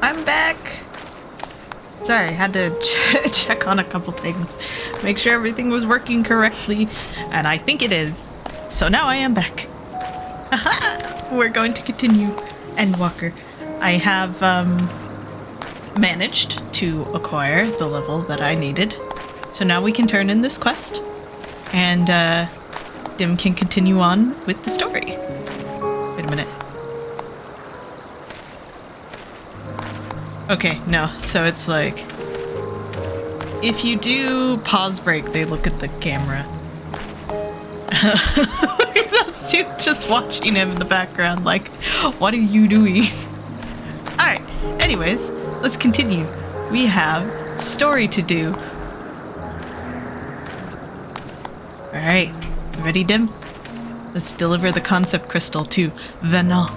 I'm back. Sorry, I had to check on a couple things, make sure everything was working correctly, and I think it is. So now I am back. Aha! We're going to continue Endwalker. I have managed to acquire the level that I needed, so now we can turn in this quest, and Dim can continue on with the story. Wait a minute. Okay, no, so it's like, if you do pause break, they look at the camera. That's two just watching him in the background, like, what are you doing? Alright, anyways, let's continue. We have story to do. Alright, ready, Dim? Let's deliver the concept crystal to Venom.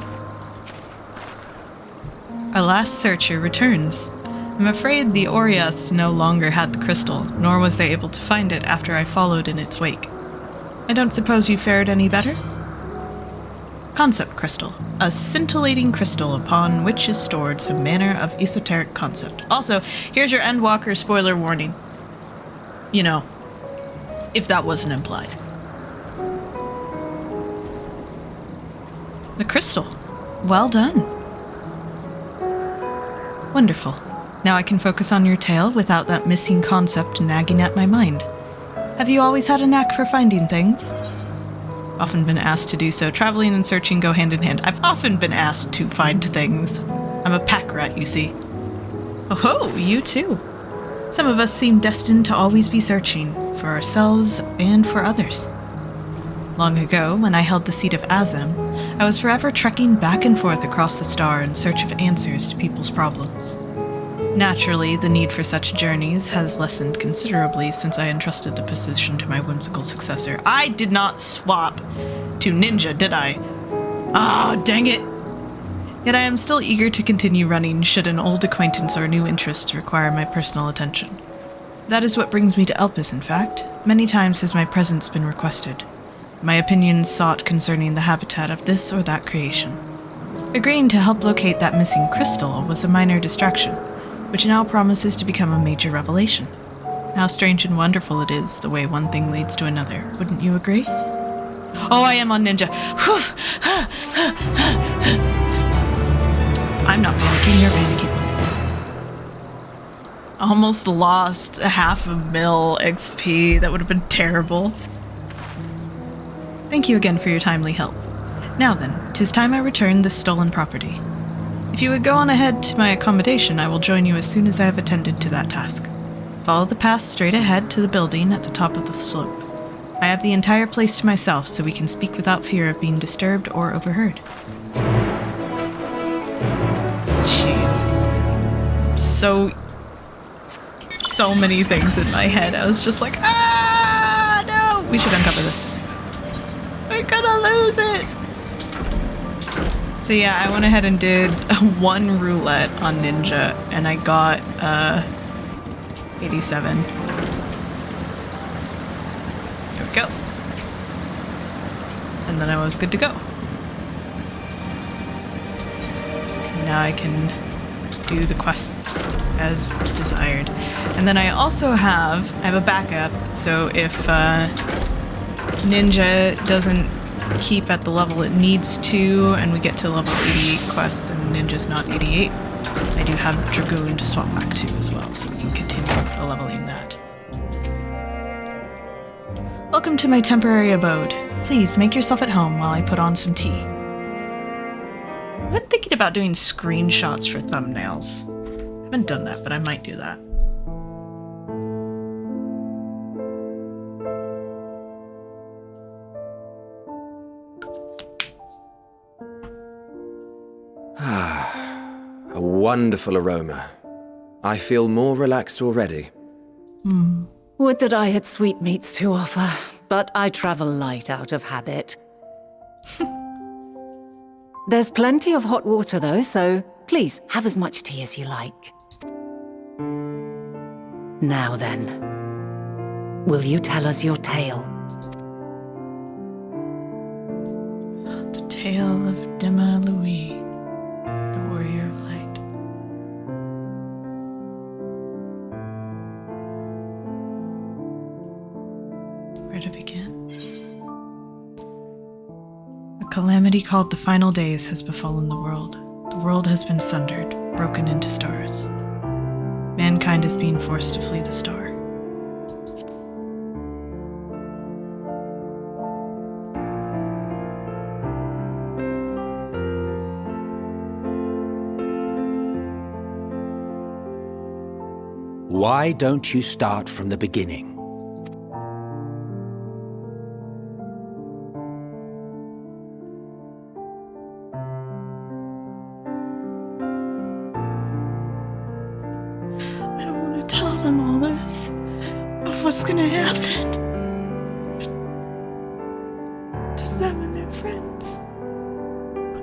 Our last searcher returns. I'm afraid the Orias no longer had the crystal, nor was they able to find it after I followed in its wake. I don't suppose you fared any better? Concept crystal. A scintillating crystal upon which is stored some manner of esoteric concepts. Also, here's your Endwalker spoiler warning. You know, if that wasn't implied. The crystal. Well done. Wonderful. Now I can focus on your tale without that missing concept nagging at my mind. Have you always had a knack for finding things? Often been asked to do so. Traveling and searching go hand in hand. I've often been asked to find things. I'm a pack rat, you see. Oh, you too. Some of us seem destined to always be searching, for ourselves and for others. Long ago, when I held the seat of Azem, I was forever trekking back and forth across the star in search of answers to people's problems. Naturally, the need for such journeys has lessened considerably since I entrusted the position to my whimsical successor. I did not swap to ninja, did I? Ah, dang it! Yet I am still eager to continue running should an old acquaintance or new interest require my personal attention. That is what brings me to Elpis, in fact. Many times has my presence been requested. My opinions sought concerning the habitat of this or that creation. Agreeing to help locate that missing crystal was a minor distraction, which now promises to become a major revelation. How strange and wonderful it is, the way one thing leads to another. Wouldn't you agree? Oh, I am on ninja. I'm not panicking, you're panicking. Almost lost a 500,000 XP. That would have been terrible. Thank you again for your timely help. Now then, 'tis time I returned this stolen property. If you would go on ahead to my accommodation, I will join you as soon as I have attended to that task. Follow the path straight ahead to the building at the top of the slope. I have the entire place to myself, so we can speak without fear of being disturbed or overheard. Jeez. So many things in my head. I was just like, ah, no! We should uncover this. We're gonna lose it! So yeah, I went ahead and did one roulette on ninja, and I got 87. There we go. And then I was good to go. So now I can do the quests as desired. And then I also have a backup, so if ninja doesn't keep at the level it needs to, and we get to level 88 quests and ninja's not 88, I do have Dragoon to swap back to as well, so we can continue leveling that. Welcome to my temporary abode. Please make yourself at home while I put on some tea. I've been thinking about doing screenshots for thumbnails. I haven't done that, but I might do that. A wonderful aroma. I feel more relaxed already. Would that I had sweetmeats to offer, but I travel light out of habit. There's plenty of hot water though, so please have as much tea as you like. Now then, will you tell us your tale? The tale of Dema Louis, the warrior of light. calamity called the final days has befallen the world. The world has been sundered, broken into stars. Mankind is being forced to flee the star. Why don't you start from the beginning? I don't want to tell them all this of what's gonna happen to them and their friends.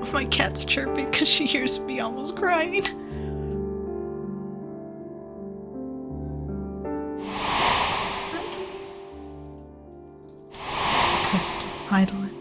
Oh, my cat's chirping because she hears me almost crying. Crystal Eidolon.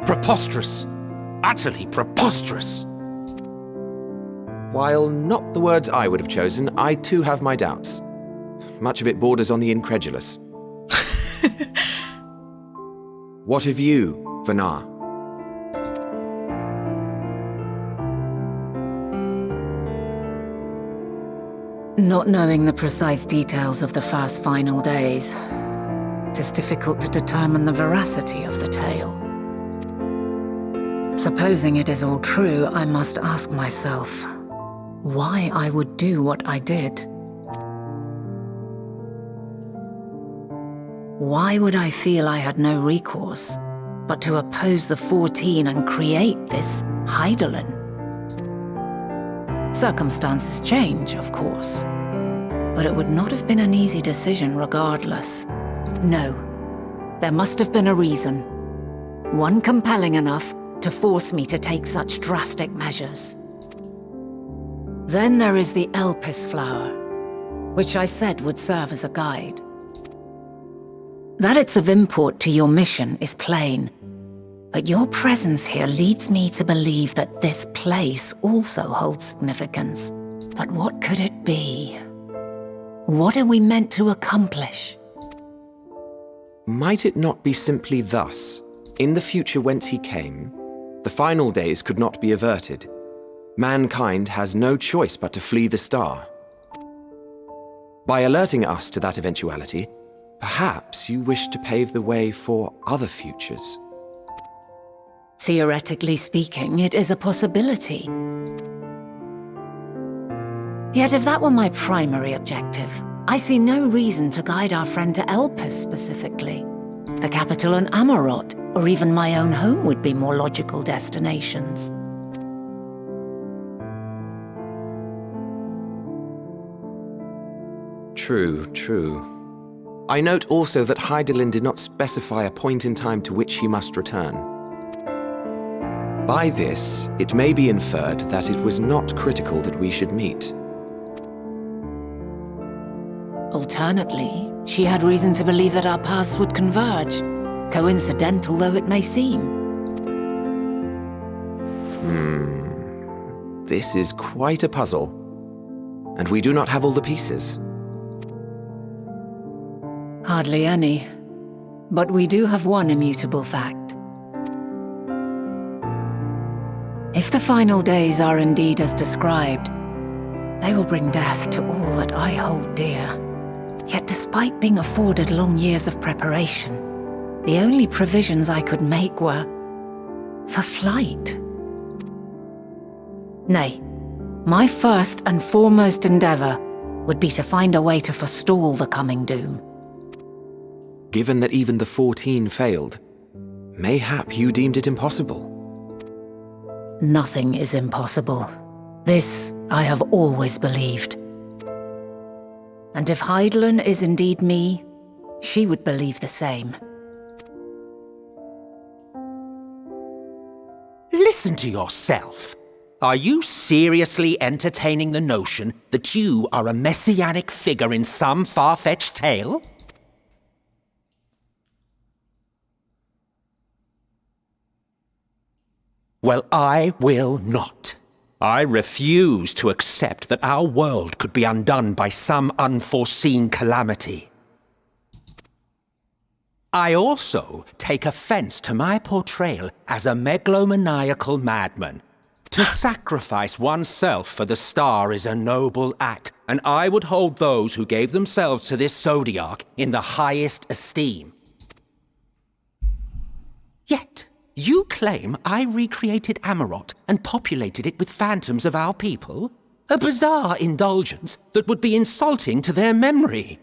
Preposterous. Utterly preposterous. While not the words I would have chosen, I too have my doubts. Much of it borders on the incredulous. What of you, Vanar? Not knowing the precise details of the first final days, it is difficult to determine the veracity of the tale. Supposing it is all true, I must ask myself why I would do what I did. Why would I feel I had no recourse but to oppose the 14 and create this Eidolon? Circumstances change, of course, but it would not have been an easy decision regardless. No, there must have been a reason. One compelling enough to force me to take such drastic measures. Then there is the Elpis flower, which I said would serve as a guide. That it's of import to your mission is plain, but your presence here leads me to believe that this place also holds significance. But what could it be? What are we meant to accomplish? Might it not be simply thus? In the future whence he came, the final days could not be averted. Mankind has no choice but to flee the star. By alerting us to that eventuality, perhaps you wish to pave the way for other futures. Theoretically speaking, it is a possibility. Yet if that were my primary objective, I see no reason to guide our friend to Elpis specifically. The capital on Amarot, or even my own home would be more logical destinations. True, true. I note also that Eidolon did not specify a point in time to which he must return. By this, it may be inferred that it was not critical that we should meet. Alternately, she had reason to believe that our paths would converge, coincidental though it may seem. This is quite a puzzle, and we do not have all the pieces. Hardly any, but we do have one immutable fact. If the final days are indeed as described, they will bring death to all that I hold dear. Yet despite being afforded long years of preparation, the only provisions I could make were for flight. Nay, my first and foremost endeavor would be to find a way to forestall the coming doom. Given that even the 14 failed, mayhap you deemed it impossible. Nothing is impossible. This I have always believed. And if Hydaelyn is indeed me, she would believe the same. Listen to yourself. Are you seriously entertaining the notion that you are a messianic figure in some far-fetched tale? Well, I will not. I refuse to accept that our world could be undone by some unforeseen calamity. I also take offense to my portrayal as a megalomaniacal madman. To sacrifice oneself for the star is a noble act, and I would hold those who gave themselves to this zodiac in the highest esteem. Yet, you claim I recreated Amarot and populated it with phantoms of our people? A bizarre indulgence that would be insulting to their memory.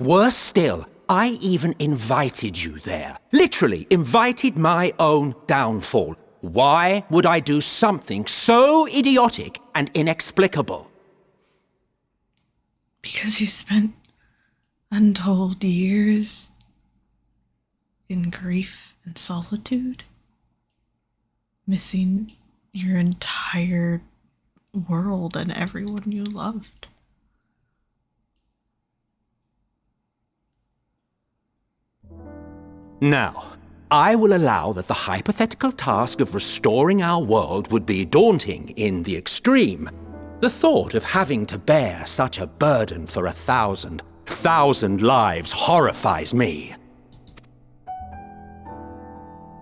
Worse still, I even invited you there. Literally invited my own downfall. Why would I do something so idiotic and inexplicable? Because you spent untold years in grief and solitude, missing your entire world and everyone you loved. Now, I will allow that the hypothetical task of restoring our world would be daunting in the extreme. The thought of having to bear such a burden for 1,000 lives horrifies me.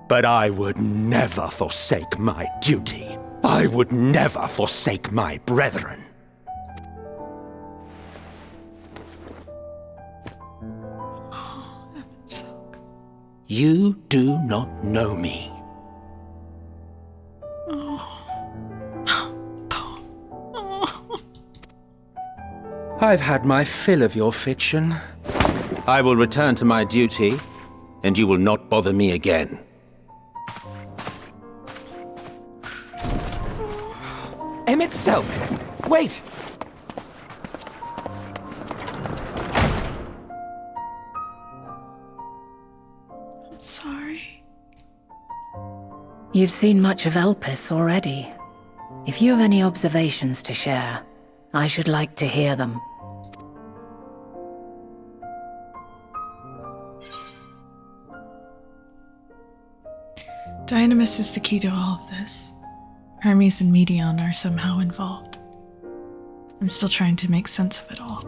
But I would never forsake my duty. I would never forsake my brethren. You do not know me. I've had my fill of your fiction. I will return to my duty, and you will not bother me again. Emmett Selk! Wait! Sorry. You've seen much of Elpis already. If you have any observations to share, I should like to hear them. Dynamis is the key to all of this. Hermes and Medion are somehow involved. I'm still trying to make sense of it all.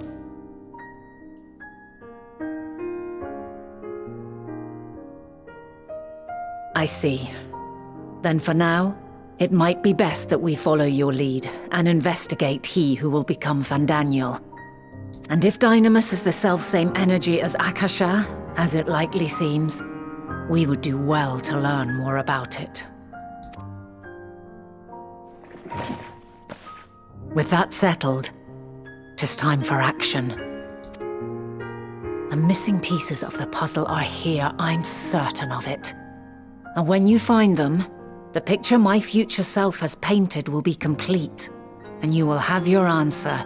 I see. Then for now, it might be best that we follow your lead and investigate he who will become Fandaniel. And if Dynamis is the selfsame energy as Akasha, as it likely seems, we would do well to learn more about it. With that settled, 'tis time for action. The missing pieces of the puzzle are here, I'm certain of it. And when you find them, the picture my future self has painted will be complete, and you will have your answer.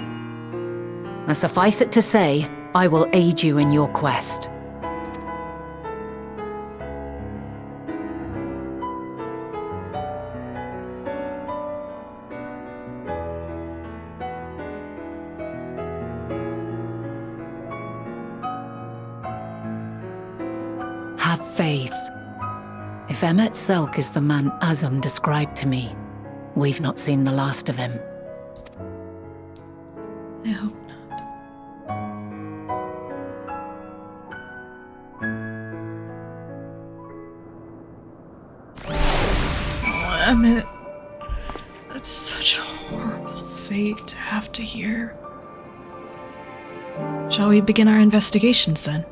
And suffice it to say, I will aid you in your quest. Have faith. If Emmett Selk is the man Azum described to me, we've not seen the last of him. I hope not. Oh, Emmett. That's such a horrible fate to have to hear. Shall we begin our investigations then?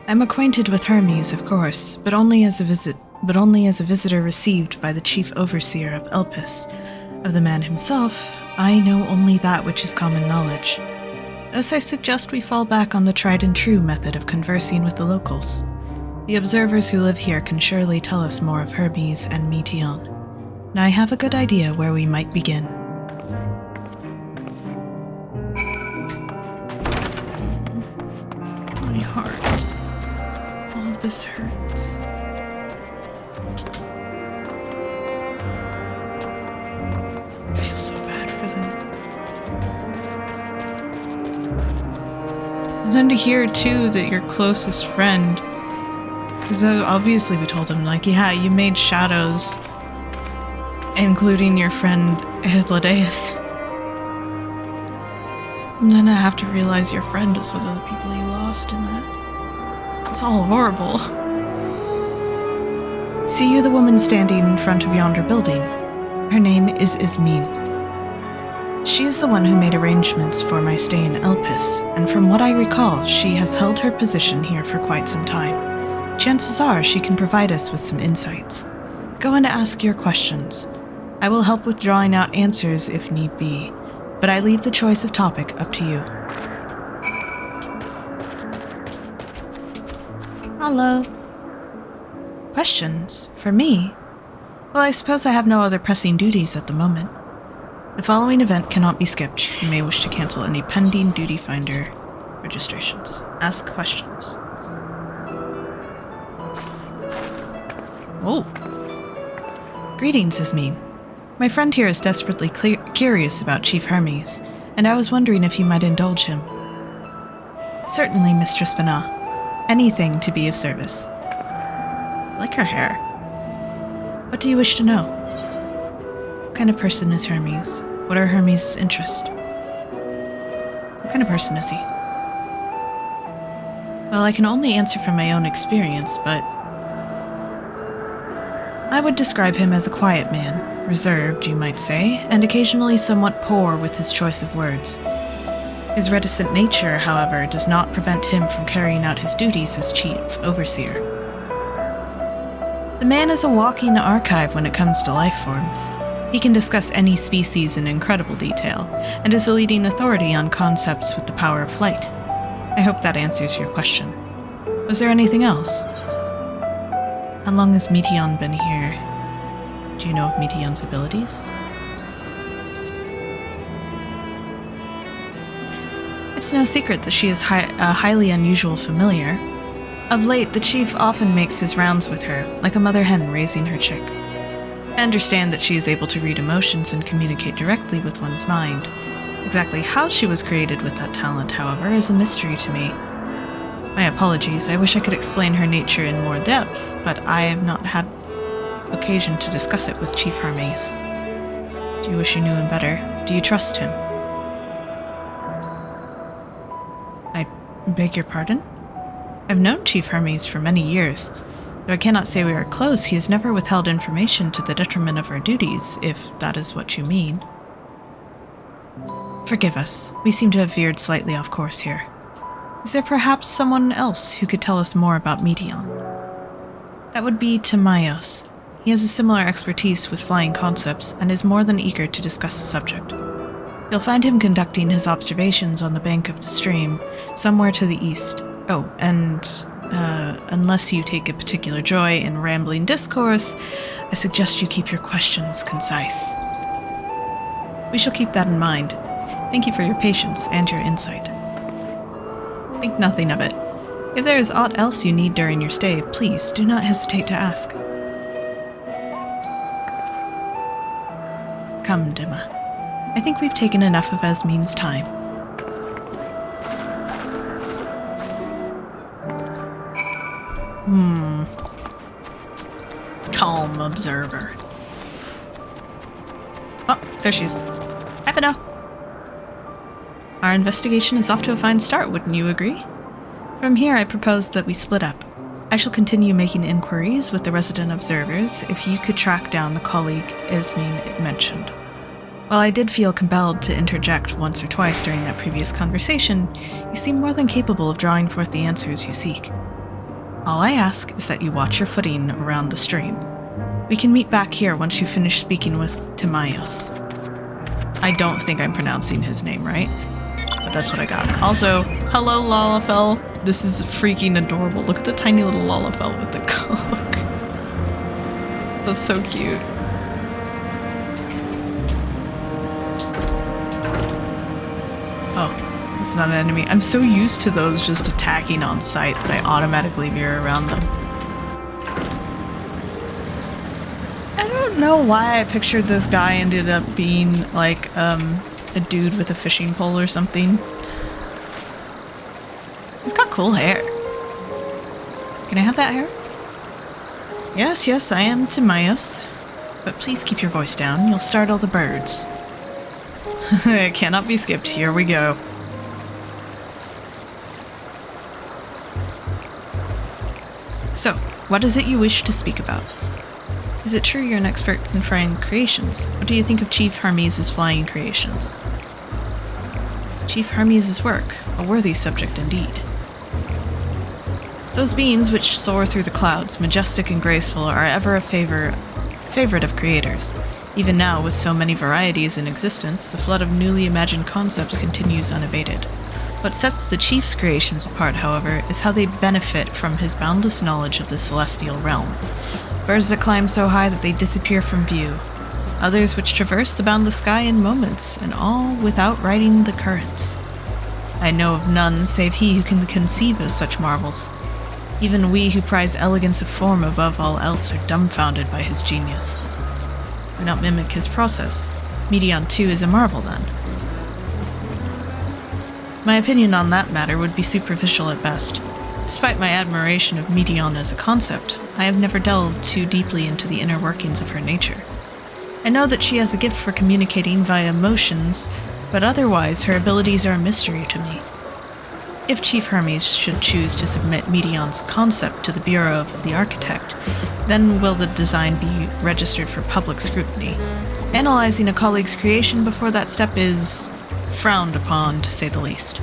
I'm acquainted with Hermes, of course, but only as a visitor received by the chief overseer of Elpis. Of the man himself, I know only that which is common knowledge. Thus I suggest we fall back on the tried-and-true method of conversing with the locals. The observers who live here can surely tell us more of Hermes and Meteion, and I have a good idea where we might begin. My heart. All of this hurts. I feel so bad for them. And then to hear, too, that your closest friend... Because obviously we told him, like, yeah, you made shadows, including your friend Hythlodaeus. And then I have to realize your friend is one of the people you lost in that. It's all horrible. See you the woman standing in front of yonder building. Her name is Ismene. She is the one who made arrangements for my stay in Elpis, and from what I recall, she has held her position here for quite some time. Chances are she can provide us with some insights. Go and ask your questions. I will help with drawing out answers if need be, but I leave the choice of topic up to you. Hello. Questions? For me? Well, I suppose I have no other pressing duties at the moment. The following event cannot be skipped. You may wish to cancel any pending duty finder registrations. Ask questions. Oh. Greetings, Ismene. My friend here is desperately curious about Chief Hermes, and I was wondering if you might indulge him. Certainly, Mistress Vana. Anything to be of service. I like her hair. What do you wish to know? What kind of person is Hermes? What are Hermes' interests? What kind of person is he? Well, I can only answer from my own experience, but I would describe him as a quiet man, reserved, you might say, and occasionally somewhat poor with his choice of words. His reticent nature, however, does not prevent him from carrying out his duties as chief overseer. The man is a walking archive when it comes to life forms. He can discuss any species in incredible detail, and is a leading authority on concepts with the power of flight. I hope that answers your question. Was there anything else? How long has Meteion been here? Do you know of Meteion's abilities? It's no secret that she is a highly unusual familiar. Of late, the chief often makes his rounds with her, like a mother hen raising her chick. I understand that she is able to read emotions and communicate directly with one's mind. Exactly how she was created with that talent, however, is a mystery to me. My apologies, I wish I could explain her nature in more depth, but I have not had occasion to discuss it with Chief Hermes. Do you wish you knew him better? Do you trust him? I beg your pardon? I've known Chief Hermes for many years. Though I cannot say we are close, he has never withheld information to the detriment of our duties, if that is what you mean. Forgive us. We seem to have veered slightly off course here. Is there perhaps someone else who could tell us more about Meteion? That would be Timaeus. He has a similar expertise with flying concepts, and is more than eager to discuss the subject. You'll find him conducting his observations on the bank of the stream, somewhere to the east. Oh, and unless you take a particular joy in rambling discourse, I suggest you keep your questions concise. We shall keep that in mind. Thank you for your patience and your insight. Think nothing of it. If there is aught else you need during your stay, please do not hesitate to ask. Come, Dima. I think we've taken enough of Esmene's time. Calm observer. Oh, there she is. Hi, Vana. Our investigation is off to a fine start, wouldn't you agree? From here, I propose that we split up. I shall continue making inquiries with the resident observers if you could track down the colleague Ismene mentioned. While I did feel compelled to interject once or twice during that previous conversation, you seem more than capable of drawing forth the answers you seek. All I ask is that you watch your footing around the stream. We can meet back here once you finish speaking with Timaeus. I don't think I'm pronouncing his name right. But that's what I got. Also, hello Lalafell. This is freaking adorable. Look at the tiny little Lalafell with the cook. That's so cute. Oh, it's not an enemy. I'm so used to those just attacking on sight that I automatically veer around them. I don't know why I pictured this guy ended up being like a dude with a fishing pole or something. He's got cool hair. Can I have that hair? Yes, yes, I am Timaeus. But please keep your voice down. You'll startle the birds. It cannot be skipped. Here we go. So, what is it you wish to speak about? Is it true you're an expert in flying creations? What do you think of Chief Hermes' flying creations? Chief Hermes' work, a worthy subject indeed. Those beings which soar through the clouds, majestic and graceful, are ever a favorite of creators. Even now, with so many varieties in existence, the flood of newly imagined concepts continues unabated. What sets the Chief's creations apart, however, is how they benefit from his boundless knowledge of the celestial realm. Birds that climb so high that they disappear from view. Others which traverse the boundless sky in moments, and all without riding the currents. I know of none save he who can conceive of such marvels. Even we who prize elegance of form above all else are dumbfounded by his genius. Why not mimic his process? Meteon too is a marvel, then. My opinion on that matter would be superficial at best. Despite my admiration of Meteon as a concept, I have never delved too deeply into the inner workings of her nature. I know that she has a gift for communicating via emotions, but otherwise her abilities are a mystery to me. If Chief Hermes should choose to submit Meteon's concept to the Bureau of the Architect, then will the design be registered for public scrutiny. Analyzing a colleague's creation before that step is frowned upon, to say the least.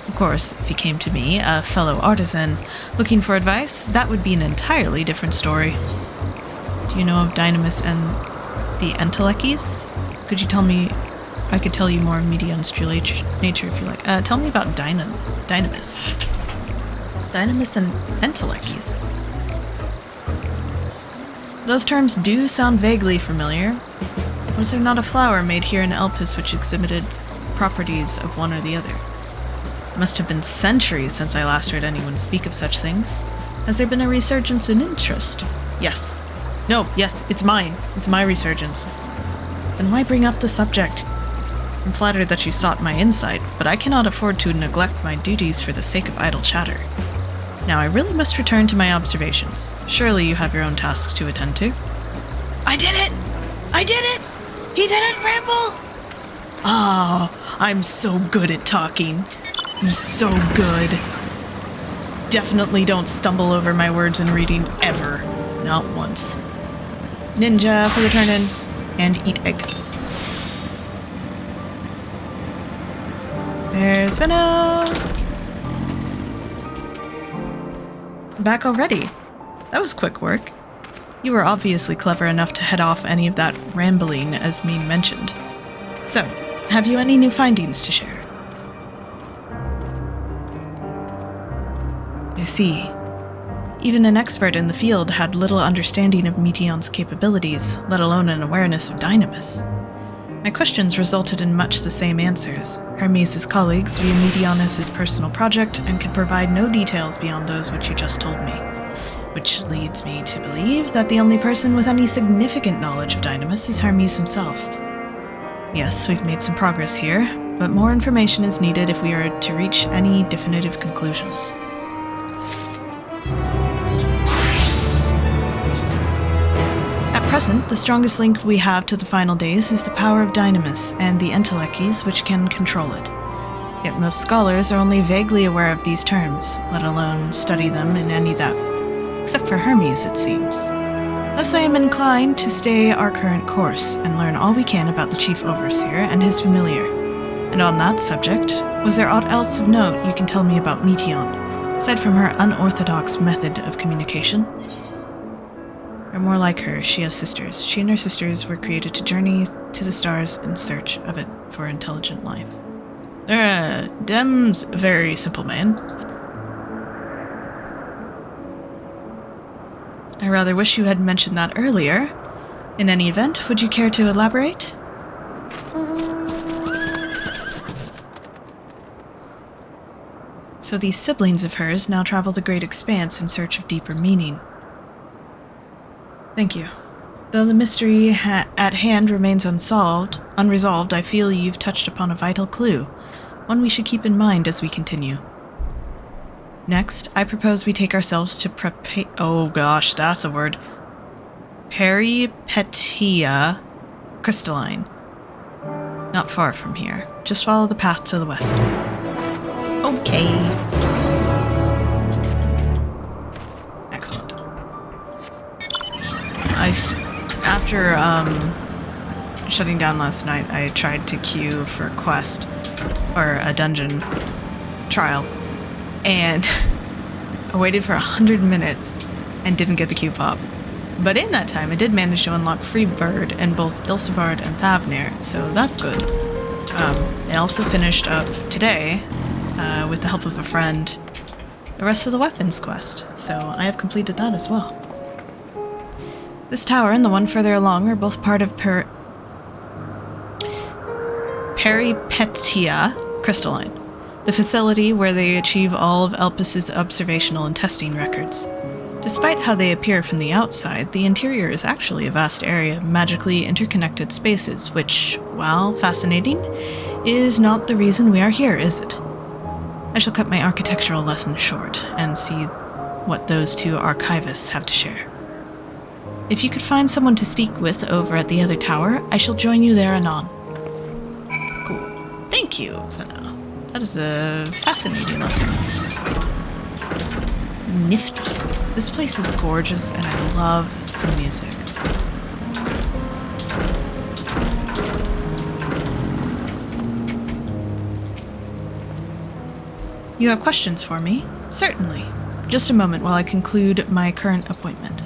Of course, if he came to me, a fellow artisan, looking for advice, that would be an entirely different story. Do you know of Dynamis and the Entelekes? Could you tell me? I could tell you more of Meteon's true nature if you like. Tell me about Dynamis. Dynamis and Entelekes. Those terms do sound vaguely familiar. Was there not a flower made here in Elpis which exhibited properties of one or the other? It must have been centuries since I last heard anyone speak of such things. Has there been a resurgence in interest? Yes. No, yes, it's mine. It's my resurgence. Then why bring up the subject? I'm flattered that you sought my insight, but I cannot afford to neglect my duties for the sake of idle chatter. Now I really must return to my observations. Surely you have your own tasks to attend to. I did it! I did it! He didn't ramble! Oh, I'm so good at talking. I'm so good. Definitely don't stumble over my words in reading ever. Not once. Ninja for returning and eat egg. There's Venom! Back already? That was quick work. You were obviously clever enough to head off any of that rambling as Mean mentioned. So, have you any new findings to share? You see, even an expert in the field had little understanding of Meteon's capabilities, let alone an awareness of Dynamis. My questions resulted in much the same answers. Hermes' colleagues view Meteon as his personal project and could provide no details beyond those which you just told me. Which leads me to believe that the only person with any significant knowledge of Dynamis is Hermes himself. Yes, we've made some progress here, but more information is needed if we are to reach any definitive conclusions. At present, the strongest link we have to the final days is the power of Dynamis and the Entelekes which can control it. Yet most scholars are only vaguely aware of these terms, let alone study them in any that... except for Hermes, it seems. Thus I am inclined to stay our current course and learn all we can about the Chief Overseer and his familiar. And on that subject, was there aught else of note you can tell me about Meteon, aside from her unorthodox method of communication? Or more like her, she has sisters. She and her sisters were created to journey to the stars in search of it for intelligent life. Dem's very simple, man. I rather wish you had mentioned that earlier. In any event, would you care to elaborate? So these siblings of hers now travel the great expanse in search of deeper meaning. Thank you. Though the mystery at hand remains unresolved, I feel you've touched upon a vital clue, one we should keep in mind as we continue. Next, I propose we take ourselves to oh gosh, that's a word. Peripetia crystalline. Not far from here. Just follow the path to the west. Okay. Excellent. After shutting down last night, I tried to queue for a quest or a dungeon trial, and I waited for 100 minutes and didn't get the queue pop. But in that time, I did manage to unlock Freebird and both Ilsebard and Thavnir, so that's good. I also finished up today, with the help of a friend, the rest of the weapons quest, so I have completed that as well. This tower and the one further along are both part of Peripetia Crystalline, the facility where they achieve all of Elpis's observational and testing records. Despite how they appear from the outside, the interior is actually a vast area of magically interconnected spaces, which, while fascinating, is not the reason we are here, is it? I shall cut my architectural lesson short and see what those two archivists have to share. If you could find someone to speak with over at the other tower, I shall join you there anon. Cool. Thank you, Vanna. That is a fascinating lesson. Nifty. This place is gorgeous, and I love the music. You have questions for me? Certainly. Just a moment while I conclude my current appointment.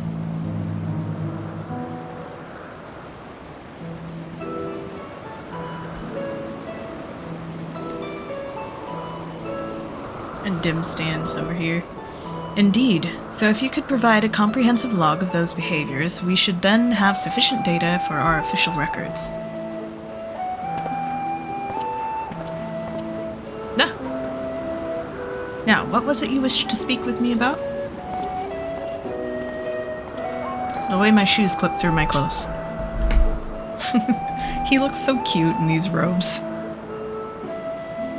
And Dim stands over here. Indeed. So if you could provide a comprehensive log of those behaviors, we should then have sufficient data for our official records. Now, what was it you wished to speak with me about? The way my shoes clip through my clothes. He looks so cute in these robes.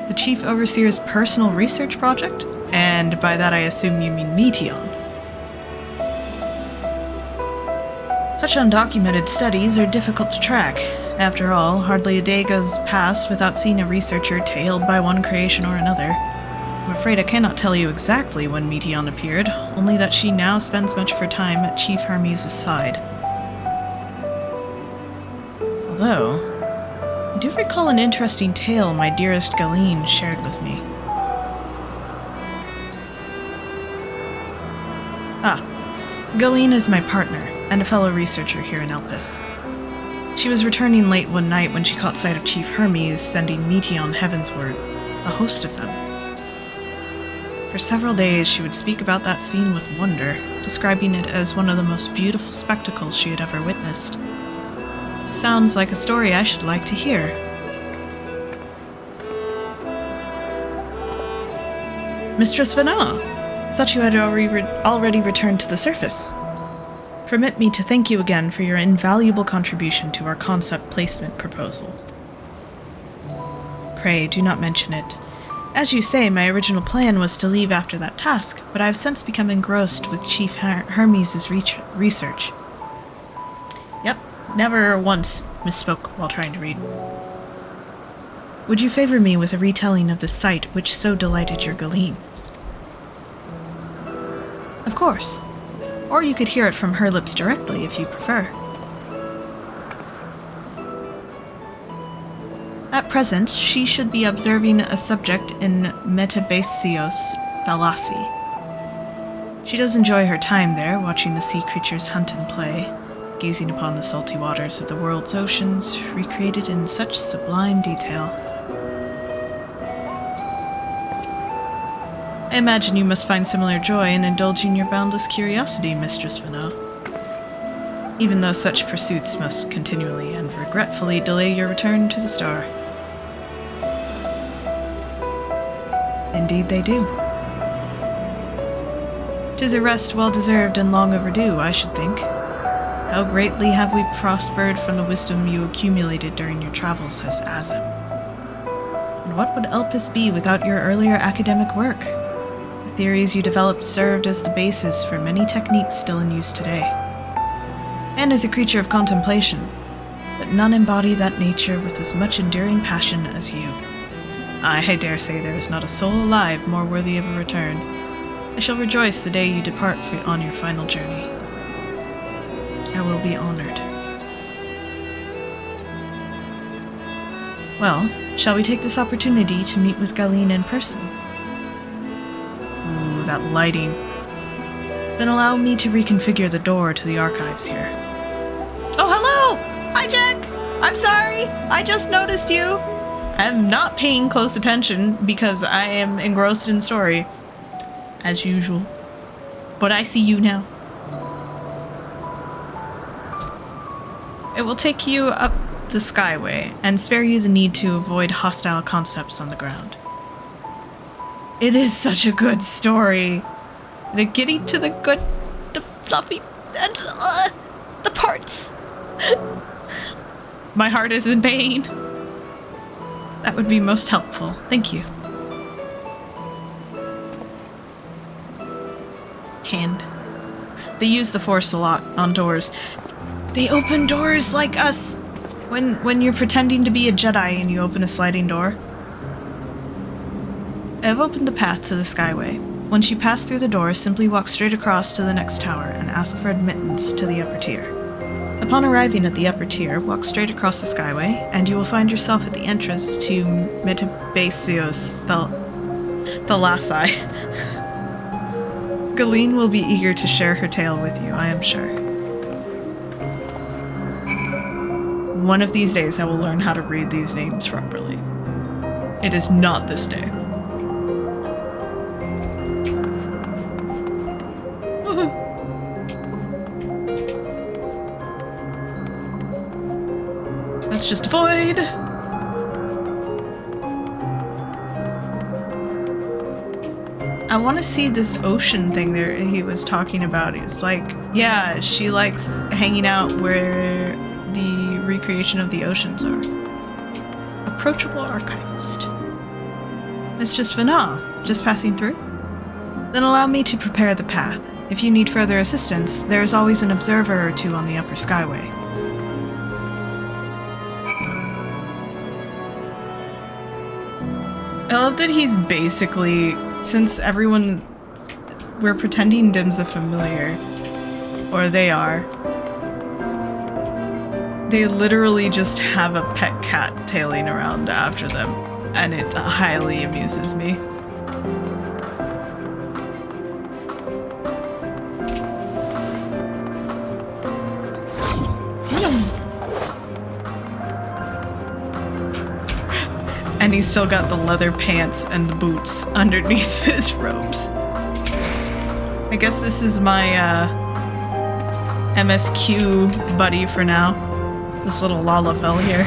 The Chief Overseer's personal research project? And by that I assume you mean Meteon. Such undocumented studies are difficult to track. After all, hardly a day goes past without seeing a researcher tailed by one creation or another. I'm afraid I cannot tell you exactly when Meteon appeared, only that she now spends much of her time at Chief Hermes' side. Although, I do recall an interesting tale my dearest Galeen shared with me. Galeen is my partner, and a fellow researcher here in Elpis. She was returning late one night when she caught sight of Chief Hermes sending Meteon heavensward, a host of them. For several days she would speak about that scene with wonder, describing it as one of the most beautiful spectacles she had ever witnessed. Sounds like a story I should like to hear. Mistress Vanna! I thought you had already returned to the surface. Permit me to thank you again for your invaluable contribution to our concept placement proposal. Pray, do not mention it. As you say, my original plan was to leave after that task, but I have since become engrossed with Chief Hermes' research. Yep, never once misspoke while trying to read. Would you favor me with a retelling of the sight which so delighted your Galeen? Of course. Or you could hear it from her lips directly, if you prefer. At present, she should be observing a subject in Metabasios Thalasi. She does enjoy her time there, watching the sea creatures hunt and play, gazing upon the salty waters of the world's oceans, recreated in such sublime detail. I imagine you must find similar joy in indulging your boundless curiosity, Mistress Vana. Even though such pursuits must continually and regretfully delay your return to the star. Indeed they do. 'Tis a rest well-deserved and long overdue, I should think. How greatly have we prospered from the wisdom you accumulated during your travels as Azim. And what would Elpis be without your earlier academic work? The theories you developed served as the basis for many techniques still in use today. Man is a creature of contemplation, but none embody that nature with as much enduring passion as you. I dare say there is not a soul alive more worthy of a return. I shall rejoice the day you depart on your final journey. I will be honored. Well, shall we take this opportunity to meet with Galeen in person? Ooh, that lighting. Then allow me to reconfigure the door to the archives here. Oh, hello! Hi, Jack! I'm sorry! I just noticed you! I'm not paying close attention because I am engrossed in story. As usual. But I see you now. It will take you up the Skyway and spare you the need to avoid hostile concepts on the ground. It is such a good story. And getting to the fluffy, and the parts. My heart is in pain. That would be most helpful. Thank you. Hand. They use the Force a lot on doors. They open doors like us. When you're pretending to be a Jedi and you open a sliding door. I have opened a path to the Skyway. Once you pass through the door, simply walk straight across to the next tower and ask for admittance to the upper tier. Upon arriving at the upper tier, walk straight across the Skyway, and you will find yourself at the entrance to Metabasios Thalasai. Galeen will be eager to share her tale with you, I am sure. One of these days I will learn how to read these names properly. It is not this day. That's just a void. I want to see this ocean thing there he was talking about. It's like, yeah, she likes hanging out where the recreation of the oceans are. Approachable archivist. Mistress Vana, just passing through? Then allow me to prepare the path. If you need further assistance, there is always an observer or two on the upper Skyway. I love that he's basically, since everyone, we're pretending Dim's a familiar, or they are, they literally just have a pet cat tailing around after them, and it highly amuses me. And he's still got the leather pants and the boots underneath his robes. I guess this is my MSQ buddy for now. This little Lalafell here.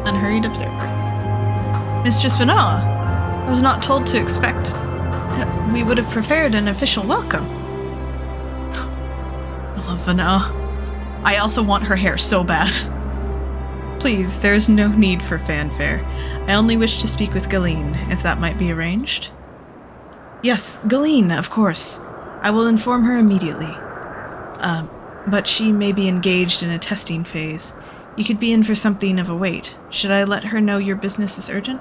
Unhurried observer. Mistress Vana, I was not told to expect. We would have prepared an official welcome. I love Vana. I also want her hair so bad. Please, there is no need for fanfare. I only wish to speak with Galeen, if that might be arranged. Yes, Galeen, of course. I will inform her immediately. But she may be engaged in a testing phase. You could be in for something of a wait. Should I let her know your business is urgent?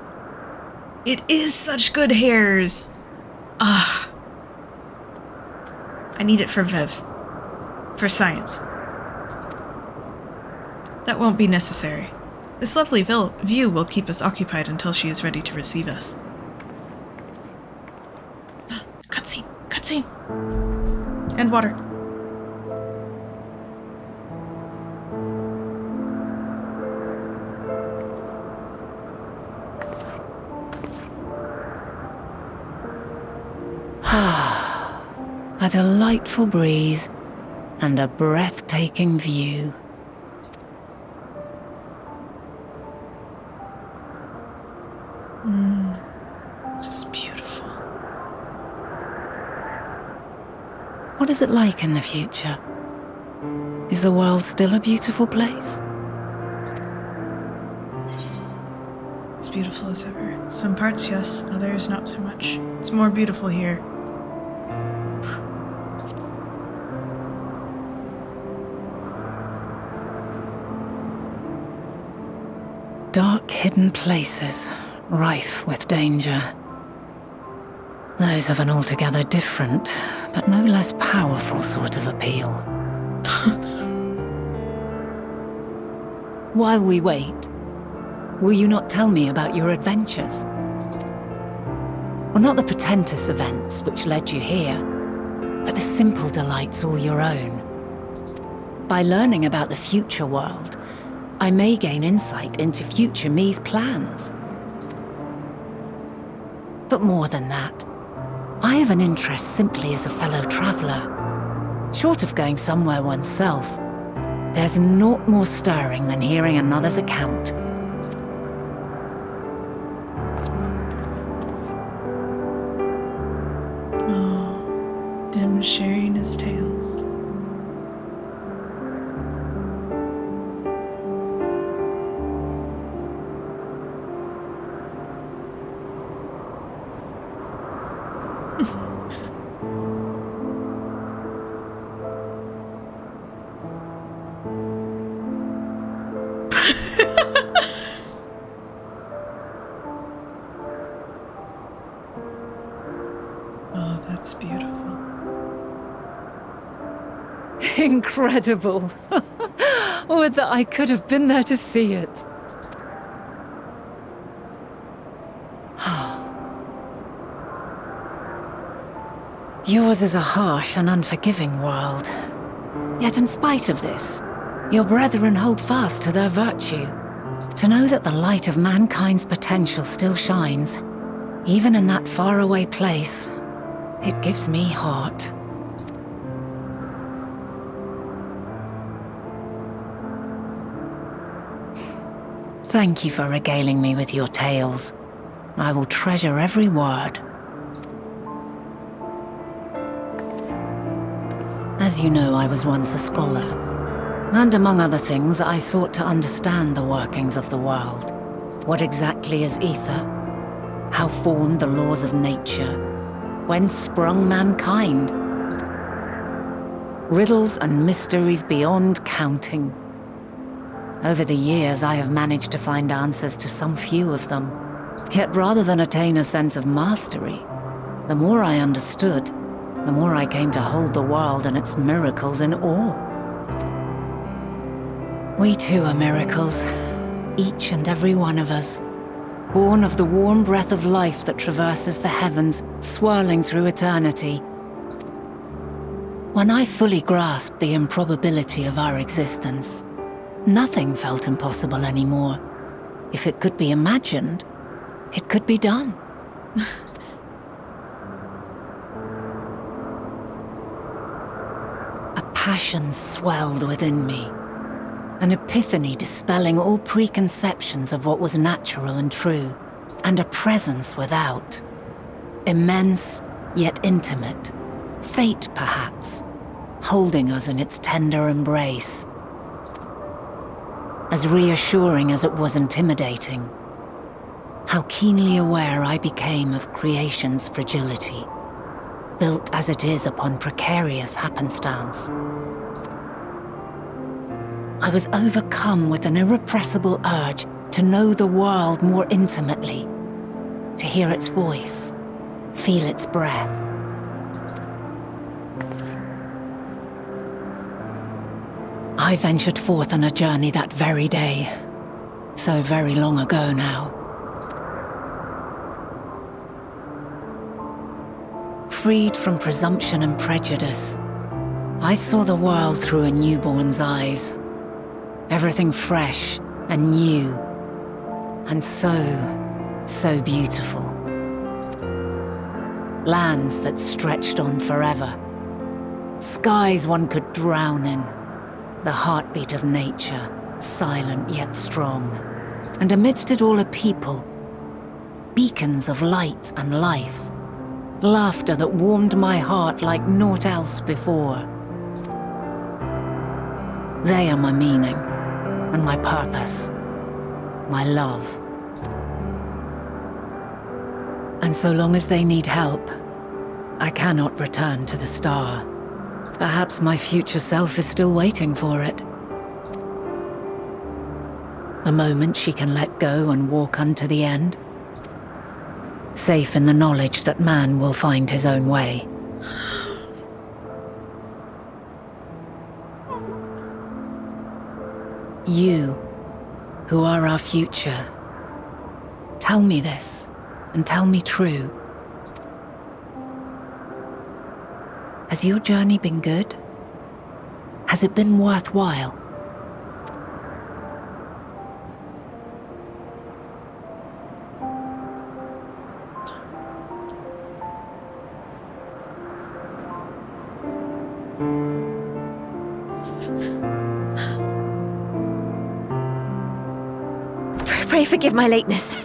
It is such good hairs! Ah. I need it for Viv. For science. That won't be necessary. This lovely view will keep us occupied until she is ready to receive us. Cutscene! Cutscene! And water. A delightful breeze and a breathtaking view. Just beautiful. What is it like in the future? Is the world still a beautiful place? As beautiful as ever. Some parts, yes, others not so much. It's more beautiful here. Dark, hidden places, rife with danger. Those have an altogether different, but no less powerful sort of appeal. While we wait, will you not tell me about your adventures? Well, not the portentous events which led you here, but the simple delights all your own. By learning about the future world, I may gain insight into future me's plans. But more than that, I have an interest simply as a fellow traveller. Short of going somewhere oneself, there's naught more stirring than hearing another's account. Oh, them sharing his tales. Oh, that's beautiful. Incredible! Would that I could have been there to see it. Yours is a harsh and unforgiving world. Yet in spite of this, your brethren hold fast to their virtue. To know that the light of mankind's potential still shines, even in that faraway place, it gives me heart. Thank you for regaling me with your tales. I will treasure every word. As you know, I was once a scholar, and among other things, I sought to understand the workings of the world. What exactly is ether? How formed the laws of nature? Whence sprung mankind? Riddles and mysteries beyond counting. Over the years, I have managed to find answers to some few of them. Yet rather than attain a sense of mastery, the more I understood, the more I came to hold the world and its miracles in awe. We too are miracles, each and every one of us, born of the warm breath of life that traverses the heavens, swirling through eternity. When I fully grasped the improbability of our existence, nothing felt impossible anymore. If it could be imagined, it could be done. A passion swelled within me, an epiphany dispelling all preconceptions of what was natural and true, and a presence without. Immense, yet intimate. Fate, perhaps, holding us in its tender embrace. As reassuring as it was intimidating, how keenly aware I became of creation's fragility, built as it is upon precarious happenstance. I was overcome with an irrepressible urge to know the world more intimately, to hear its voice, feel its breath. I ventured forth on a journey that very day, so very long ago now. Freed from presumption and prejudice, I saw the world through a newborn's eyes. Everything fresh and new, and so beautiful. Lands that stretched on forever. Skies one could drown in. The heartbeat of nature, silent yet strong. And amidst it all a people. Beacons of light and life. Laughter that warmed my heart like naught else before. They are my meaning, and my purpose, my love. And so long as they need help, I cannot return to the star. Perhaps my future self is still waiting for it. A moment she can let go and walk unto the end. Safe in the knowledge that man will find his own way. You, who are our future, tell me this, and tell me true. Has your journey been good? Has it been worthwhile? Pray forgive my lateness.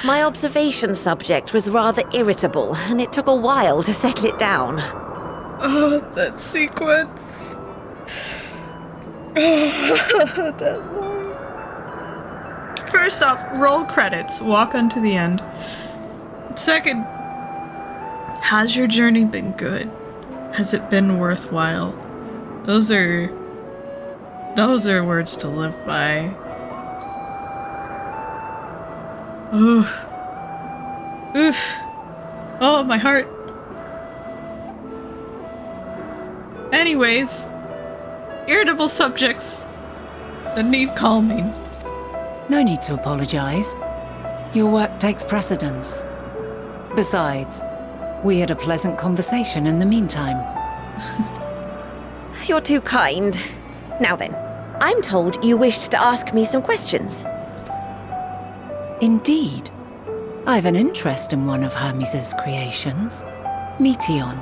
My observation subject was rather irritable, and it took a while to settle it down. Oh, that sequence. Oh, that long. First off, roll credits. Walk on to the end. Second, has your journey been good? Has it been worthwhile? Those are words to live by. Oof. Oof. Oh, my heart. Anyways, irritable subjects that need calming. No need to apologize. Your work takes precedence. Besides, we had a pleasant conversation in the meantime. You're too kind. Now then, I'm told you wished to ask me some questions. Indeed. I've an interest in one of Hermes' creations. Meteon.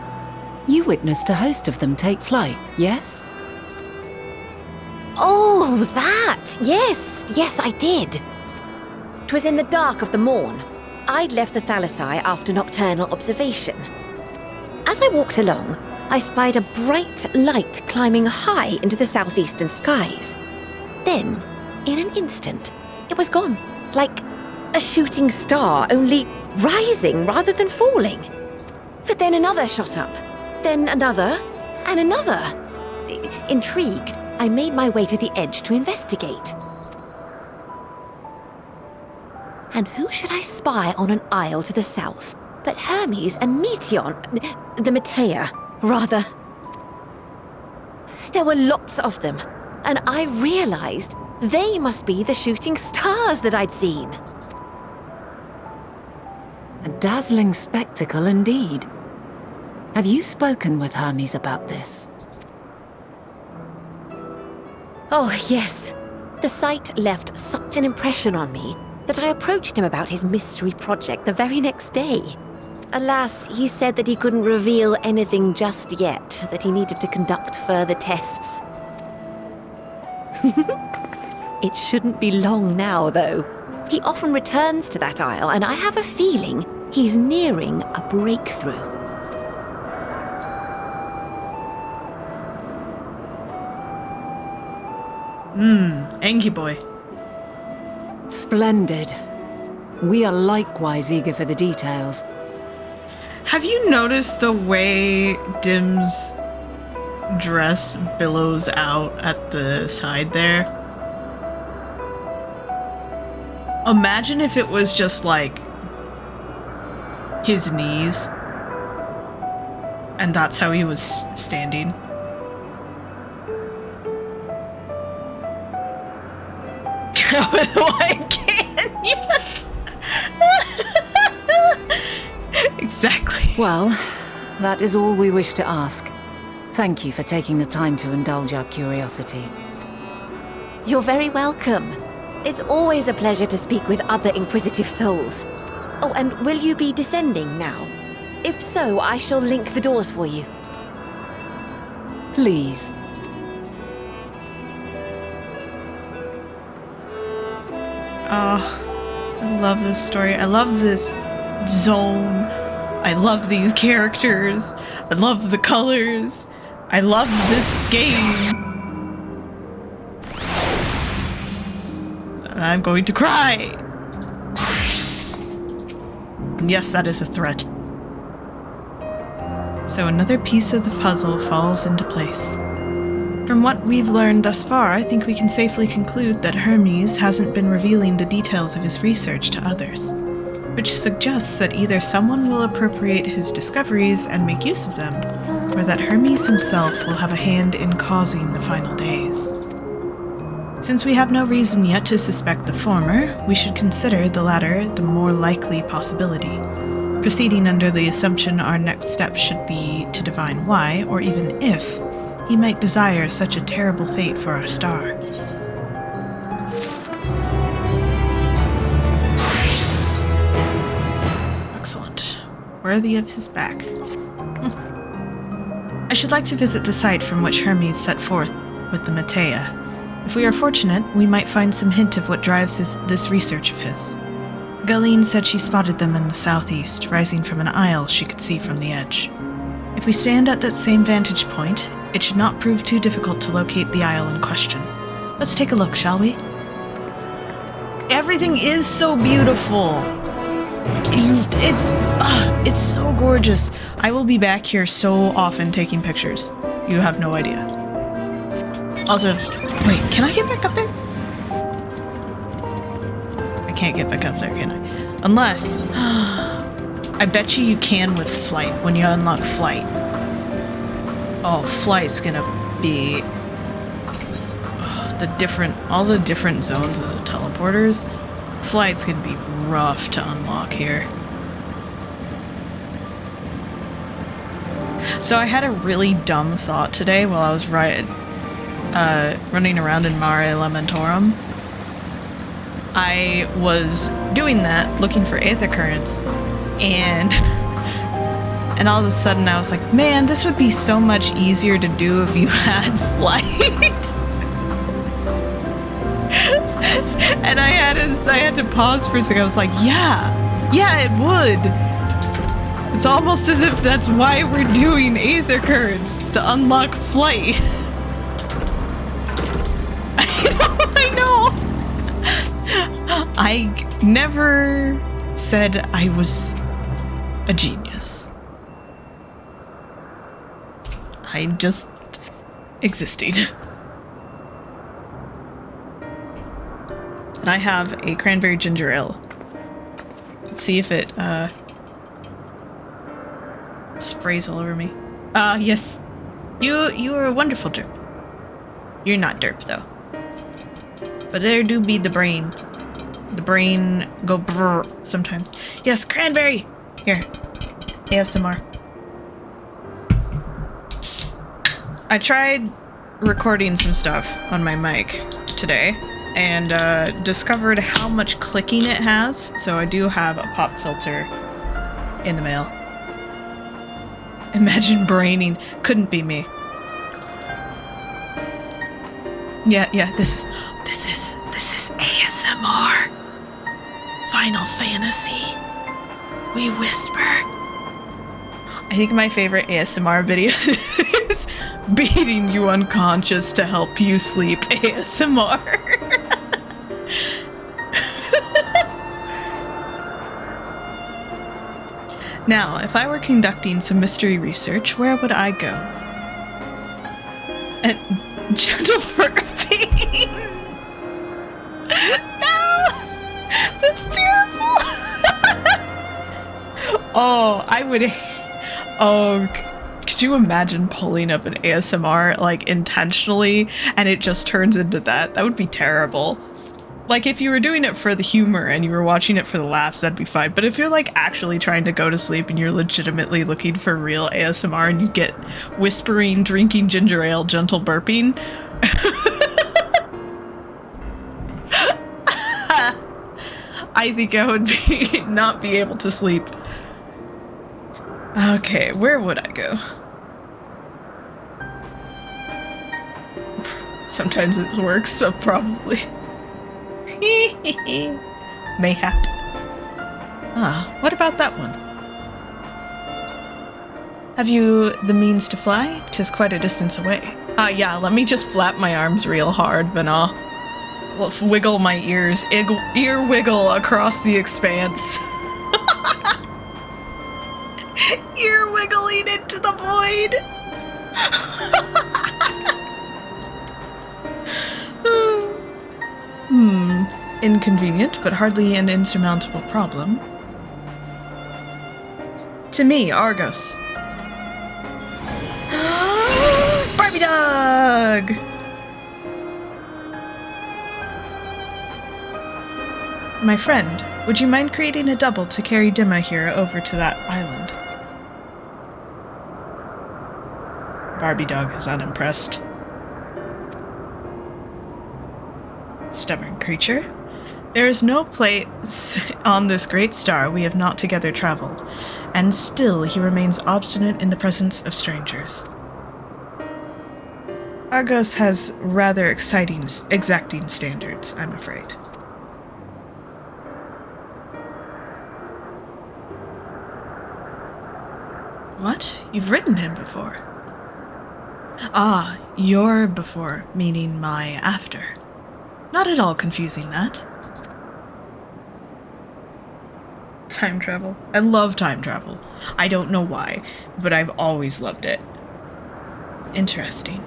You witnessed a host of them take flight, yes? Oh, that! Yes, I did. 'Twas in the dark of the morn. I'd left the Thalassai after nocturnal observation. As I walked along, I spied a bright light climbing high into the southeastern skies. Then, in an instant, it was gone, like a shooting star, only rising rather than falling. But then another shot up, then another, and another. Intrigued, I made my way to the edge to investigate. And who should I spy on an isle to the south but Hermes and Meteon, the Metea, rather. There were lots of them, and I realized they must be the shooting stars that I'd seen. A dazzling spectacle indeed. Have you spoken with Hermes about this? Oh, yes. The sight left such an impression on me that I approached him about his mystery project the very next day. Alas, he said that he couldn't reveal anything just yet, that he needed to conduct further tests. It shouldn't be long now, though. He often returns to that isle, and I have a feeling he's nearing a breakthrough. Angie boy. Splendid. We are likewise eager for the details. Have you noticed the way Dim's dress billows out at the side there? Imagine if it was just like his knees, and that's how he was standing. Why can't you? Exactly. Well, that is all we wish to ask. Thank you for taking the time to indulge our curiosity. You're very welcome. It's always a pleasure to speak with other inquisitive souls. Oh, and will you be descending now? If so, I shall link the doors for you. Please. Oh, I love this story. I love this zone. I love these characters. I love the colors. I love this game. I'm going to cry. And yes, that is a threat. So another piece of the puzzle falls into place. From what we've learned thus far, I think we can safely conclude that Hermes hasn't been revealing the details of his research to others, which suggests that either someone will appropriate his discoveries and make use of them, or that Hermes himself will have a hand in causing the final days. Since we have no reason yet to suspect the former, we should consider the latter the more likely possibility, proceeding under the assumption our next step should be to divine why, or even if, he might desire such a terrible fate for our star. Excellent. Worthy of his back. I should like to visit the site from which Hermes set forth with the Matea. If we are fortunate, we might find some hint of what drives this research of his. Galeen said she spotted them in the southeast, rising from an isle she could see from the edge. If we stand at that same vantage point, it should not prove too difficult to locate the isle in question. Let's take a look, shall we? Everything is so beautiful. It's so gorgeous. I will be back here so often taking pictures. You have no idea. Also, wait, can I get back up there? I can't get back up there, can I? Unless... I bet you can with flight, when you unlock flight. Oh, flight's gonna be... all the different zones of the teleporters. Flight's gonna be rough to unlock here. So I had a really dumb thought today while I was running around in Mare Elementorum. I was doing that, looking for aether currents, and all of a sudden I was like, man, this would be so much easier to do if you had flight. And I had to pause for a second. I was like, yeah, it would. It's almost as if that's why we're doing aether currents, to unlock flight. I know. I never said I was a genius. I'm just existing. And I have a cranberry ginger ale. Let's see if it sprays all over me. Yes. You are a wonderful derp. You're not derp though. But there do be the brain. The brain go brrr sometimes. Yes, cranberry! Here. ASMR. I tried recording some stuff on my mic today and discovered how much clicking it has. So I do have a pop filter in the mail. Imagine braining. Couldn't be me. Yeah, this is ASMR. Final Fantasy. We whisper. I think my favorite ASMR video is beating you unconscious to help you sleep ASMR. Now, if I were conducting some mystery research, where would I go? At Gentle Furby. No! That's terrible! Oh, I would... Oh, could you imagine pulling up an ASMR, like, intentionally, and it just turns into that? That would be terrible. Like, if you were doing it for the humor and you were watching it for the laughs, that'd be fine. But if you're, like, actually trying to go to sleep and you're legitimately looking for real ASMR and you get whispering, drinking ginger ale, gentle burping... I think I would not be able to sleep. Okay, where would I go? Sometimes it works, but probably. Mayhap. What about that one? Have you the means to fly? 'Tis quite a distance away. Yeah, let me just flap my arms real hard, but wiggle my ears. Ear wiggle across the expanse. Ear wiggling into the void! Inconvenient, but hardly an insurmountable problem. To me, Argos. Barbie dog! My friend, would you mind creating a double to carry Dimma here over to that island? Barbie dog is unimpressed. Stubborn creature. There is no place on this great star we have not together traveled, and still he remains obstinate in the presence of strangers. Argos has rather exacting standards, I'm afraid. What? You've written him before? Ah, your before, meaning my after. Not at all confusing, that. Time travel. I love time travel. I don't know why, but I've always loved it. Interesting.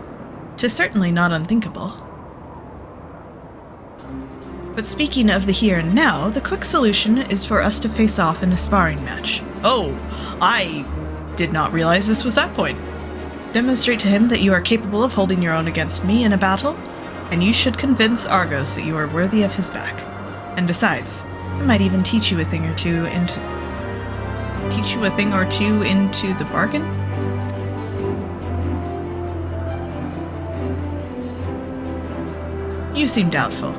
'Tis certainly not unthinkable. But speaking of the here and now, the quick solution is for us to face off in a sparring match. Oh, I did not realize this was that point. Demonstrate to him that you are capable of holding your own against me in a battle, and you should convince Argos that you are worthy of his back. And besides, I might even teach you a thing or two into the bargain. You seem doubtful,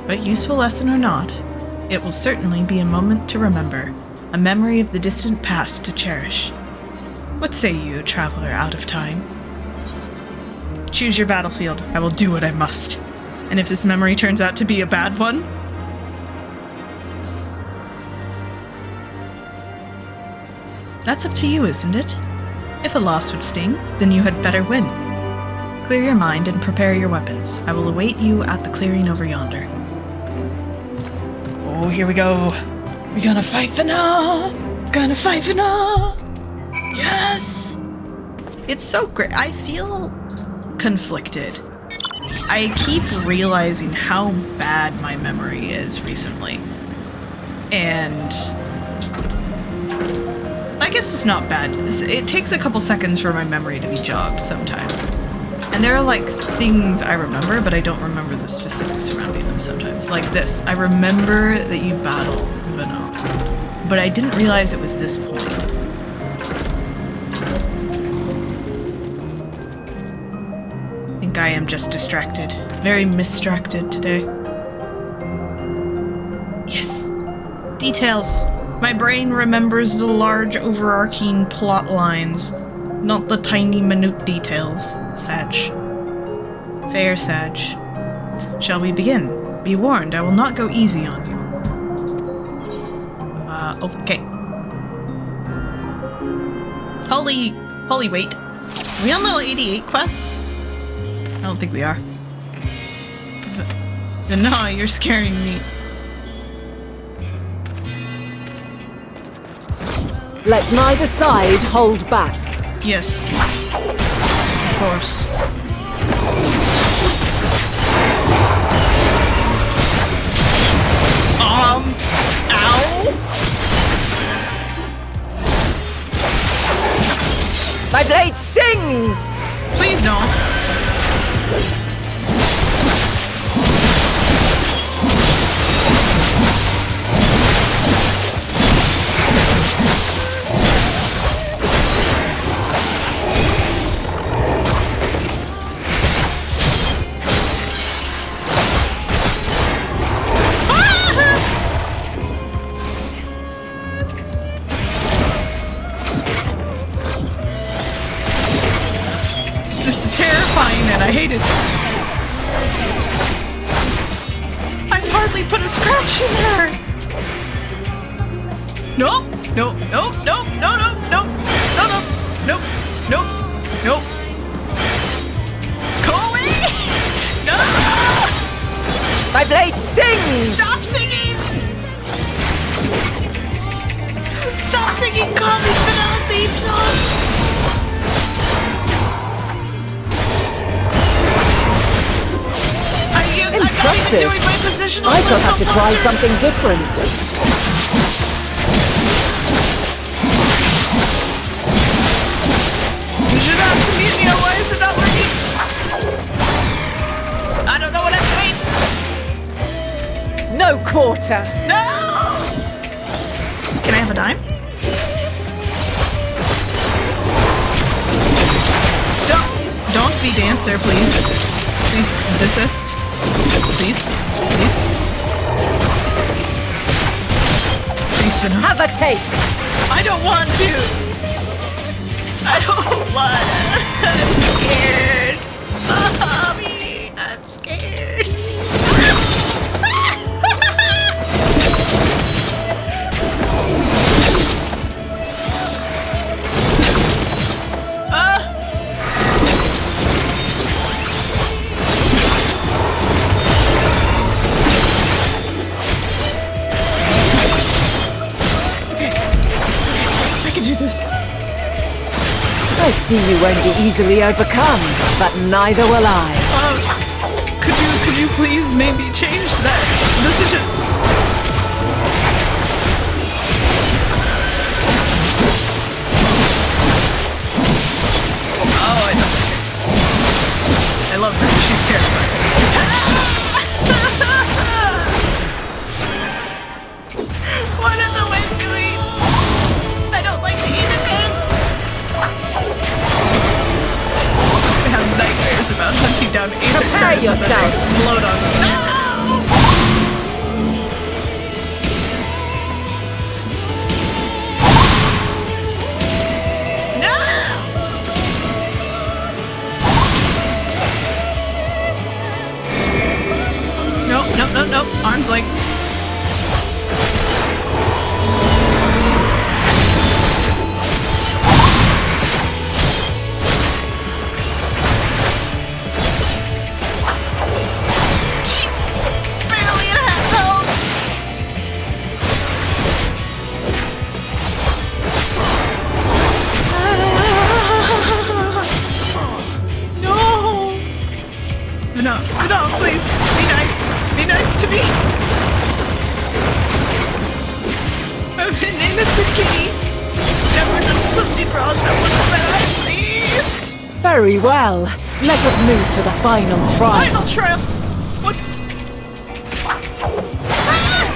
but useful lesson or not, it will certainly be a moment to remember, a memory of the distant past to cherish. What say you, traveler out of time? Choose your battlefield. I will do what I must. And if this memory turns out to be a bad one, that's up to you, isn't it? If a loss would sting, then you had better win. Clear your mind and prepare your weapons. I will await you at the clearing over yonder. Oh, here we go. We're gonna fight for now. Gonna fight for now. Yes! It's so great. I feel conflicted. I keep realizing how bad my memory is recently. And I guess it's not bad. It takes a couple seconds for my memory to be jogged sometimes. And there are like things I remember, but I don't remember the specifics surrounding them sometimes. Like this. I remember that you battle Venom, but I didn't realize it was this point. I think I am just distracted. Very mistracted today. Yes. Details. My brain remembers the large overarching plot lines, not the tiny minute details. Sag. Fair Sag. Shall we begin? Be warned, I will not go easy on you. Okay. Holy wait. Are we on level 88 quests? I don't think we are. But no, you're scaring me. Let neither side hold back. Yes. Of course. Ow! My blade sings! Please don't. decapitated. I've hardly put a scratch in there. Nope. Nope. Nope. Nope. No. No. No. No. No. Nope. Nope. Nope. Go away! No! My blade sings! Stop singing! Stop singing calming vanilla theme songs! I'm not even doing my positional I shall have to try posture. something different. You should ask Amelia, why is it not working? I don't know what I'm doing. No quarter! No! Can I have a dime? Don't be dancer, please. Please desist. Please. Please. Please, Vanilla. Have a taste! I don't want to. I don't want to. I'm scared. Mommy, I'm scared. I can do this. I see you won't be easily overcome, but neither will I. Could you please maybe change that decision? Oh, I don't like her. I love her. She's terrifying. What are the wind doing? I don't like the Endermans. I have nightmares about hunting down Endermans. Prepare yourself. Explode on them. No! No. Arms like. Jeez, barely at half health. No, please, be nice. Be nice to me. I've been innocent, kitty. Never done something wrong that was bad, please. Very well. Let us move to the final trial. Final trial. What? Ah!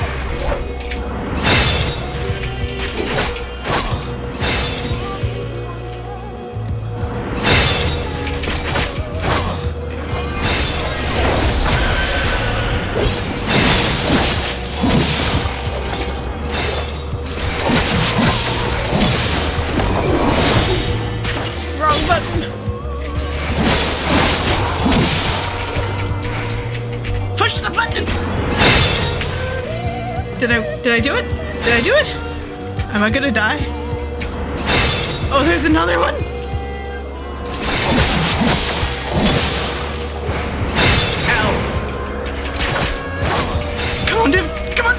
Wrong button. Push the button. Did I do it? Did I do it? Am I gonna die? Oh, there's another one. Ow. Come on, dude. Come on.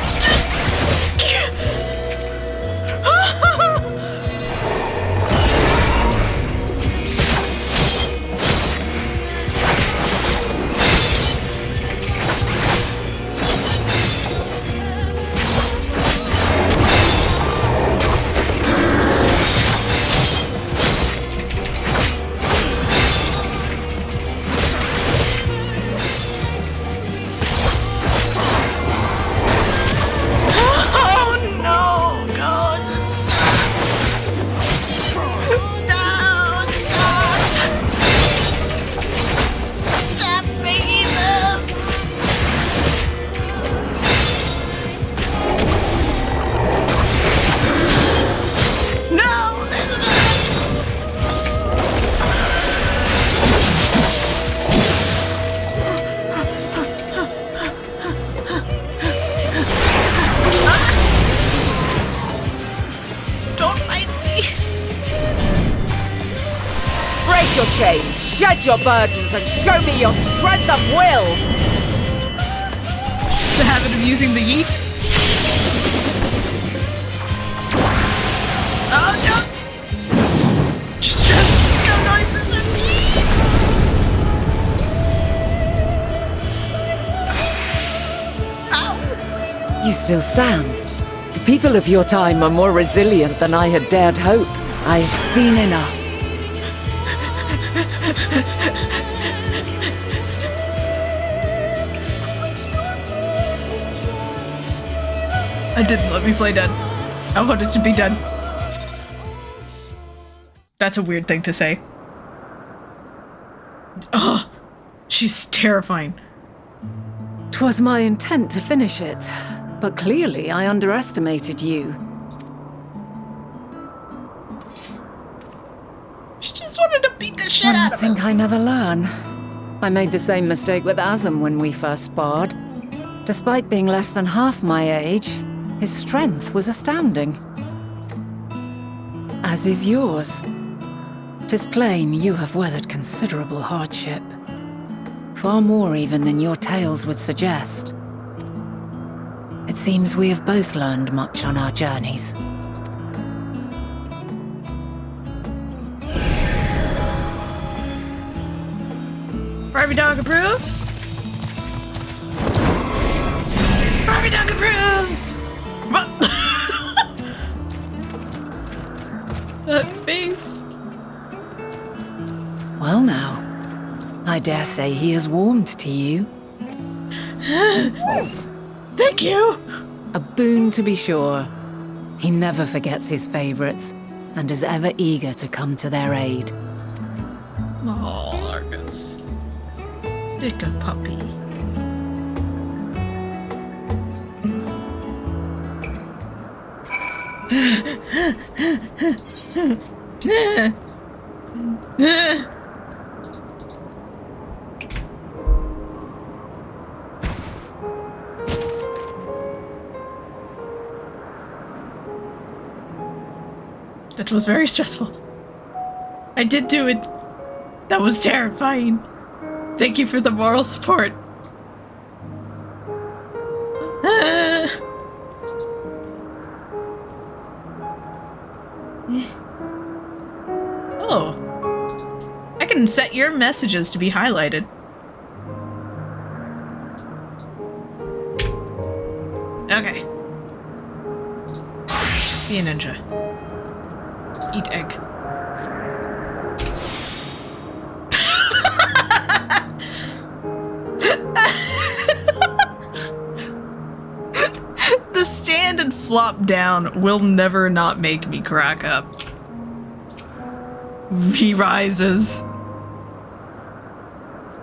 your chains, shed your burdens, and show me your strength of will! The habit of using the yeet. Oh no! Just go noises at me! Ow! You still stand. The people of your time are more resilient than I had dared hope. I have seen enough. I didn't let me play dead. I wanted to be dead. That's a weird thing to say. Oh, she's terrifying. 'Twas my intent to finish it, but clearly I underestimated you. She just wanted to beat the shit One out would of think us. I never learn. I made the same mistake with Azam when we first sparred. Despite being less than half my age, his strength was astounding. As is yours. 'Tis plain you have weathered considerable hardship. Far more even than your tales would suggest. It seems we have both learned much on our journeys. Barbie Dog approves. Barbie Dog approves. What? That face. Well now, I dare say he has warmed to you. Thank you. A boon to be sure. He never forgets his favorites, and is ever eager to come to their aid. Oh, Argus. Little puppy. That was very stressful. I did do it. That was terrifying. Thank you for the moral support. Oh. I can set your messages to be highlighted. Okay. Be a ninja. Eat egg. The stand and flop down will never not make me crack up. He rises.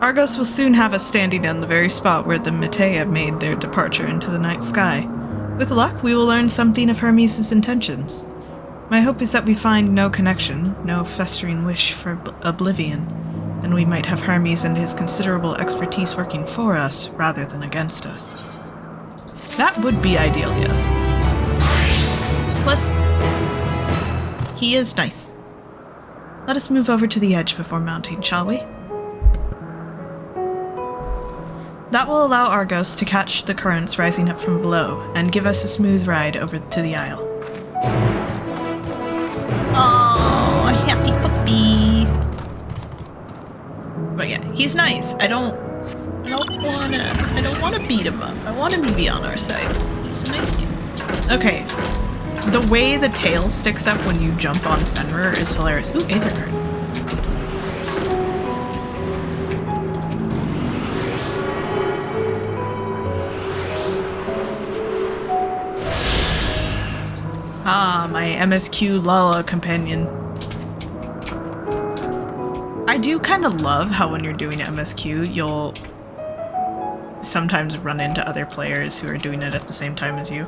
Argos will soon have us standing on the very spot where the Metea made their departure into the night sky. With luck, we will learn something of Hermes' intentions. My hope is that we find no connection, no festering wish for oblivion, and we might have Hermes and his considerable expertise working for us rather than against us. That would be ideal, yes. Plus, he is nice. Let us move over to the edge before mounting, shall we? That will allow Argos to catch the currents rising up from below and give us a smooth ride over to the Isle. Oh, a happy puppy. But yeah, he's nice. I don't wanna beat him up. I want him to be on our side. He's a nice dude. Okay. The way the tail sticks up when you jump on Fenrir is hilarious. Ooh, Aether card. Ah, my MSQ Lala companion. I do kind of love how when you're doing MSQ, you'll sometimes run into other players who are doing it at the same time as you.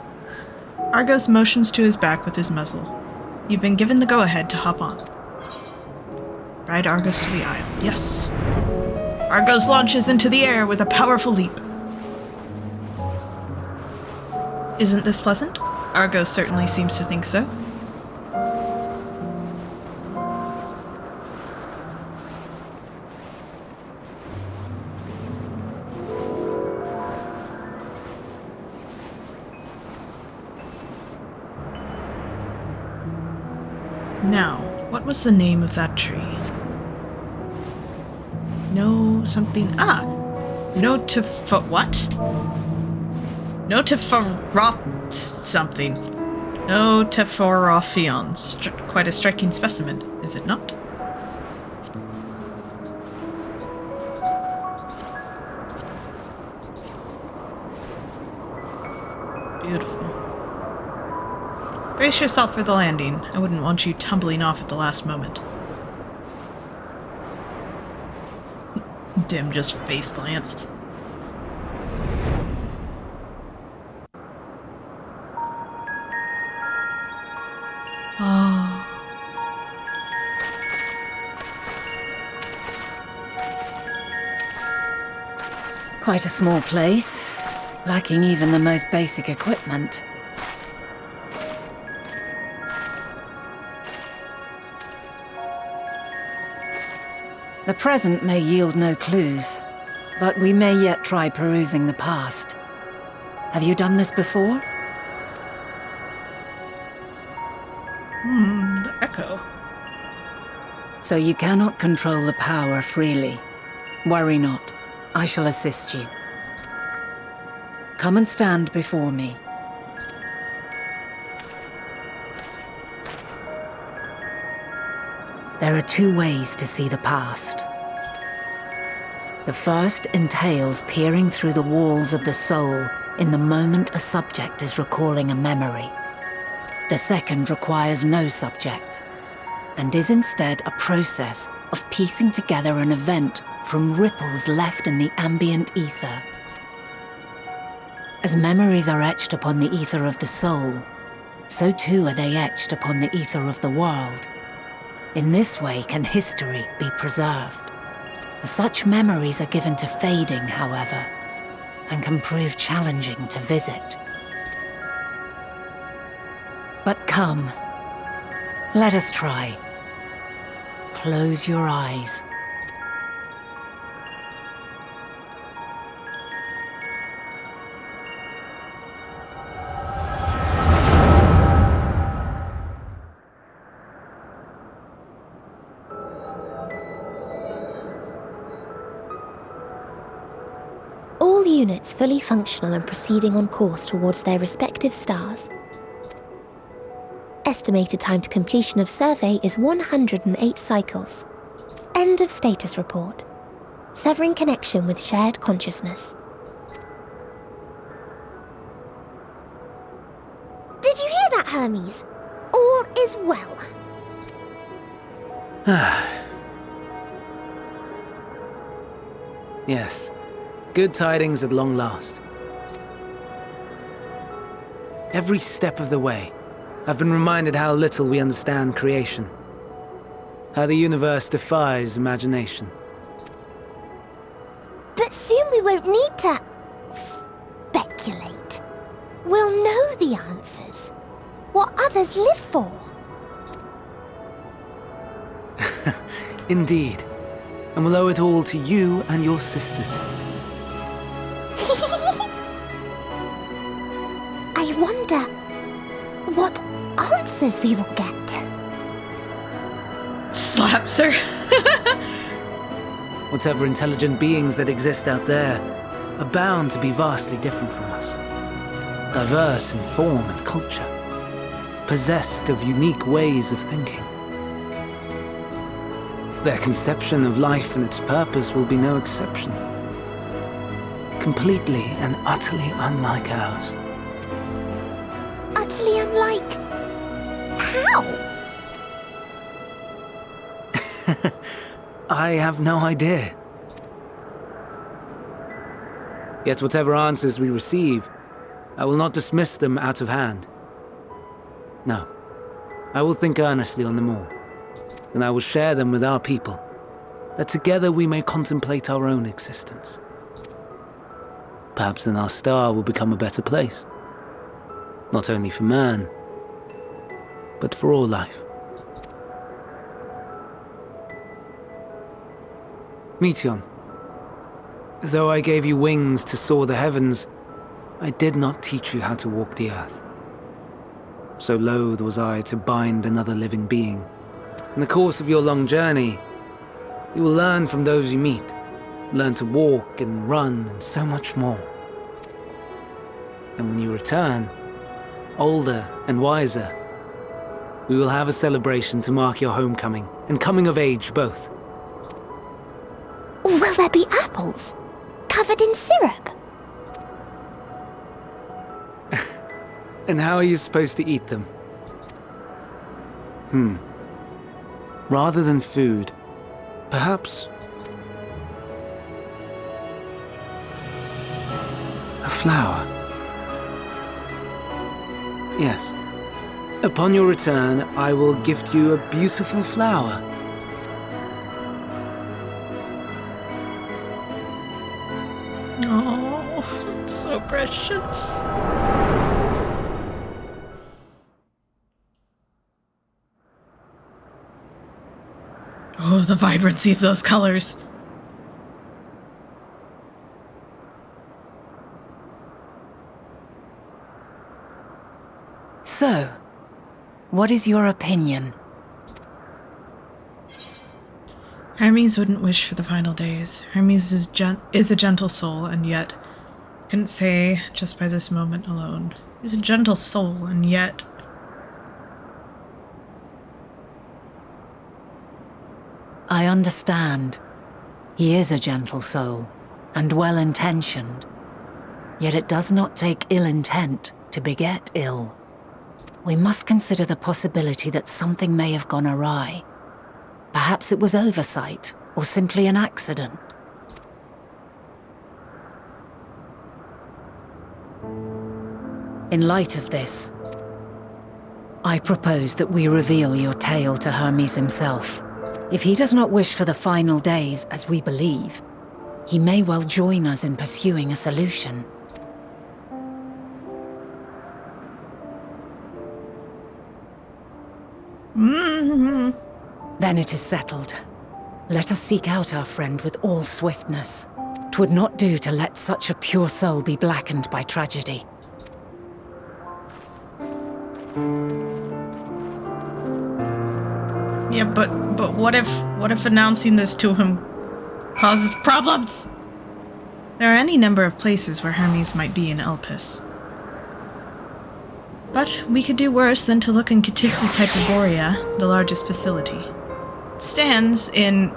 Argos motions to his back with his muzzle. You've been given the go-ahead to hop on. Ride Argos to the Isle. Yes. Argos launches into the air with a powerful leap. Isn't this pleasant? Argos certainly seems to think so. Now, what was the name of that tree? No something... what? Notiforop something. Notiforophion. Quite a striking specimen, is it not? Beautiful. Brace yourself for the landing. I wouldn't want you tumbling off at the last moment. Dim just face plants. Oh. Quite a small place, lacking even the most basic equipment. The present may yield no clues, but we may yet try perusing the past. Have you done this before? The echo. So you cannot control the power freely. Worry not. I shall assist you. Come and stand before me. There are two ways to see the past. The first entails peering through the walls of the soul in the moment a subject is recalling a memory. The second requires no subject, and is instead a process of piecing together an event from ripples left in the ambient ether. As memories are etched upon the ether of the soul, so too are they etched upon the ether of the world. In this way can history be preserved. Such memories are given to fading, however, and can prove challenging to visit. But come, let us try. Close your eyes. All units fully functional and proceeding on course towards their respective stars. Estimated time to completion of survey is 108 cycles. End of status report. Severing connection with shared consciousness. Did you hear that, Hermes? All is well. Yes. Good tidings at long last. Every step of the way, I've been reminded how little we understand creation. How the universe defies imagination. But soon we won't need to speculate. We'll know the answers. What others live for. Indeed. And we'll owe it all to you and your sisters. I wonder what answers we will get. Slaps her. Whatever intelligent beings that exist out there are bound to be vastly different from us. Diverse in form and culture. Possessed of unique ways of thinking. Their conception of life and its purpose will be no exception. Completely and utterly unlike ours. Utterly unlike... how? I have no idea. Yet whatever answers we receive, I will not dismiss them out of hand. No, I will think earnestly on them all, and I will share them with our people, that together we may contemplate our own existence. Perhaps then our star will become a better place, not only for man, but for all life. Meteon, though I gave you wings to soar the heavens, I did not teach you how to walk the earth. So loath was I to bind another living being In the course of your long journey, you will learn from those you meet. Learn to walk and run and so much more. And when you return, older and wiser, we will have a celebration to mark your homecoming and coming of age both. Will there be apples? Covered in syrup? And how are you supposed to eat them? Rather than food, perhaps a flower. Yes. Upon your return, I will gift you a beautiful flower. Oh, it's so precious. Oh, the vibrancy of those colors. So, what is your opinion? Hermes wouldn't wish for the final days. Hermes is a gentle soul, and yet... couldn't say just by this moment alone. He's a gentle soul, and yet... I understand. He is a gentle soul, and well-intentioned. Yet it does not take ill intent to beget ill. We must consider the possibility that something may have gone awry. Perhaps it was oversight, or simply an accident. In light of this, I propose that we reveal your tale to Hermes himself. If he does not wish for the final days, as we believe, he may well join us in pursuing a solution. Then it is settled. Let us seek out our friend with all swiftness. 'Twould not do to let such a pure soul be blackened by tragedy. Yeah, but what if announcing this to him causes problems? There are any number of places where Hermes might be in Elpis. But we could do worse than to look in Catissus Hyperborea, the largest facility. It stands in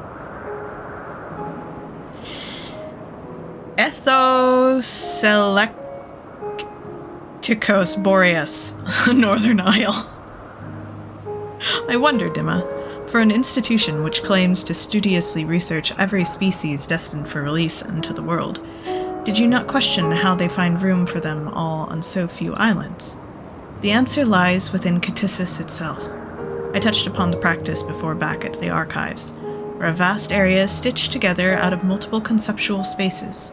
Ethoselecticos Boreas, Northern Isle. I wonder, Dimma, for an institution which claims to studiously research every species destined for release into the world, did you not question how they find room for them all on so few islands? The answer lies within Catissus itself. I touched upon the practice before back at the archives, where a vast area is stitched together out of multiple conceptual spaces.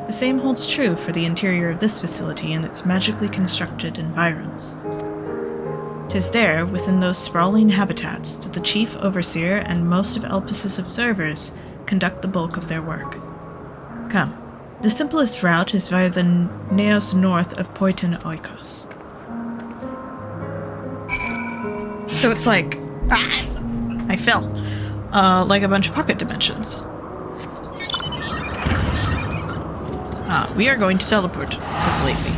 The same holds true for the interior of this facility and its magically constructed environs. 'Tis there, within those sprawling habitats, that the chief overseer and most of Elpis's observers conduct the bulk of their work. Come, the simplest route is via the Neos north of Poiton Oikos. So it's like... I fell. Like a bunch of pocket dimensions. We are going to teleport, because lazy.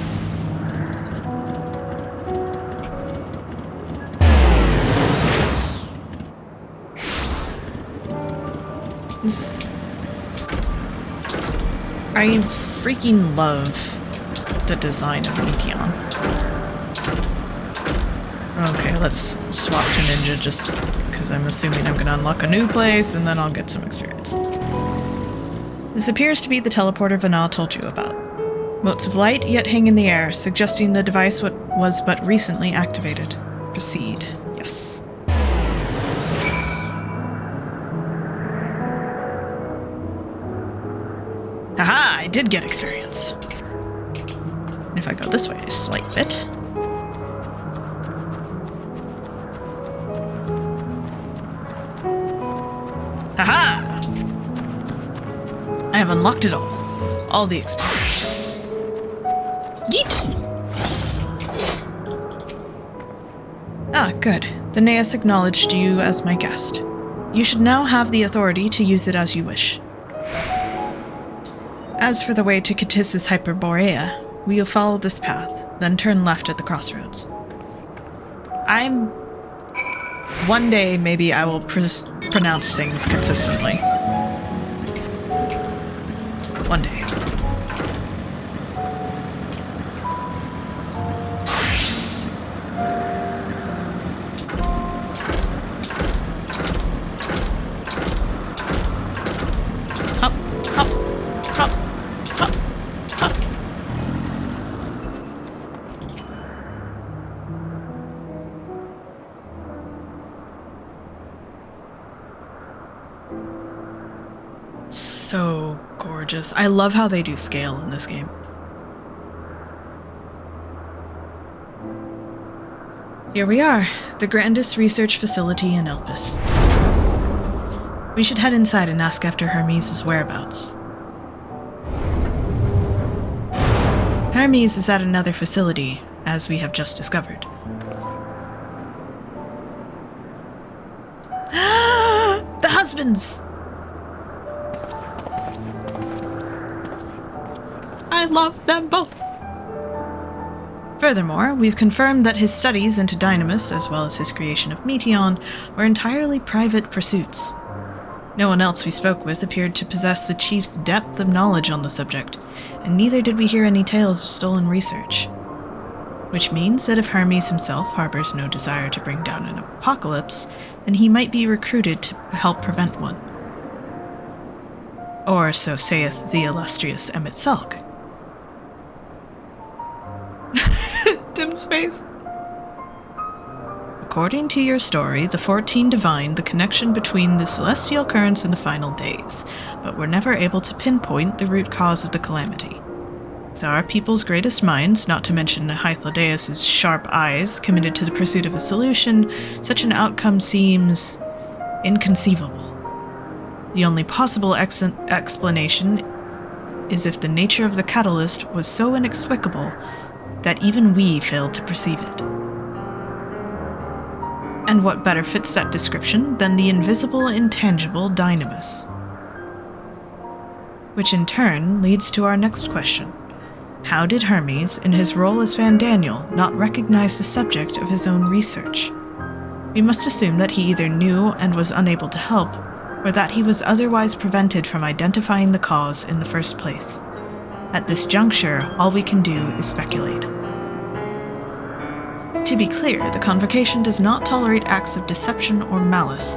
I freaking love the design of Meteon. Okay, let's swap to Ninja just because I'm assuming I'm going to unlock a new place and then I'll get some experience. This appears to be the teleporter Vanal told you about. Motes of light yet hang in the air, suggesting the device was but recently activated. Proceed. Yes. Haha, I did get experience. And if I go this way a slight bit... Haha! I have unlocked it all. All the experience. Yeet! Ah, good. The Neas acknowledged you as my guest. You should now have the authority to use it as you wish. As for the way to Katis's Hyperborea, we will follow this path, then turn left at the crossroads. One day, maybe I will pronounce things consistently. One day. Hop, hop, hop, hop, hop. So gorgeous. I love how they do scale in this game. Here we are, the grandest research facility in Elpis. We should head inside and ask after Hermes' whereabouts. Hermes is at another facility, as we have just discovered. The husbands! I love them both. Furthermore, we've confirmed that his studies into Dynamis, as well as his creation of Meteon, were entirely private pursuits. No one else we spoke with appeared to possess the chief's depth of knowledge on the subject, and neither did we hear any tales of stolen research. Which means that if Hermes himself harbors no desire to bring down an apocalypse, then he might be recruited to help prevent one. Or so saith the illustrious Emmett Selk. Dim space. According to your story, the 14 divined the connection between the celestial currents and the final days, but were never able to pinpoint the root cause of the calamity. With our people's greatest minds, not to mention Hythlodaeus' sharp eyes, committed to the pursuit of a solution, such an outcome seems inconceivable. The only possible explanation is if the nature of the catalyst was so inexplicable that even we failed to perceive it. And what better fits that description than the invisible, intangible Dynamis? Which in turn leads to our next question. How did Hermes, in his role as Van Daniel, not recognize the subject of his own research? We must assume that he either knew and was unable to help, or that he was otherwise prevented from identifying the cause in the first place. At this juncture, all we can do is speculate. To be clear, the Convocation does not tolerate acts of deception or malice.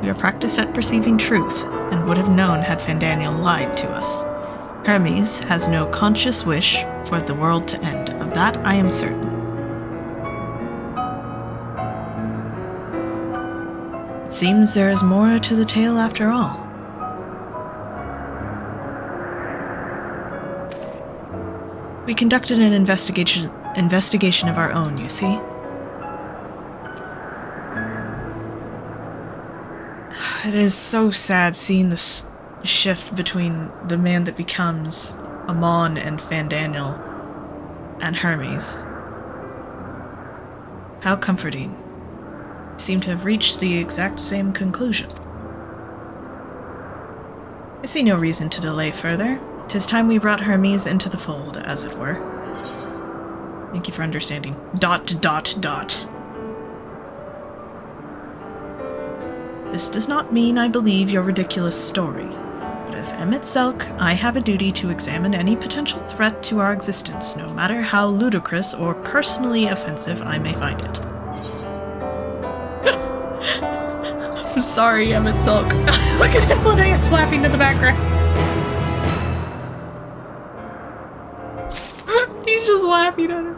We are practiced at perceiving truth, and would have known had Van Daniel lied to us. Hermes has no conscious wish for the world to end. Of that I am certain. It seems there is more to the tale after all. We conducted an investigation of our own, you see. It is so sad seeing this shift between the man that becomes Amon and Van Daniel and Hermes. How comforting. We seem to have reached the exact same conclusion. I see no reason to delay further. 'Tis time we brought Hermes into the fold, as it were. Thank you for understanding. ... This does not mean I believe your ridiculous story, but as Emmett Selk, I have a duty to examine any potential threat to our existence, no matter how ludicrous or personally offensive I may find it. I'm sorry, Emmett Selk. Look at Hythlodaeus laughing in the background. He's just laughing at him.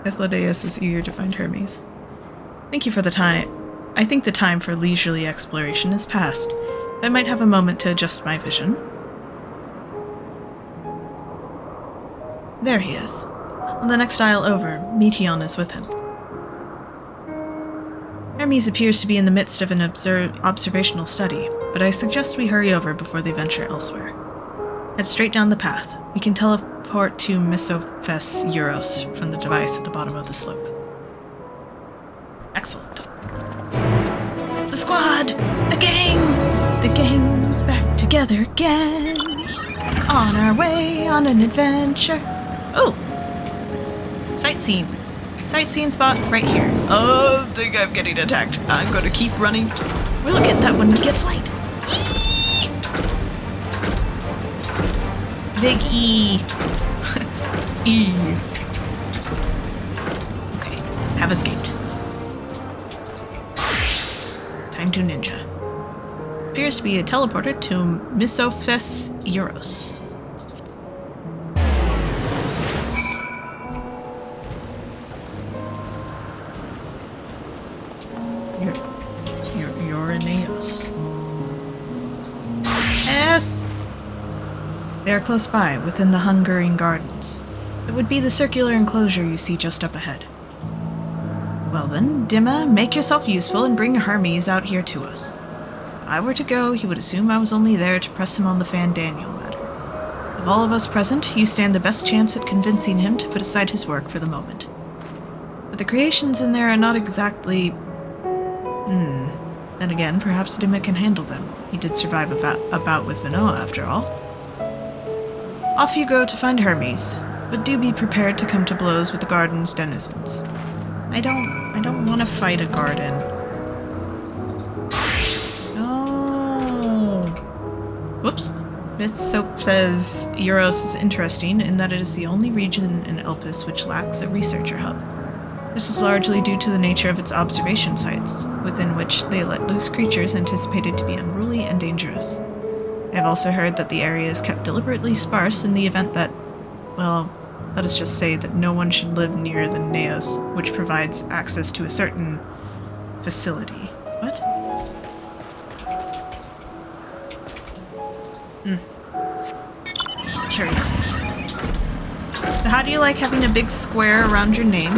Hythlodaeus is eager to find Hermes. Thank you for the time. I think the time for leisurely exploration is past. I might have a moment to adjust my vision. There he is. On the next aisle over, Meteon is with him. Hermes appears to be in the midst of an observational study, but I suggest we hurry over before they venture elsewhere. Head straight down the path. We can teleport to Misophes Euros from the device at the bottom of the slope. Excellent. The squad! The gang! The gang's back together again. On our way on an adventure. Oh! Sightseeing. Sightseeing spot right here. Oh, I think I'm getting attacked. I'm going to keep running. We'll get that when we get flight. Big E. E. Okay, have escaped. Time to ninja. Appears to be a teleporter to Misophes Euros. Uranus. They are close by, within the Hungering Gardens. It would be the circular enclosure you see just up ahead. Well then, Dimma, make yourself useful and bring Hermes out here to us. If I were to go, he would assume I was only there to press him on the Fandaniel matter. Of all of us present, you stand the best chance at convincing him to put aside his work for the moment. But the creations in there are not exactly... Then again, perhaps Dimma can handle them. He did survive a bout with Vinoa, after all. Off you go to find Hermes, but do be prepared to come to blows with the garden's denizens. I don't want to fight a garden. Oh. Whoops. Myth Soap says Euros is interesting in that it is the only region in Elpis which lacks a researcher hub. This is largely due to the nature of its observation sites, within which they let loose creatures anticipated to be unruly and dangerous. I have also heard that the area is kept deliberately sparse in the event that, well, let us just say that no one should live near the Naos, which provides access to a certain facility. What? Curious. So how do you like having a big square around your name?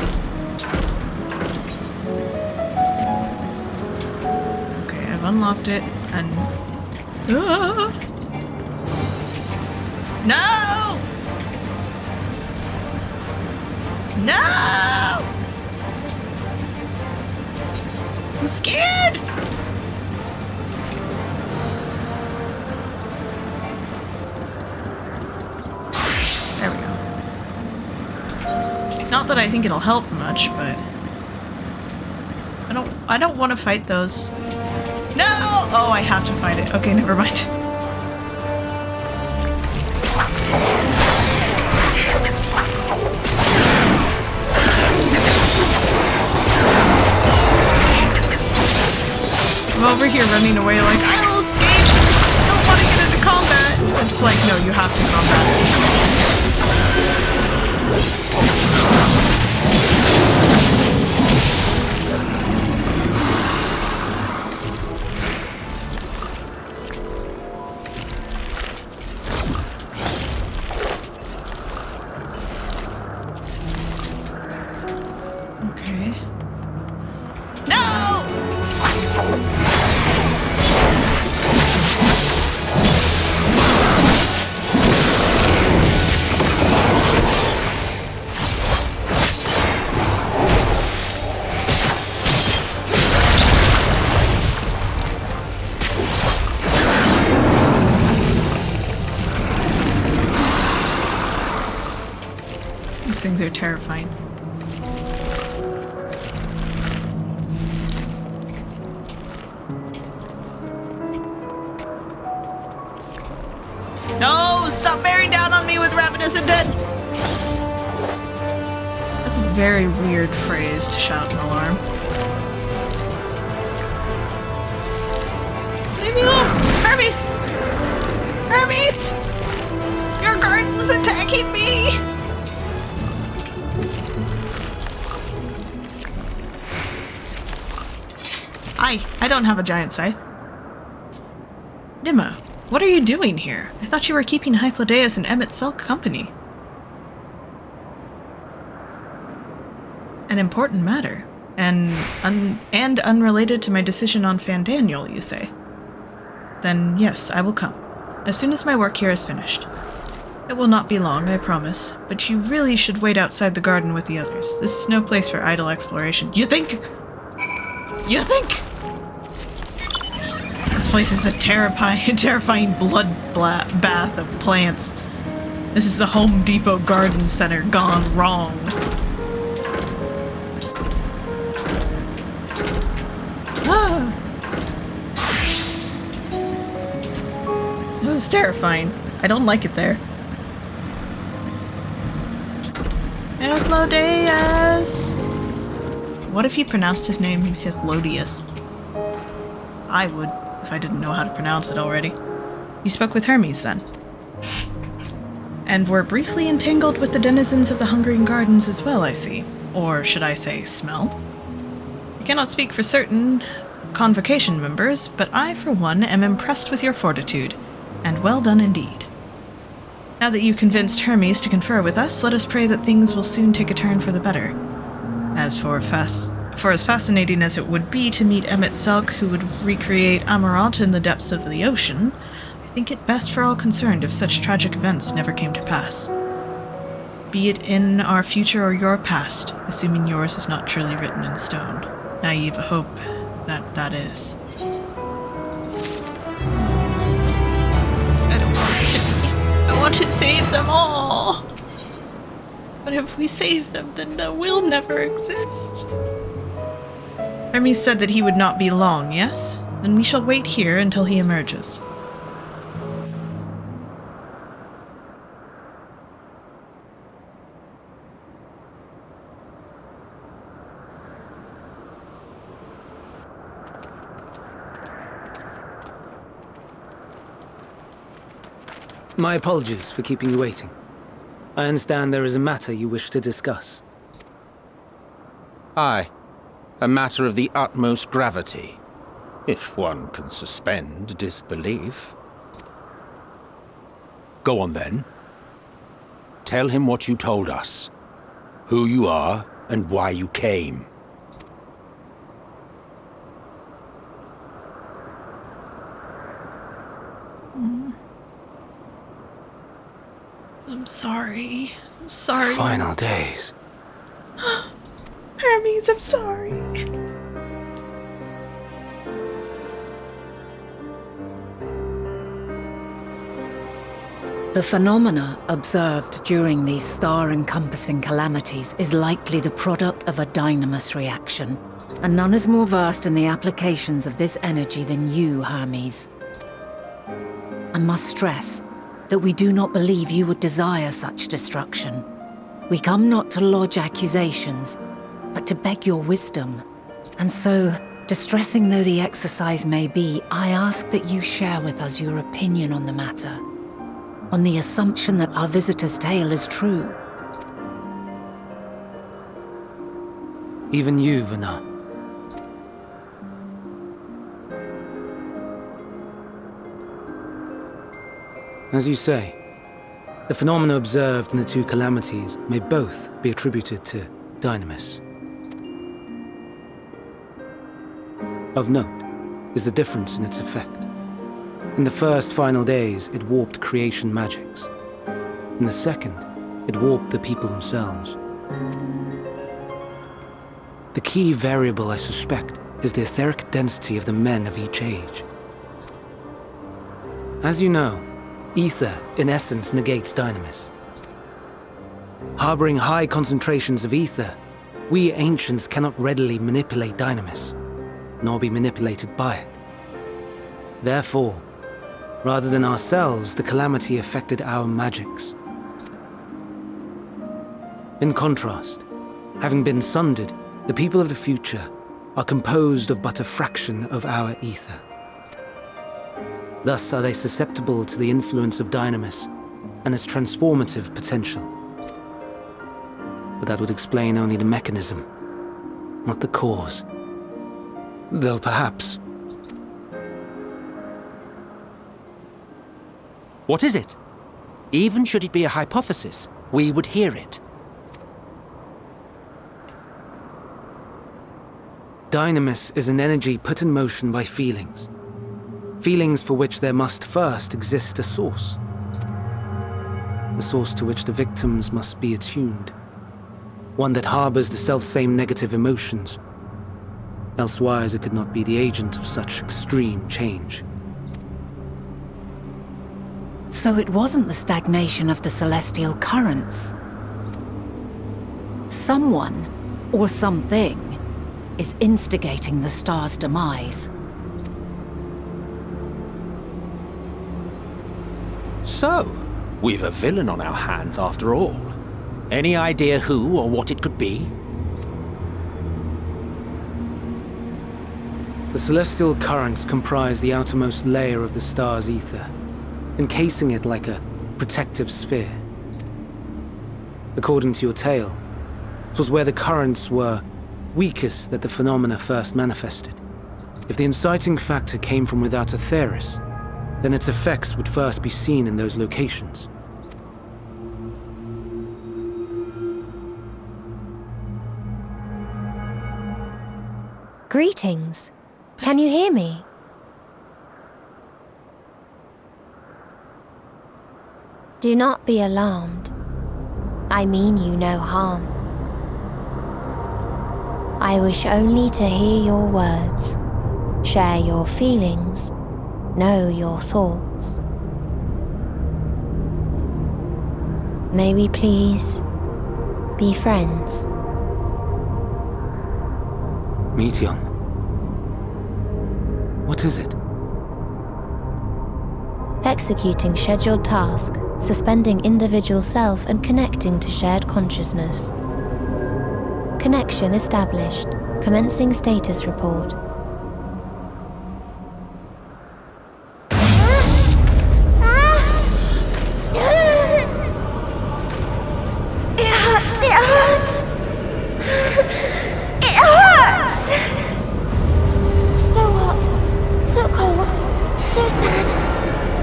Okay, I've unlocked it, and... No! No! I'm scared! There we go. Not that I think it'll help much, but I don't want to fight those. No! Oh, I have to fight it. Okay, never mind. I'm over here running away like, I will escape! I don't want to get into combat! It's like, no, you have to combat. Okay. No! These things are terrifying. No! Stop bearing down on me with ravenous intent! That's a very weird phrase to shout an alarm. Leave me alone! Hermes! Hermes! Your garden's attacking me! I don't have a giant scythe. Dimma, what are you doing here? I thought you were keeping Hythlodaeus and Emmett Silk company. An important matter, and unrelated to my decision on Fandaniel, you say? Then yes, I will come, as soon as my work here is finished. It will not be long, I promise, but you really should wait outside the garden with the others. This is no place for idle exploration. You think? You think? This place is a terrifying blood bath of plants. This is the Home Depot Garden Center gone wrong. Ah. It was terrifying. I don't like it there. Hypnodius! What if he pronounced his name Hypnodius? I would, if I didn't know how to pronounce it already. You spoke with Hermes, then? And were briefly entangled with the denizens of the Hungering Gardens as well, I see. Or should I say, smell? I cannot speak for certain Convocation members, but I, for one, am impressed with your fortitude, and well done indeed. Now that you convinced Hermes to confer with us, let us pray that things will soon take a turn for the better. As for as fascinating as it would be to meet Emmett Selk, who would recreate Amarant in the depths of the ocean, I think it best for all concerned if such tragic events never came to pass. Be it in our future or your past, assuming yours is not truly written in stone. Naive hope that is. I don't want to. I want to save them all. But if we save them, then the will never exist. Hermes said that he would not be long, yes? Then we shall wait here until he emerges. My apologies for keeping you waiting. I understand there is a matter you wish to discuss. Aye. A matter of the utmost gravity. If one can suspend disbelief. Go on then. Tell him what you told us. Who you are and why you came. I'm sorry. I'm sorry. Final days. Hermes, I'm sorry. The phenomena observed during these star-encompassing calamities is likely the product of a dynamis reaction, and none is more versed in the applications of this energy than you, Hermes. I must stress that we do not believe you would desire such destruction. We come not to lodge accusations, but to beg your wisdom. And so, distressing though the exercise may be, I ask that you share with us your opinion on the matter, on the assumption that our visitor's tale is true. Even you, Vana. As you say, the phenomena observed in the two calamities may both be attributed to dynamis. Of note is the difference in its effect. In the first final days, it warped creation magics. In the second, it warped the people themselves. The key variable, I suspect, is the etheric density of the men of each age. As you know, ether, in essence, negates dynamis. Harboring high concentrations of ether, we ancients cannot readily manipulate dynamis, nor be manipulated by it. Therefore, rather than ourselves, the calamity affected our magics. In contrast, having been sundered, the people of the future are composed of but a fraction of our ether. Thus are they susceptible to the influence of dynamis and its transformative potential. But that would explain only the mechanism, not the cause. Though perhaps... What is it? Even should it be a hypothesis, we would hear it. Dynamis is an energy put in motion by feelings. Feelings for which there must first exist a source. The source to which the victims must be attuned. One that harbors the selfsame negative emotions. Elsewise, it could not be the agent of such extreme change. So it wasn't the stagnation of the celestial currents. Someone, or something, is instigating the star's demise. So, we've a villain on our hands after all. Any idea who or what it could be? The celestial currents comprise the outermost layer of the star's ether, encasing it like a protective sphere. According to your tale, it was where the currents were weakest that the phenomena first manifested. If the inciting factor came from without Aetheris, then its effects would first be seen in those locations. Greetings. Can you hear me? Do not be alarmed. I mean you no harm. I wish only to hear your words, share your feelings, know your thoughts. May we please be friends? Meteion. What is it? Executing scheduled task, suspending individual self and connecting to shared consciousness. Connection established. Commencing status report. So sad.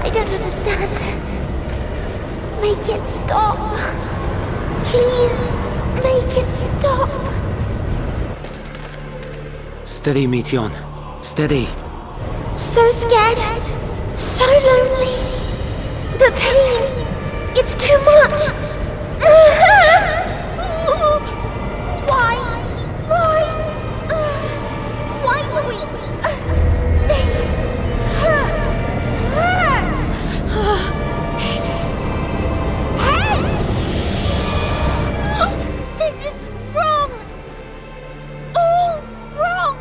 I don't understand. Make it stop. Please, make it stop. Steady, Meteion. Steady. So scared. So lonely. The pain. It's too much. Why? Why do we... They hurt. Hate. This is wrong. All wrong.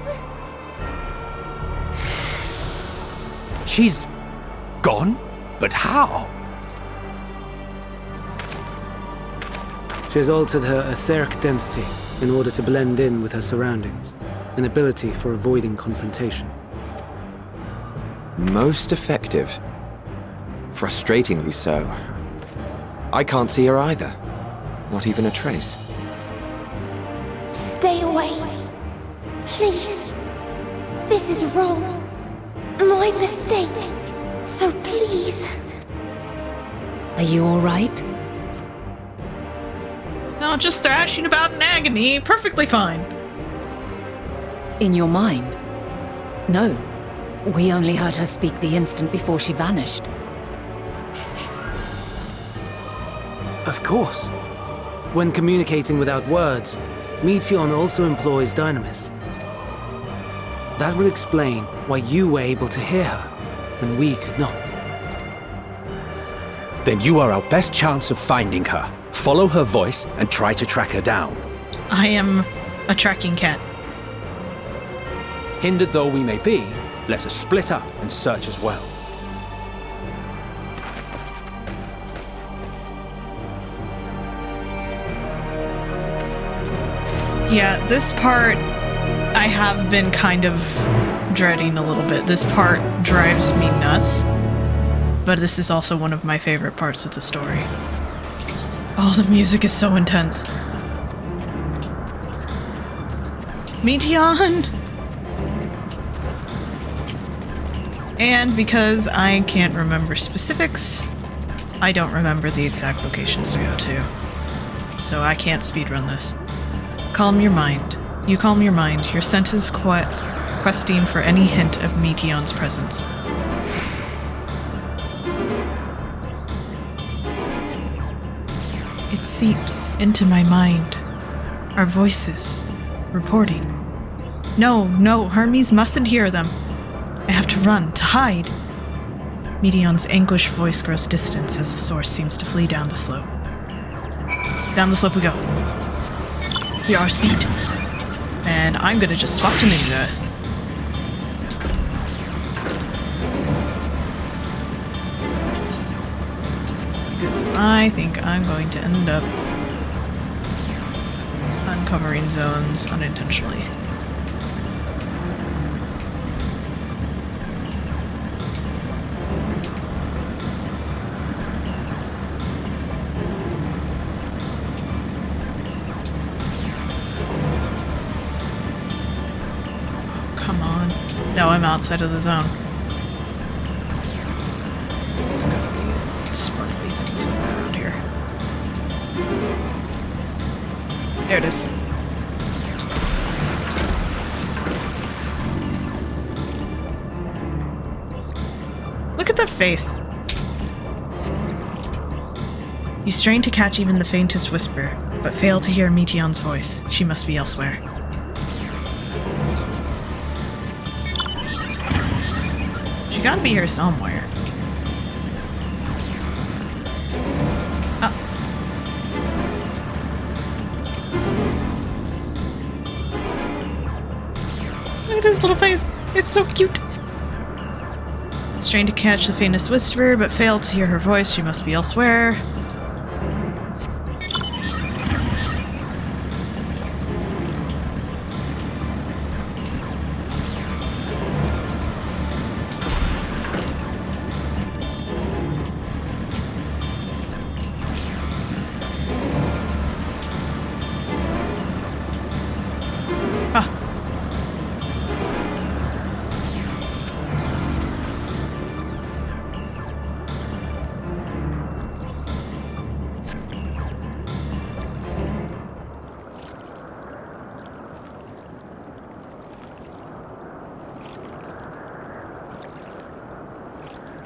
She's gone? But how? She has altered her etheric density in order to blend in with her surroundings, an ability for avoiding confrontation. Most effective. Frustratingly so. I can't see her either. Not even a trace. Stay away. Please. This is wrong. My mistake. So please. Are you all right? No, just thrashing about in agony. Perfectly fine. In your mind? No. We only heard her speak the instant before she vanished. Of course. When communicating without words, Meteion also employs dynamis. That would explain why you were able to hear her, when we could not. Then you are our best chance of finding her. Follow her voice and try to track her down. I am a tracking cat. Hindered though we may be, let us split up and search as well. Yeah, this part I have been kind of dreading a little bit. This part drives me nuts, but this is also one of my favorite parts of the story. Oh, the music is so intense. Meteion! And because I can't remember specifics, I don't remember the exact locations to go to. So I can't speedrun this. Calm your mind. You calm your mind. Your senses questing for any hint of Meteion's presence. It seeps into my mind. Our voices, reporting. No, Hermes mustn't hear them. I have to run, to hide. Medion's anguished voice grows distant as the source seems to flee down the slope. Down the slope we go. We are speed. And I'm gonna just swap to ninja. Because I think I'm going to end up uncovering zones unintentionally. Come on. No, I'm outside of the zone. There's gotta be sparkly things somewhere around here. There it is. Look at that face. You strain to catch even the faintest whisper, but fail to hear Meteon's voice. She must be elsewhere. She gotta be here somewhere. Oh. Look at his little face. It's so cute. Strain to catch the faintest whisper, but failed to hear her voice. She must be elsewhere.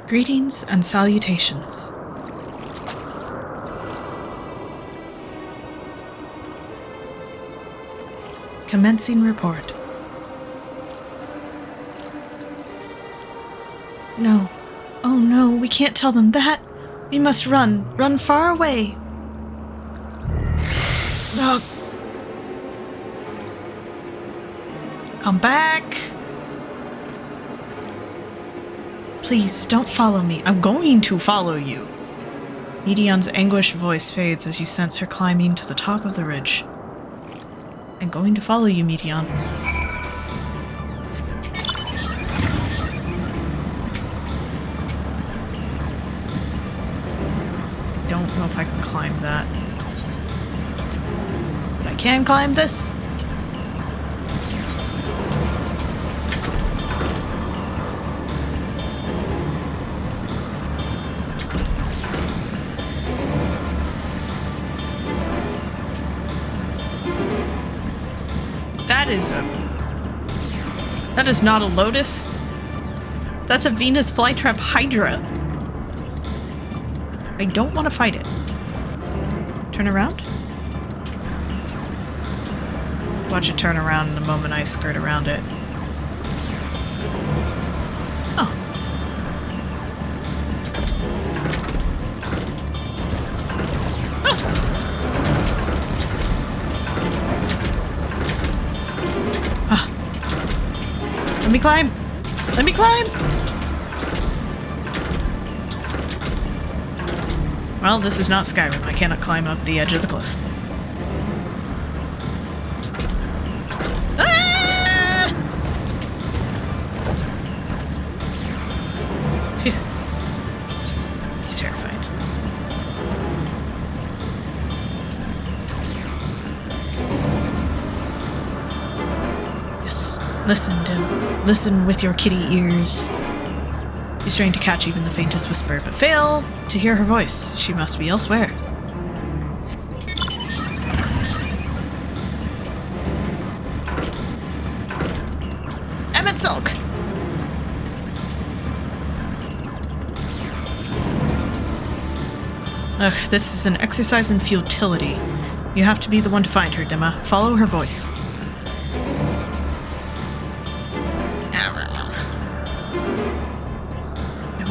Greetings and salutations. Commencing report. No. Oh no, we can't tell them that. We must run. Run far away. Oh. Come back. Please, don't follow me. I'm going to follow you. Medion's anguished voice fades as you sense her climbing to the top of the ridge. I'm going to follow you, Medion. Don't know if I can climb that. But I can climb this. That is not a lotus. That's a Venus flytrap Hydra. I don't want to fight it. Turn around? Watch it turn around in the moment I skirt around it. Oh. Let me climb! Let me climb! Well, this is not Skyrim. I cannot climb up the edge of the cliff. Ah! Phew. It's terrifying. Yes. Listen, Dim. Listen with your kitty ears. You strain to catch even the faintest whisper, but fail to hear her voice. She must be elsewhere. Emmett Silk! Ugh, this is an exercise in futility. You have to be the one to find her, Dimma. Follow her voice.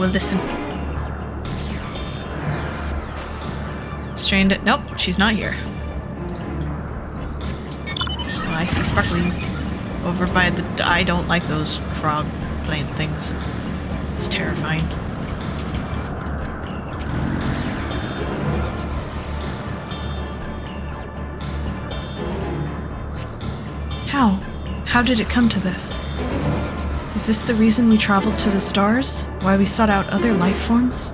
will listen. Strained it. Nope, she's not here. Oh, I see sparklies over by the... I don't like those frog plant things. It's terrifying. How? How did it come to this? Is this the reason we traveled to the stars? Why we sought out other life forms?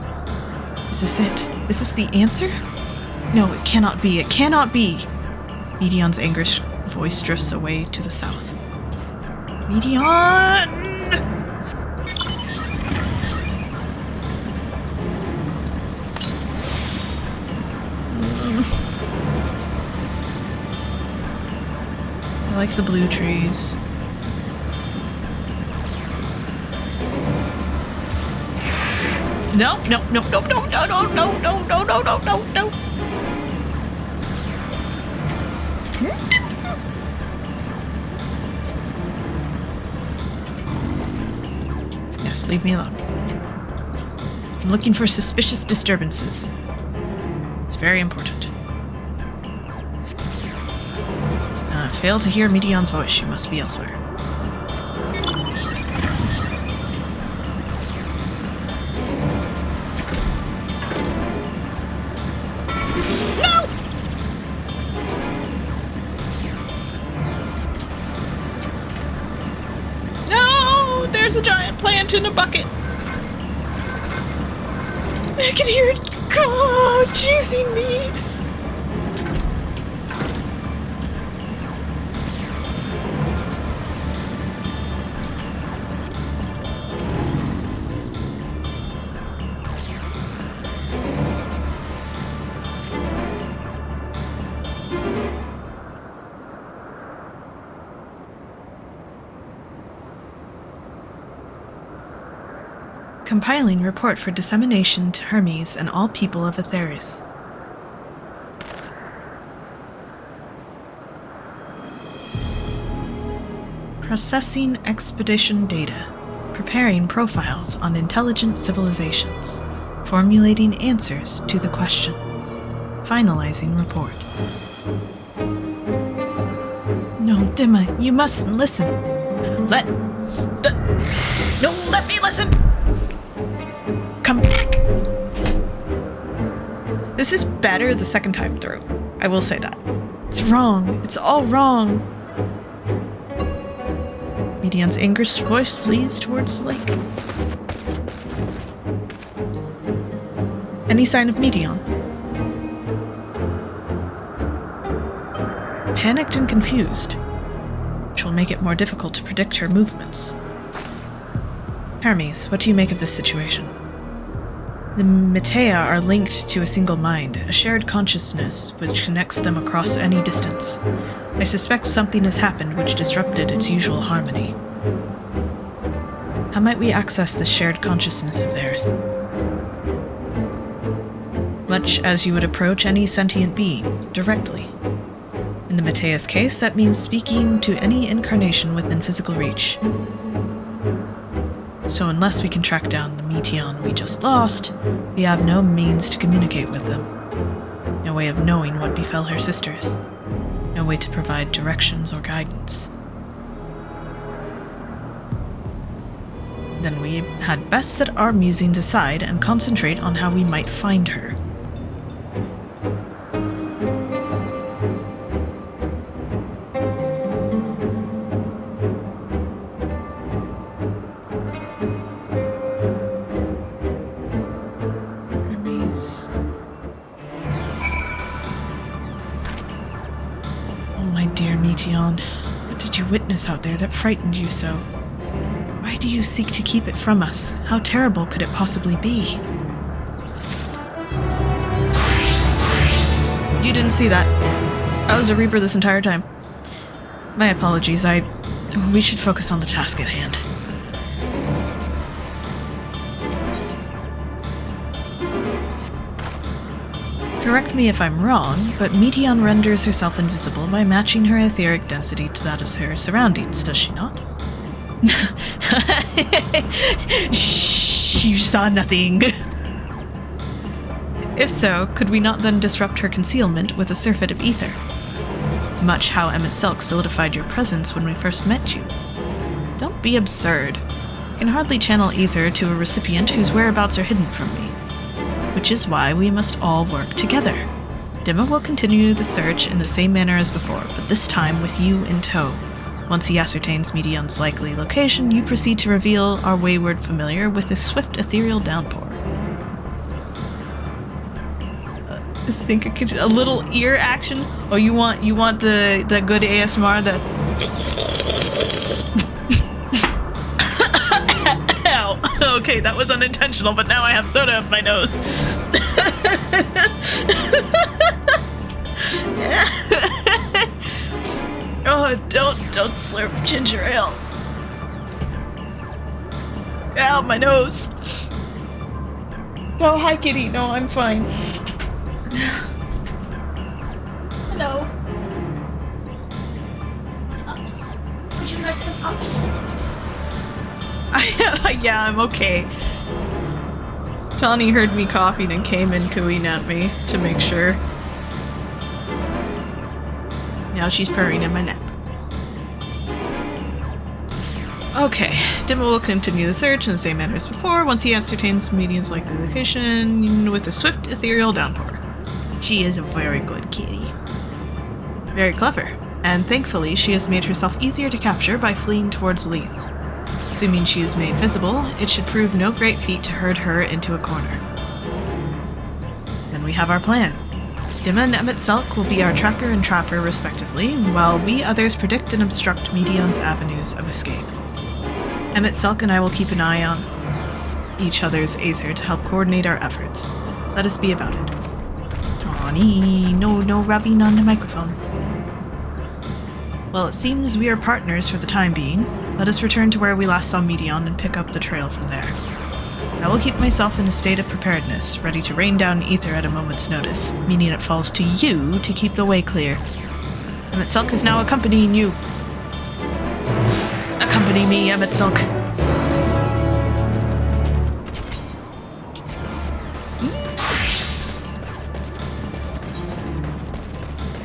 Is this it? Is this the answer? No, it cannot be. It cannot be! Medion's anguished voice drifts away to the south. Medion! I like the blue trees. No, no, no, no, no, no, no, no, no, no, no, no, no, no. Yes, leave me alone. I'm looking for suspicious disturbances. It's very important. I fail to hear Medion's voice. She must be elsewhere. There's a giant plant in a bucket. I can hear it chasing me. Compiling report for dissemination to Hermes and all people of Atheris. Processing expedition data. Preparing profiles on intelligent civilizations. Formulating answers to the question. Finalizing report. No, Dimma, you mustn't listen. No, let me listen! Come back. This is better the second time through. I will say that. It's wrong. It's all wrong. Medion's anguished voice flees towards the lake. Any sign of Medion? Panicked and confused, which will make it more difficult to predict her movements. Hermes, what do you make of this situation? The Metea are linked to a single mind, a shared consciousness which connects them across any distance. I suspect something has happened which disrupted its usual harmony. How might we access this shared consciousness of theirs? Much as you would approach any sentient being, directly. In the Metea's case, that means speaking to any incarnation within physical reach. So unless we can track down the Meteon we just lost, we have no means to communicate with them. No way of knowing what befell her sisters. No way to provide directions or guidance. Then we had best set our musings aside and concentrate on how we might find her. What did you witness out there that frightened you so? Why do you seek to keep it from us? How terrible could it possibly be? You didn't see that. I was a Reaper this entire time. My apologies, we should focus on the task at hand. Correct me if I'm wrong, but Meteon renders herself invisible by matching her etheric density to that of her surroundings, does she not? Shh. You saw nothing. If so, could we not then disrupt her concealment with a surfeit of ether? Much how Emmett Selk solidified your presence when we first met you. Don't be absurd. I can hardly channel ether to a recipient whose whereabouts are hidden from me. Which is why we must all work together. Dimma will continue the search in the same manner as before, but this time with you in tow. Once he ascertains Medion's likely location, you proceed to reveal our wayward familiar with a swift ethereal downpour. I think I could a little ear action. Oh, you want the good ASMR that. Ow. Okay, that was unintentional, but now I have soda up my nose. Oh, don't slurp ginger ale. Ow, my nose. Oh, hi, kitty. No, I'm fine. Hello. Ups. Would you like some ups? Yeah, I'm okay. Tawny heard me coughing and came in cooing at me to make sure. Now she's purring in my neck. Okay, Dimma will continue the search in the same manner as before once he ascertains Medion's likely location with a swift ethereal downpour. She is a very good kitty. Very clever, and thankfully she has made herself easier to capture by fleeing towards Leith. Assuming she is made visible, it should prove no great feat to herd her into a corner. Then we have our plan. Dimma and Emmett Selk will be our tracker and trapper respectively, while we others predict and obstruct Medion's avenues of escape. Emmett Selk and I will keep an eye on each other's aether to help coordinate our efforts. Let us be about it. Tawny, no rubbing on the microphone. Well, it seems we are partners for the time being. Let us return to where we last saw Medion and pick up the trail from there. I will keep myself in a state of preparedness, ready to rain down ether at a moment's notice, meaning it falls to you to keep the way clear. Emmett Selk is now accompanying you. Accompany me, Emmett Selk.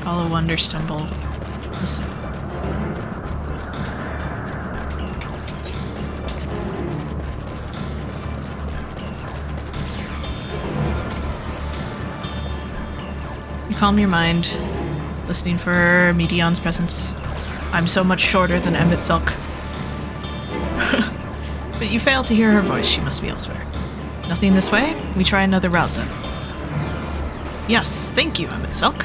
Follow Wonder Stumble. Listen. You calm your mind, listening for Medion's presence. I'm so much shorter than Emmett Selk. But you fail to hear her voice. She must be elsewhere. Nothing this way? We try another route then. Yes, thank you, Emmett Selk.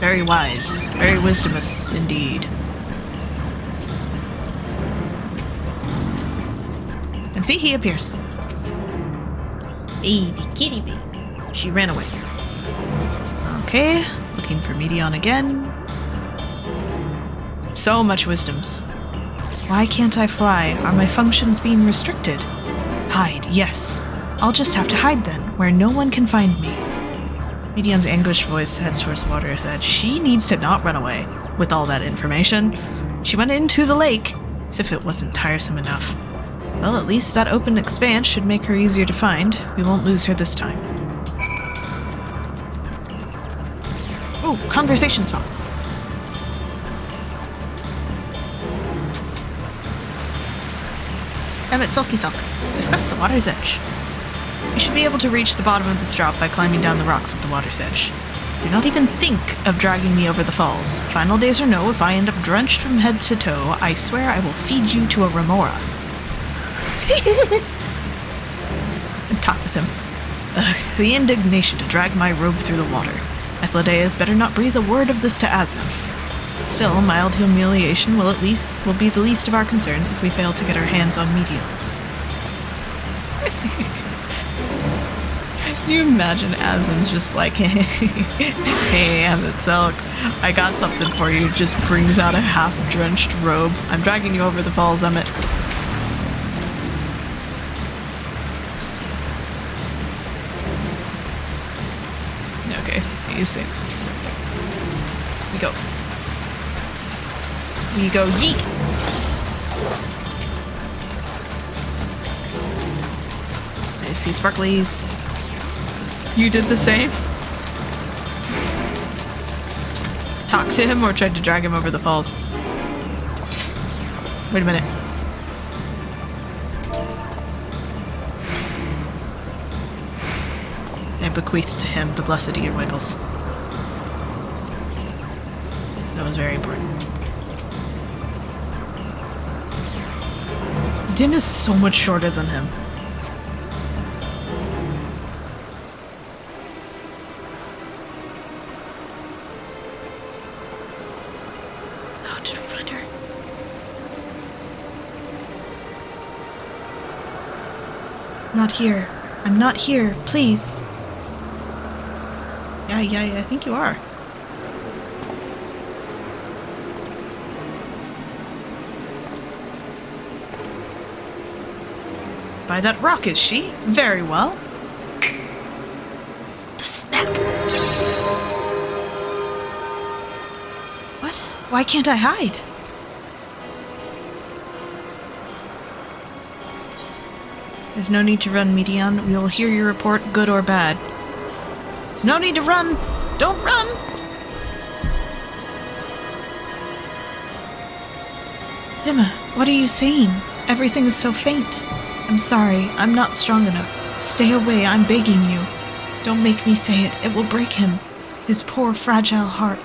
Very wise. Very wisdomous indeed. And see, he appears. Baby, kitty baby. She ran away. Okay, looking for Medion again. So much wisdoms. Why can't I fly? Are my functions being restricted? Hide, yes. I'll just have to hide then, where no one can find me. Medion's anguished voice heads towards the water's edge. She needs to not run away with all that information. She went into the lake, as if it wasn't tiresome enough. Well, at least that open expanse should make her easier to find. We won't lose her this time. Ooh, conversation spot. Emmett Selky Selk. Discuss the water's edge. You should be able to reach the bottom of this drop by climbing down the rocks at the water's edge. Do not even think of dragging me over the falls. Final days or no, if I end up drenched from head to toe, I swear I will feed you to a remora. And talk with him. Ugh, the indignation to drag my robe through the water. Ethlodea's better not breathe a word of this to Azem. Still, mild humiliation will be the least of our concerns if we fail to get our hands on Medion. Can you imagine Azem's just like, hey, Emmett Selk, I got something for you, just brings out a half-drenched robe. I'm dragging you over the falls, Emmett. Okay, these things. We go. We go yeet! I see sparklies. You did the same? Talked to him or tried to drag him over the falls? Wait a minute. I bequeathed to him the blessed earwiggles. That was very important. Dim is so much shorter than him. Oh, did we find her? Not here. I'm not here. Please. Yeah, I think you are. By that rock, is she? Very well. The snap. What? Why can't I hide? There's no need to run, Medion. We will hear your report, good or bad. There's no need to run! Don't run! Dimma, what are you saying? Everything is so faint. I'm sorry, I'm not strong enough. Stay away, I'm begging you. Don't make me say it, it will break him. His poor, fragile heart.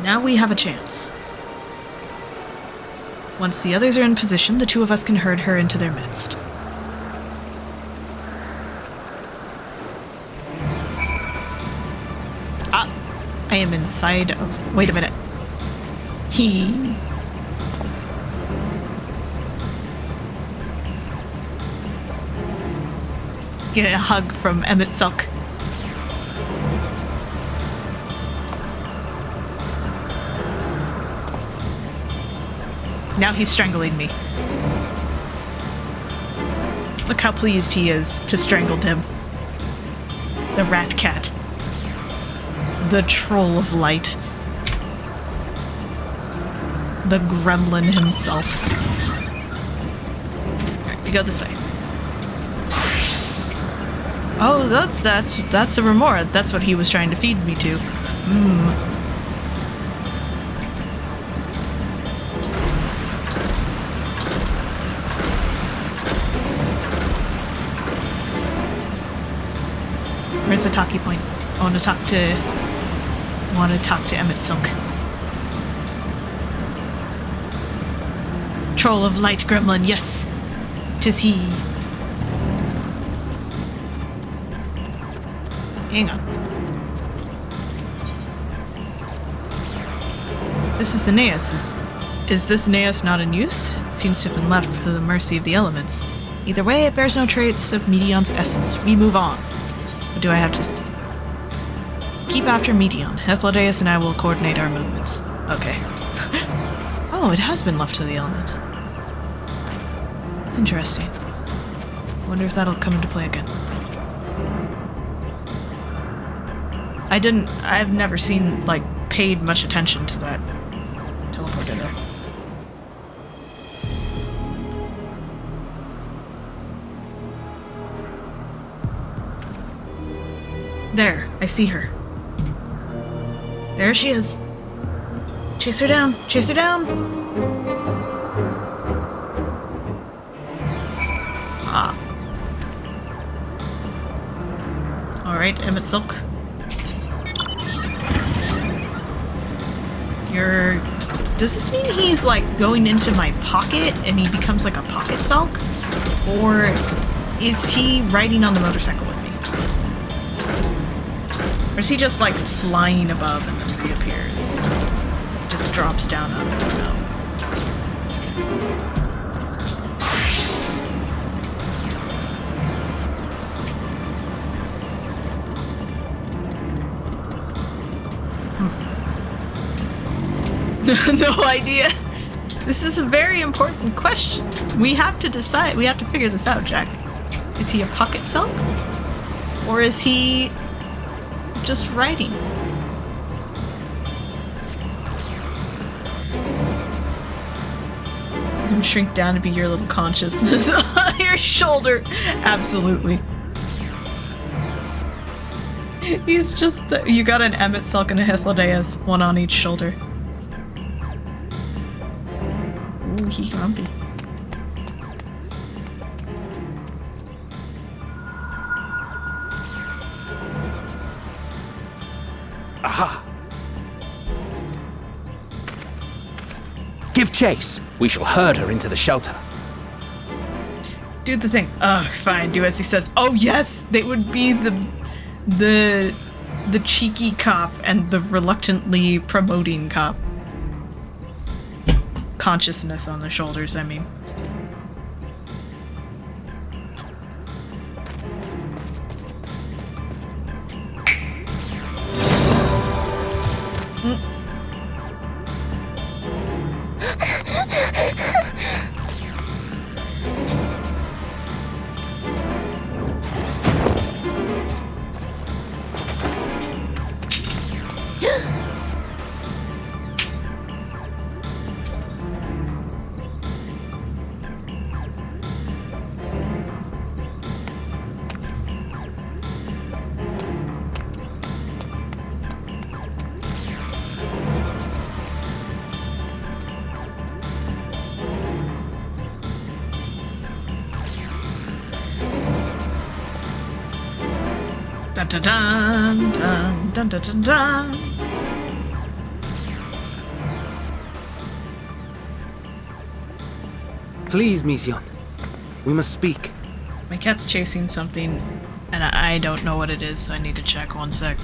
Now we have a chance. Once the others are in position, the two of us can herd her into their midst. Ah! I am inside of... Wait a minute. Get a hug from Emmett Silk. Now he's strangling me. Look how pleased he is to strangle him. The rat cat. The troll of light. The gremlin himself. Alright, we go this way. Oh, that's a remora. That's what he was trying to feed me to. Where's the talkie point? I want to talk to Emmett Silk. Troll of light gremlin, yes! 'Tis he. Hang on. This is Aeneas. Is this Aeneas not in use? It seems to have been left to the mercy of the elements. Either way, it bears no traits of Medion's essence. We move on. What do I have to... Keep after Medion. Hethlodius and I will coordinate our movements. Okay. Oh, it has been left to the elements. It's interesting. Wonder if that'll come into play again. I've never seen, like, paid much attention to that teleporter there. There, I see her. There she is. Chase her down! Chase her down! Ah. Alright, Emmett Silk. Does this mean he's, like, going into my pocket and he becomes, like, a pocket Silk? Or is he riding on the motorcycle with me? Or is he just, like, flying above and then reappears? Just drops down out of his mouth. No idea. This is a very important question. We have to decide. We have to figure this out, Jack. Is he a pocket Silk? Or is he just riding? even shrink down to be your little consciousness on your shoulder. Absolutely. He's just... you got an Emmet, Sulk, and a Hythlodaeus, one on each shoulder. Ooh, he grumpy. Aha! Give chase! We shall herd her into the shelter. Do the thing. Ugh, fine, do as he says. Oh yes! They would be the cheeky cop and the reluctantly promoting cop. Consciousness on the shoulders, I mean. Dun dun dun dun dun dun dun dun. Please, Mission. We must speak. My cat's chasing something, and I don't know what it is, so I need to check. One sec.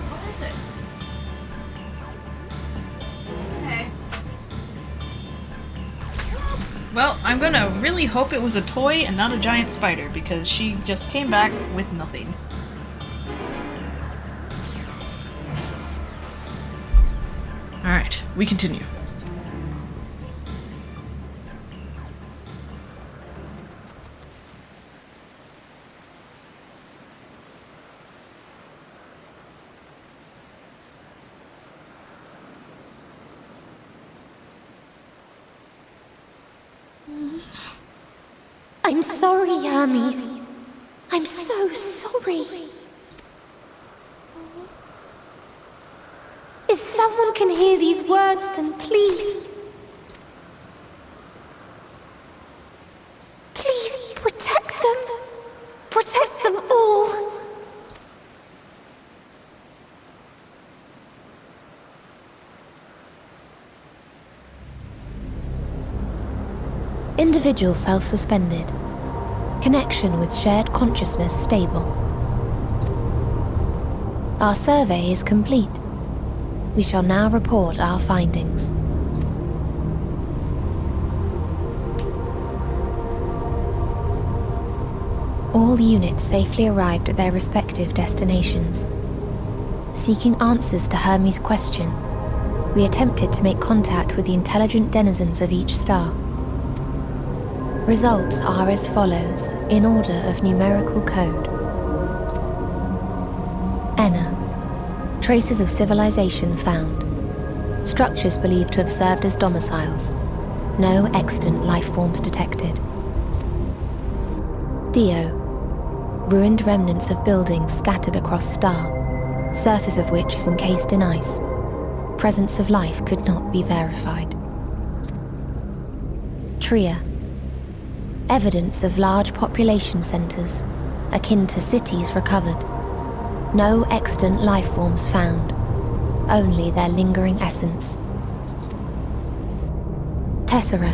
What is it? Okay. Well, I'm gonna really hope it was a toy and not a giant spider, because she just came back with nothing. Alright, we continue. I'm sorry, Hermes. I'm so sorry. If someone can hear these words, then please... please protect them. Protect them all. Individual self-suspended. Connection with shared consciousness stable. Our survey is complete. We shall now report our findings. All units safely arrived at their respective destinations. Seeking answers to Hermes' question, we attempted to make contact with the intelligent denizens of each star. Results are as follows, in order of numerical code. Enna. Traces of civilization found. Structures believed to have served as domiciles. No extant life forms detected. Dio. Ruined remnants of buildings scattered across star, surface of which is encased in ice. Presence of life could not be verified. Tria. Evidence of large population centers, akin to cities recovered. No extant life forms found, only their lingering essence. Tessera.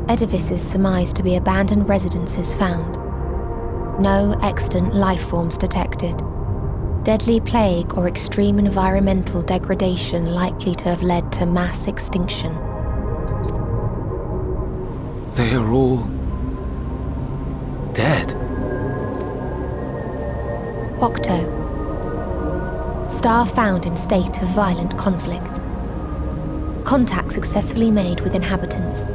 Edifices surmised to be abandoned residences found. No extant life forms detected. Deadly plague or extreme environmental degradation likely to have led to mass extinction. They are all... dead. Octo. Star found in state of violent conflict. Contact successfully made with inhabitants,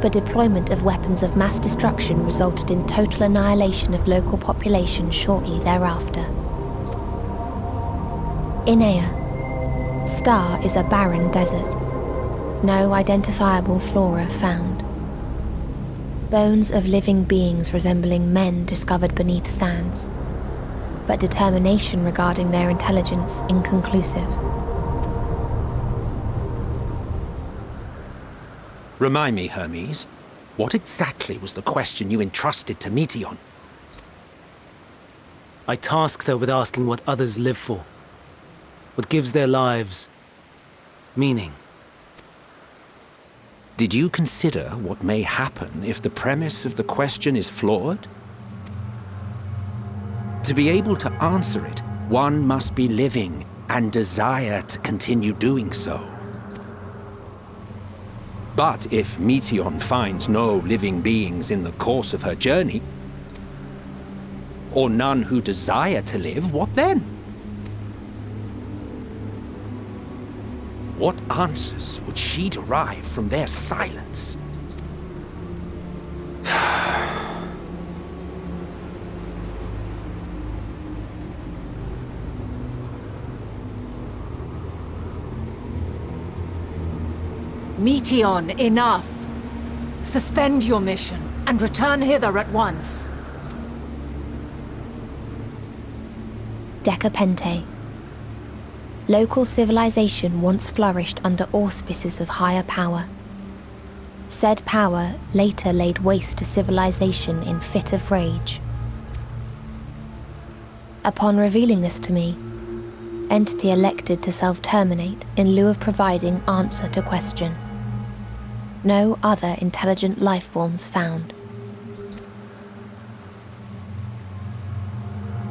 but deployment of weapons of mass destruction resulted in total annihilation of local population shortly thereafter. Inea. Star is a barren desert. No identifiable flora found. Bones of living beings resembling men discovered beneath sands, but determination regarding their intelligence inconclusive. Remind me, Hermes, what exactly was the question you entrusted to Meteion? I tasked her with asking what others live for. What gives their lives meaning. Did you consider what may happen if the premise of the question is flawed? To be able to answer it, one must be living and desire to continue doing so. But if Meteion finds no living beings in the course of her journey, or none who desire to live, what then? What answers would she derive from their silence? Meteion, enough! Suspend your mission and return hither at once. Decapente. Local civilization once flourished under auspices of higher power. Said power later laid waste to civilization in fit of rage. Upon revealing this to me, entity elected to self-terminate in lieu of providing answer to question. No other intelligent life forms found.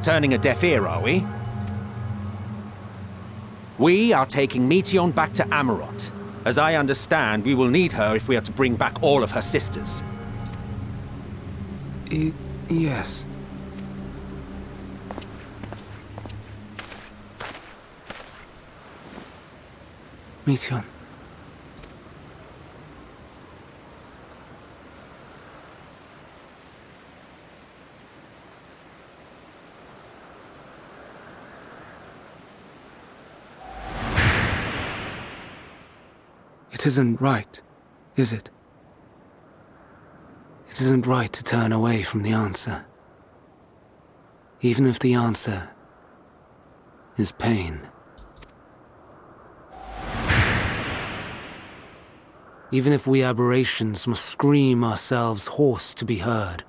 Turning a deaf ear, are we? We are taking Meteion back to Amarot. As I understand, we will need her if we are to bring back all of her sisters. Yes. Meteion. It isn't right, is it? It isn't right to turn away from the answer. Even if the answer is pain. Even if we aberrations must scream ourselves hoarse to be heard.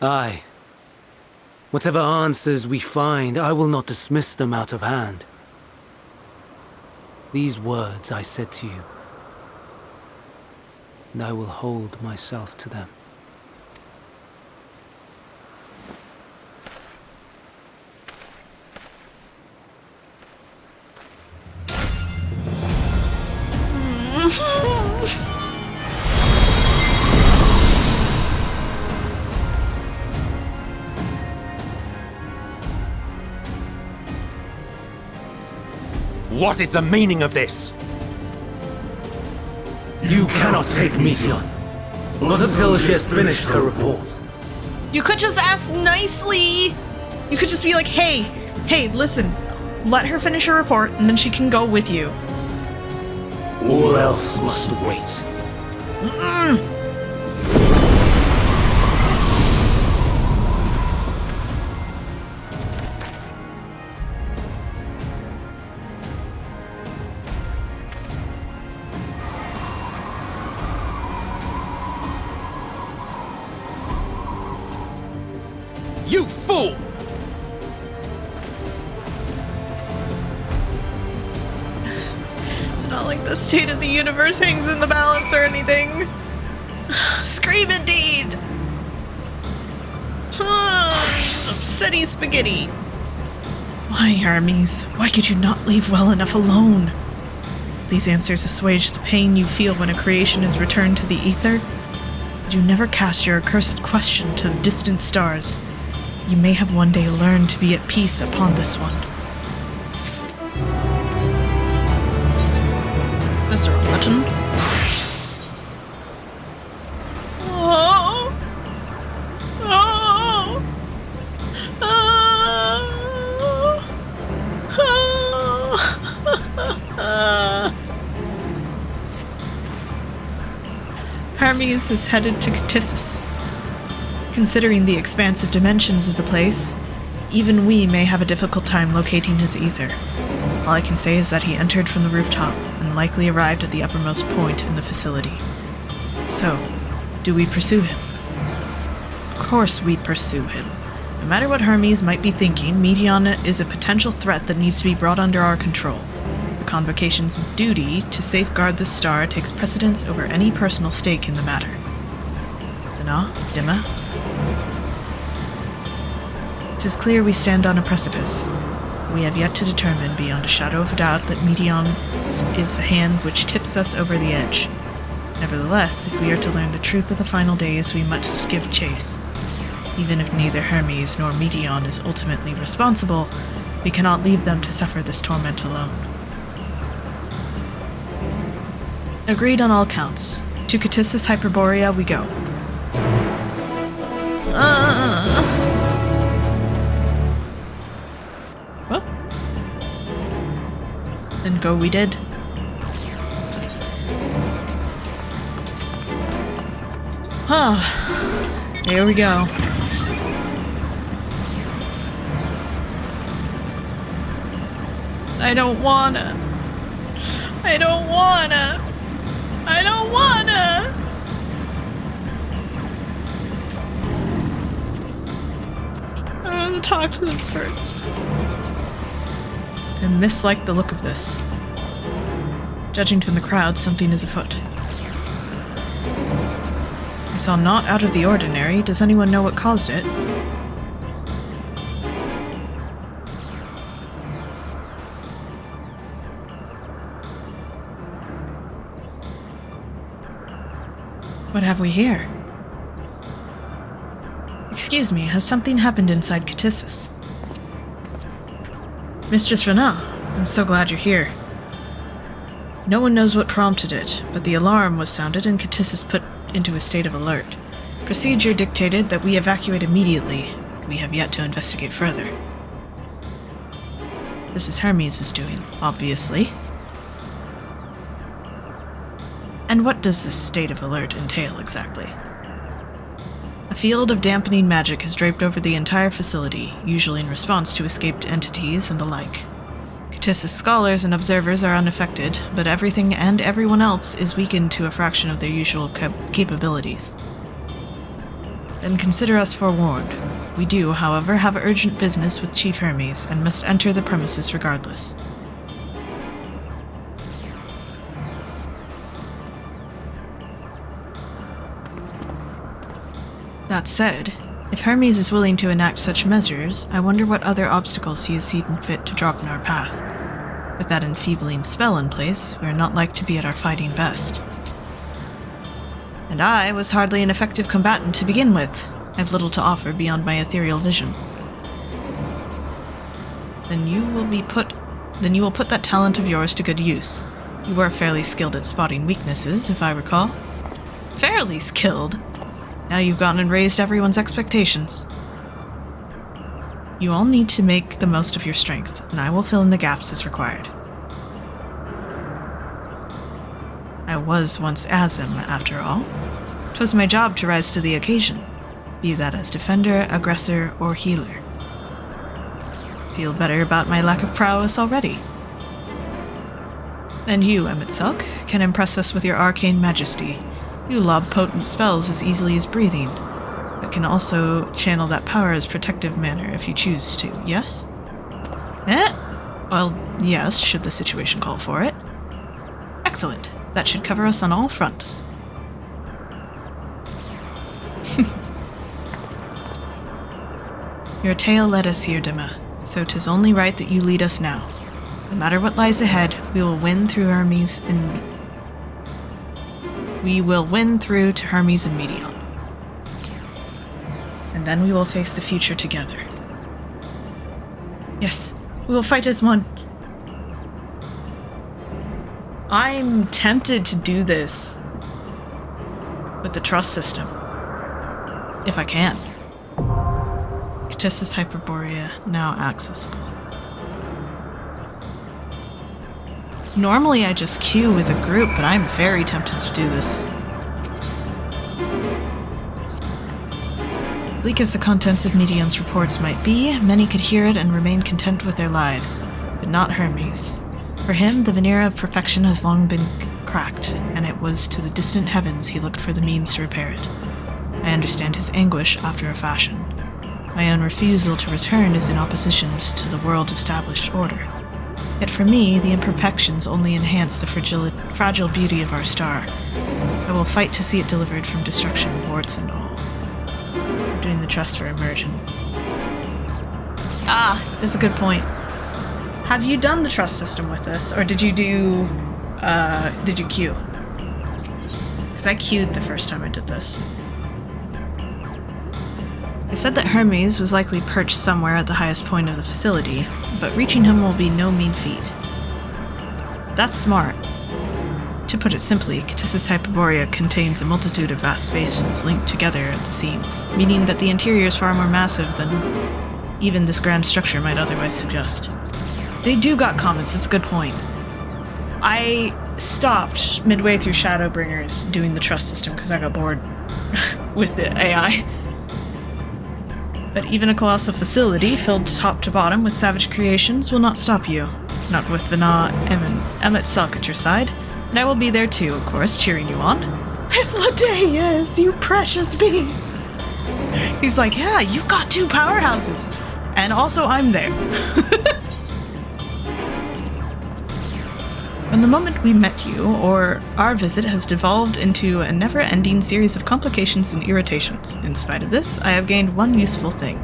Aye. Whatever answers we find, I will not dismiss them out of hand. These words I said to you, and I will hold myself to them. What is the meaning of this? You cannot take Meteion. Not until she has finished her report. You could just ask nicely. You could just be like, hey, listen, let her finish her report and then she can go with you. All else must wait. You fool! It's not like the state of the universe hangs in the balance or anything. Scream indeed! Upsetty spaghetti. Why, Hermes? Why could you not leave well enough alone? These answers assuage the pain you feel when a creation is returned to the ether. But you never cast your accursed question to the distant stars. you may have one day learned to be at peace upon this one. Is there a button? Oh! Oh! Oh! Hermes is headed to Catissus. Considering the expansive dimensions of the place, even we may have a difficult time locating his ether. All I can say is that he entered from the rooftop and likely arrived at the uppermost point in the facility. So, do we pursue him? Of course we pursue him. No matter what Hermes might be thinking, Medion is a potential threat that needs to be brought under our control. The Convocation's duty to safeguard the star takes precedence over any personal stake in the matter. Dana, Dima? 'Tis clear we stand on a precipice. We have yet to determine beyond a shadow of a doubt that Medion is the hand which tips us over the edge. Nevertheless, if we are to learn the truth of the final days, we must give chase. Even if neither Hermes nor Medion is ultimately responsible, we cannot leave them to suffer this torment alone. Agreed on all counts. To Catissus Hyperborea we go. Well, then go we did. Here we go. I don't wanna. I don't wanna. I don't wanna. I want to talk to them first. I mislike the look of this. Judging from the crowd, something is afoot. I saw naught out of the ordinary. Does anyone know what caused it? What have we here? Excuse me, has something happened inside Catissus? Mistress Vana, I'm so glad you're here. No one knows what prompted it, but the alarm was sounded and Catissus put into a state of alert. Procedure dictated that we evacuate immediately. We have yet to investigate further. This is Hermes' doing, obviously. And what does this state of alert entail exactly? A field of dampening magic has draped over the entire facility, usually in response to escaped entities and the like. Catissus scholars and observers are unaffected, but everything and everyone else is weakened to a fraction of their usual capabilities. Then consider us forewarned. We do, however, have urgent business with Chief Hermes and must enter the premises regardless. That said, if Hermes is willing to enact such measures, I wonder what other obstacles he has seen fit to drop in our path. With that enfeebling spell in place, we are not like to be at our fighting best. And I was hardly an effective combatant to begin with. I have little to offer beyond my ethereal vision. Then you will put that talent of yours to good use. You were fairly skilled at spotting weaknesses, if I recall. Fairly skilled? Now you've gone and raised everyone's expectations. You all need to make the most of your strength, and I will fill in the gaps as required. I was once Azim, after all. 'Twas my job to rise to the occasion, be that as defender, aggressor, or healer. Feel better about my lack of prowess already. And you, Emetselk, can impress us with your arcane majesty. You lob potent spells as easily as breathing, but can also channel that power as protective manner if you choose to, yes? Well, yes, should the situation call for it. Excellent. That should cover us on all fronts. Your tale led us here, Dima, so 'tis only right that you lead us now. No matter what lies ahead, we will win through Hermes and We will win through to Hermes and Medion. and then we will face the future together. Yes, we will fight as one. I'm tempted to do this with the trust system, if I can. Catissus Hyperborea now accessible. Normally I just queue with a group, but I'm very tempted to do this. Bleak as the contents of Medion's reports might be, many could hear it and remain content with their lives, but not Hermes. For him, the veneer of perfection has long been cracked, and it was to the distant heavens he looked for the means to repair it. I understand his anguish after a fashion. My own refusal to return is in opposition to the world-established order. Yet for me, the imperfections only enhance the fragile beauty of our star. I will fight to see it delivered from destruction, warts and all. I'm doing the trust for immersion. Ah, that's a good point. Have you done the trust system with this, or did you queue? Because I queued the first time I did this. They said that Hermes was likely perched somewhere at the highest point of the facility, but reaching him will be no mean feat. That's smart. To put it simply, Catissus Hyperborea contains a multitude of vast spaces linked together at the seams, meaning that the interior is far more massive than even this grand structure might otherwise suggest. They do got comments, it's a good point. I stopped midway through Shadowbringers doing the trust system because I got bored with the AI. But even a colossal facility filled top to bottom with savage creations will not stop you. Not with Vana, Emmett Selk at your side. And I will be there too, of course, cheering you on. With Ladeus, you precious bee! He's like, yeah, you've got 2 powerhouses. And also I'm there. From the moment we met you, or our visit has devolved into a never-ending series of complications and irritations. In spite of this, I have gained one useful thing.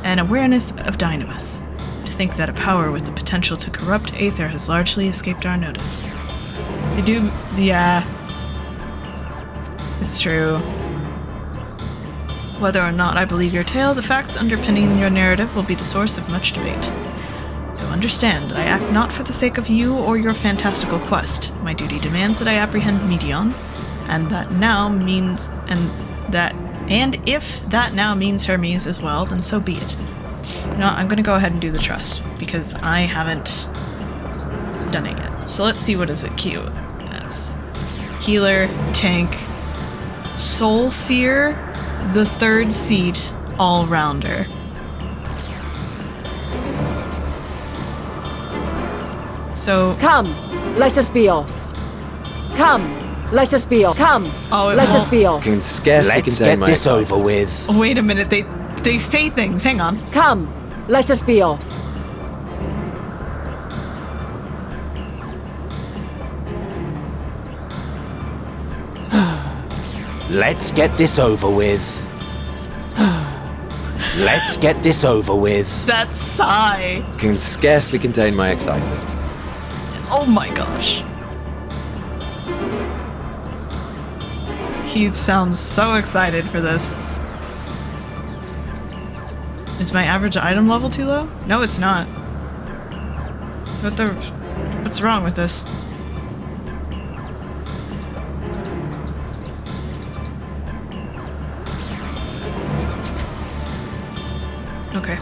An awareness of Dynamis. To think that a power with the potential to corrupt Aether has largely escaped our notice. Yeah. It's true. Whether or not I believe your tale, the facts underpinning your narrative will be the source of much debate. So understand that I act not for the sake of you or your fantastical quest. My duty demands that I apprehend Medion, and if that now means Hermes as well, then so be it. You know, I'm gonna go ahead and do the trust, because I haven't done it yet. So let's see what is it queue as. Healer, tank, Soul Seer, the 3rd seat, all-rounder. So Come, let us be off. Come, let us be off. Come, let us be off. Can scarcely Let's contain get my this excitement. over with. wait a minute, they say things, hang on. Come, let us be off. Let's get this over with. Let's get this over with. That sigh. Can scarcely contain my excitement. Oh my gosh. He sounds so excited for this. Is my average item level too low? No, it's not. So what's wrong with this? Okay.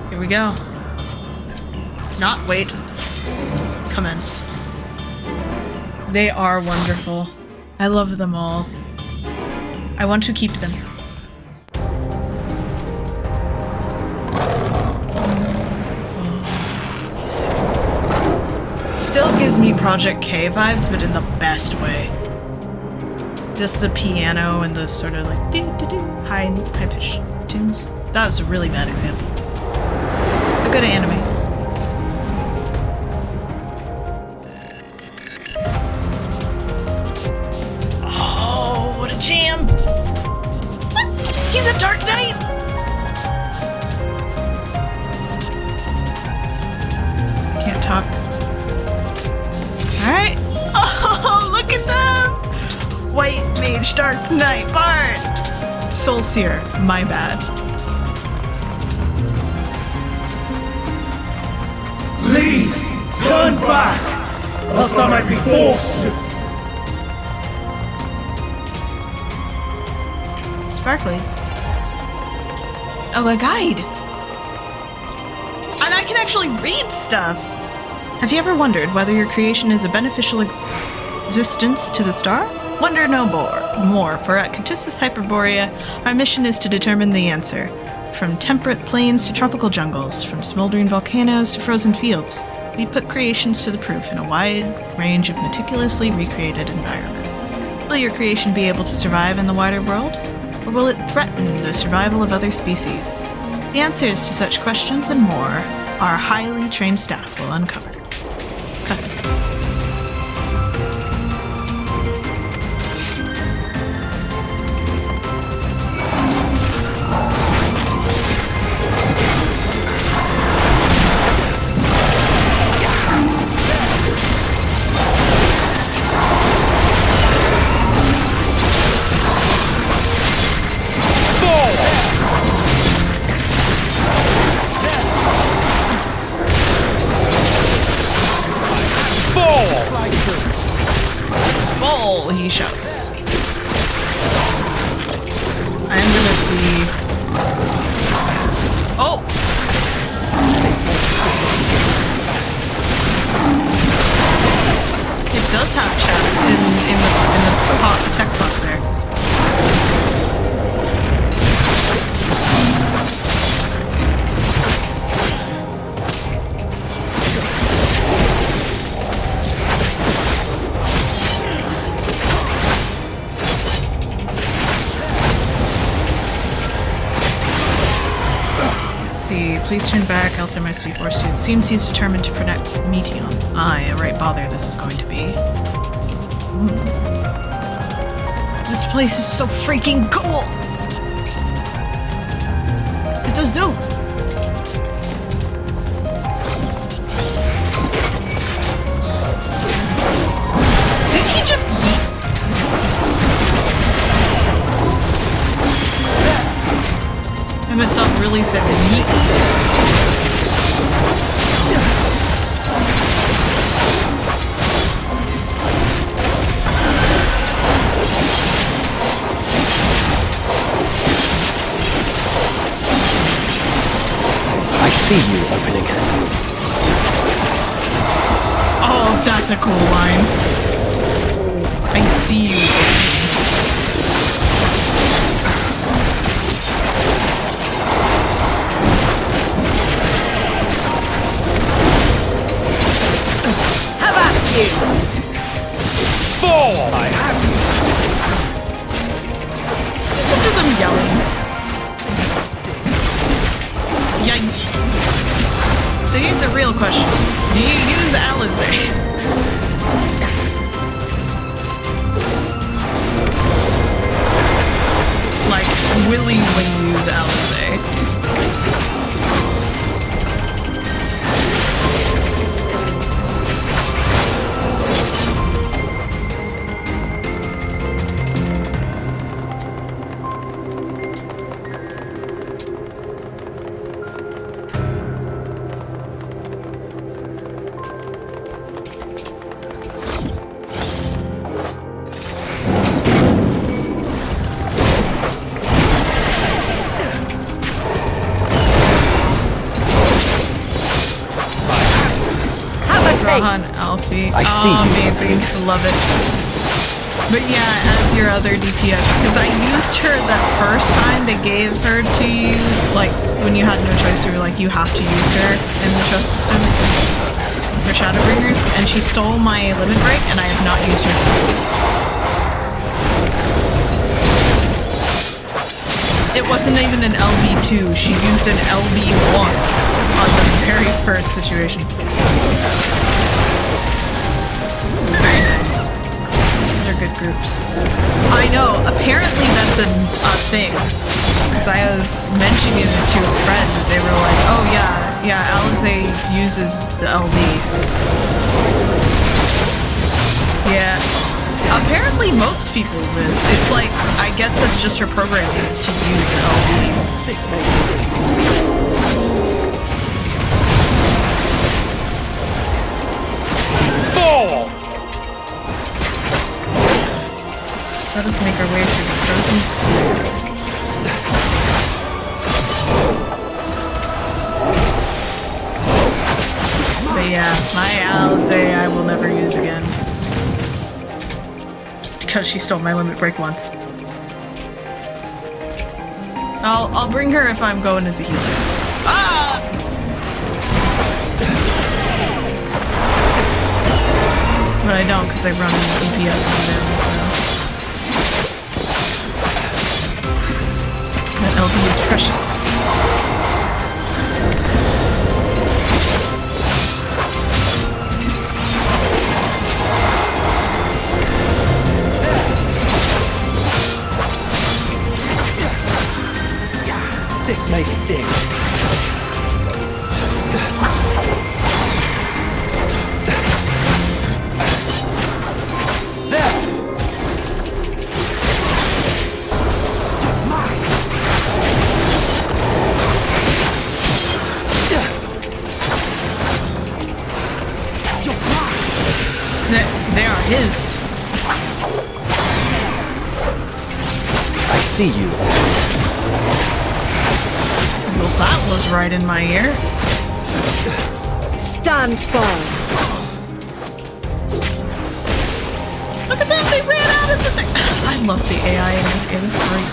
Here we go. Not wait. Commence. They are wonderful. I love them all. I want to keep them. Still gives me Project K vibes, but in the best way. Just the piano and the sort of like do-do-do high pitch tunes. That was a really bad example. It's a good anime. Oh, what a jam! What? He's a Dark Knight! Can't talk. Alright. Oh, look at them! White Mage Dark Knight Bard! Soul Seer, my bad. Please, turn back, else I might be forced to. Sparklies. Oh, a guide. And I can actually read stuff. Have you ever wondered whether your creation is a beneficial existence to the star? Wonder no more, for at Catissus Hyperborea, our mission is to determine the answer. From temperate plains to tropical jungles, from smoldering volcanoes to frozen fields, we put creations to the proof in a wide range of meticulously recreated environments. Will your creation be able to survive in the wider world? Or will it threaten the survival of other species? The answers to such questions and more our highly trained staff will uncover. Cut. Fall, he shouts. I'm gonna see. Oh! It does have chat in the text box there. Please turn back, else I must be forced to. It seems he's determined to protect Meteon. Aye, a right bother this is going to be. This place is so freaking cool! It's a zoo! Did he just yeet? I myself really said yeet. I see you opening it. Oh, that's a cool line. I see you. How about you? Fall! I have you. Listen to them yelling. Yikes. So here's the real question. Do you use Alizé? Like, willingly use Alizé? Alfie. I see you. Amazing. Love it. But yeah, as your other DPS, because I used her that first time they gave her to you, like, when you had no choice, you were like, you have to use her in the trust system for Shadowbringers, and she stole my limit break, and I have not used her since. It wasn't even an LB2, she used an LB1 on the very first situation. Very nice. They're good groups. I know, apparently that's a thing. Because I was mentioning it to a friend, they were like, oh yeah, Alizé uses the LB. Yeah. Apparently most people's is. It's like, I guess that's just her programming is to use the LB. Fall! Let us make our way through the frozen sphere. But yeah, my Alizé I will never use again. Because she stole my limit break once. I'll bring her if I'm going as a healer. Ah! But I don't because I run DPS on them, so. That LB is precious. This may sting. There! They are his. I see you. Well, that was right in my ear. Stand firm. Look at them, they ran out of the thing. I love the AI in this game, it's great.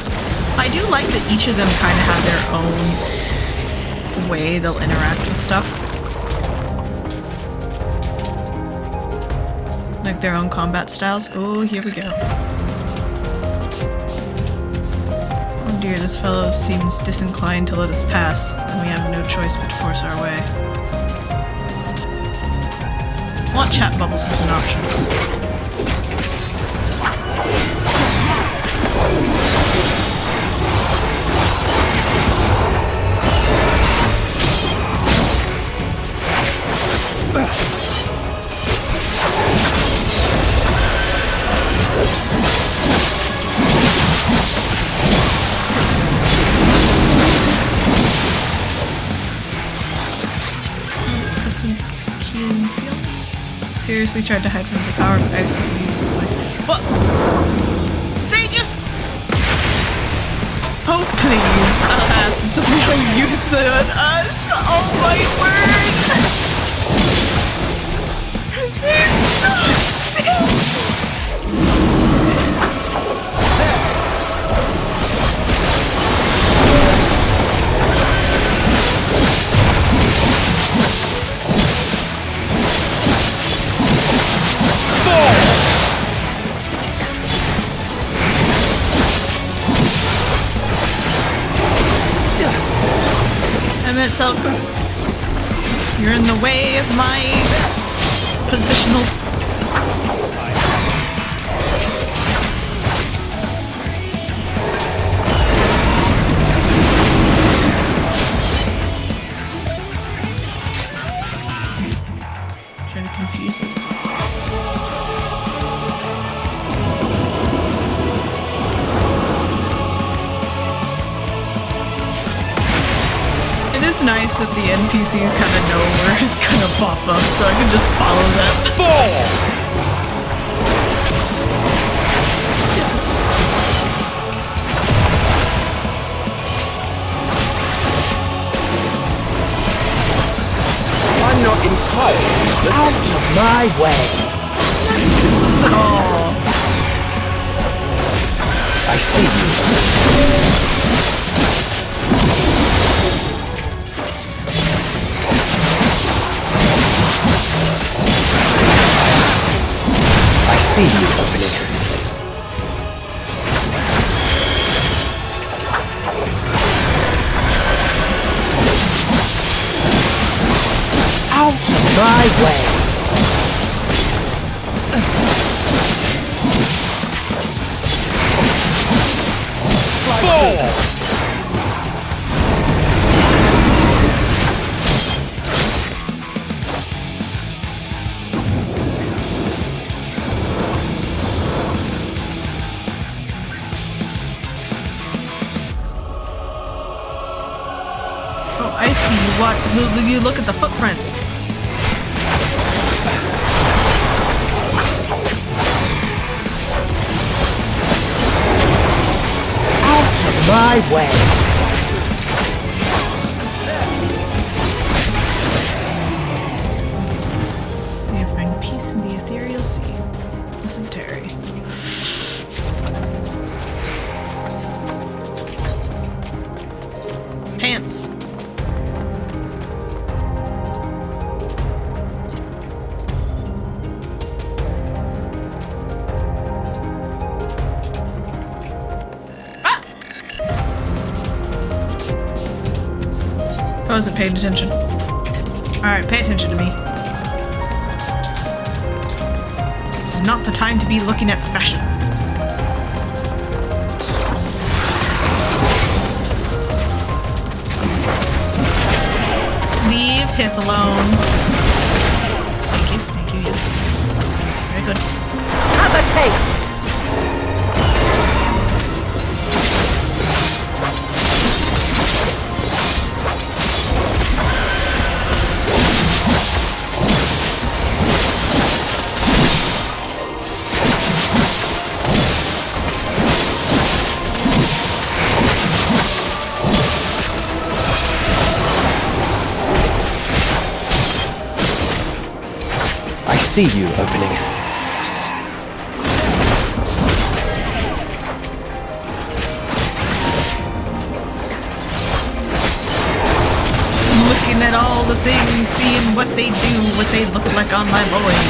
I do like that each of them kind of have their own way they'll interact with stuff. Like their own combat styles. Oh, here we go. Oh dear, this fellow seems disinclined to let us pass, and we have no choice but to force our way. Want chat bubbles as an option. Seriously tried to hide from the power, but ice can be used this way. What? They just please. Since we don't use it on us. Oh my word! They're so sick! Itself. You're in the way of my positionals. Trying to confuse us. It's nice that the NPCs kind of know where it's gonna pop up, so I can just follow them. Fall! I'm not entirely useless. Out of my way! Useless at all. I see you. I see you, Opening. Out of my way! Fall! what? You look at the footprints. Out of my way! You find peace in the ethereal sea. Listen, Terry. Pants. I wasn't paying attention. Alright, pay attention to me. This is not the time to be looking at fashion. Leave Pith alone. Thank you, yes. Very good. Have a taste! I see you opening. Looking at all the things, seeing what they do, what they look like on my loin.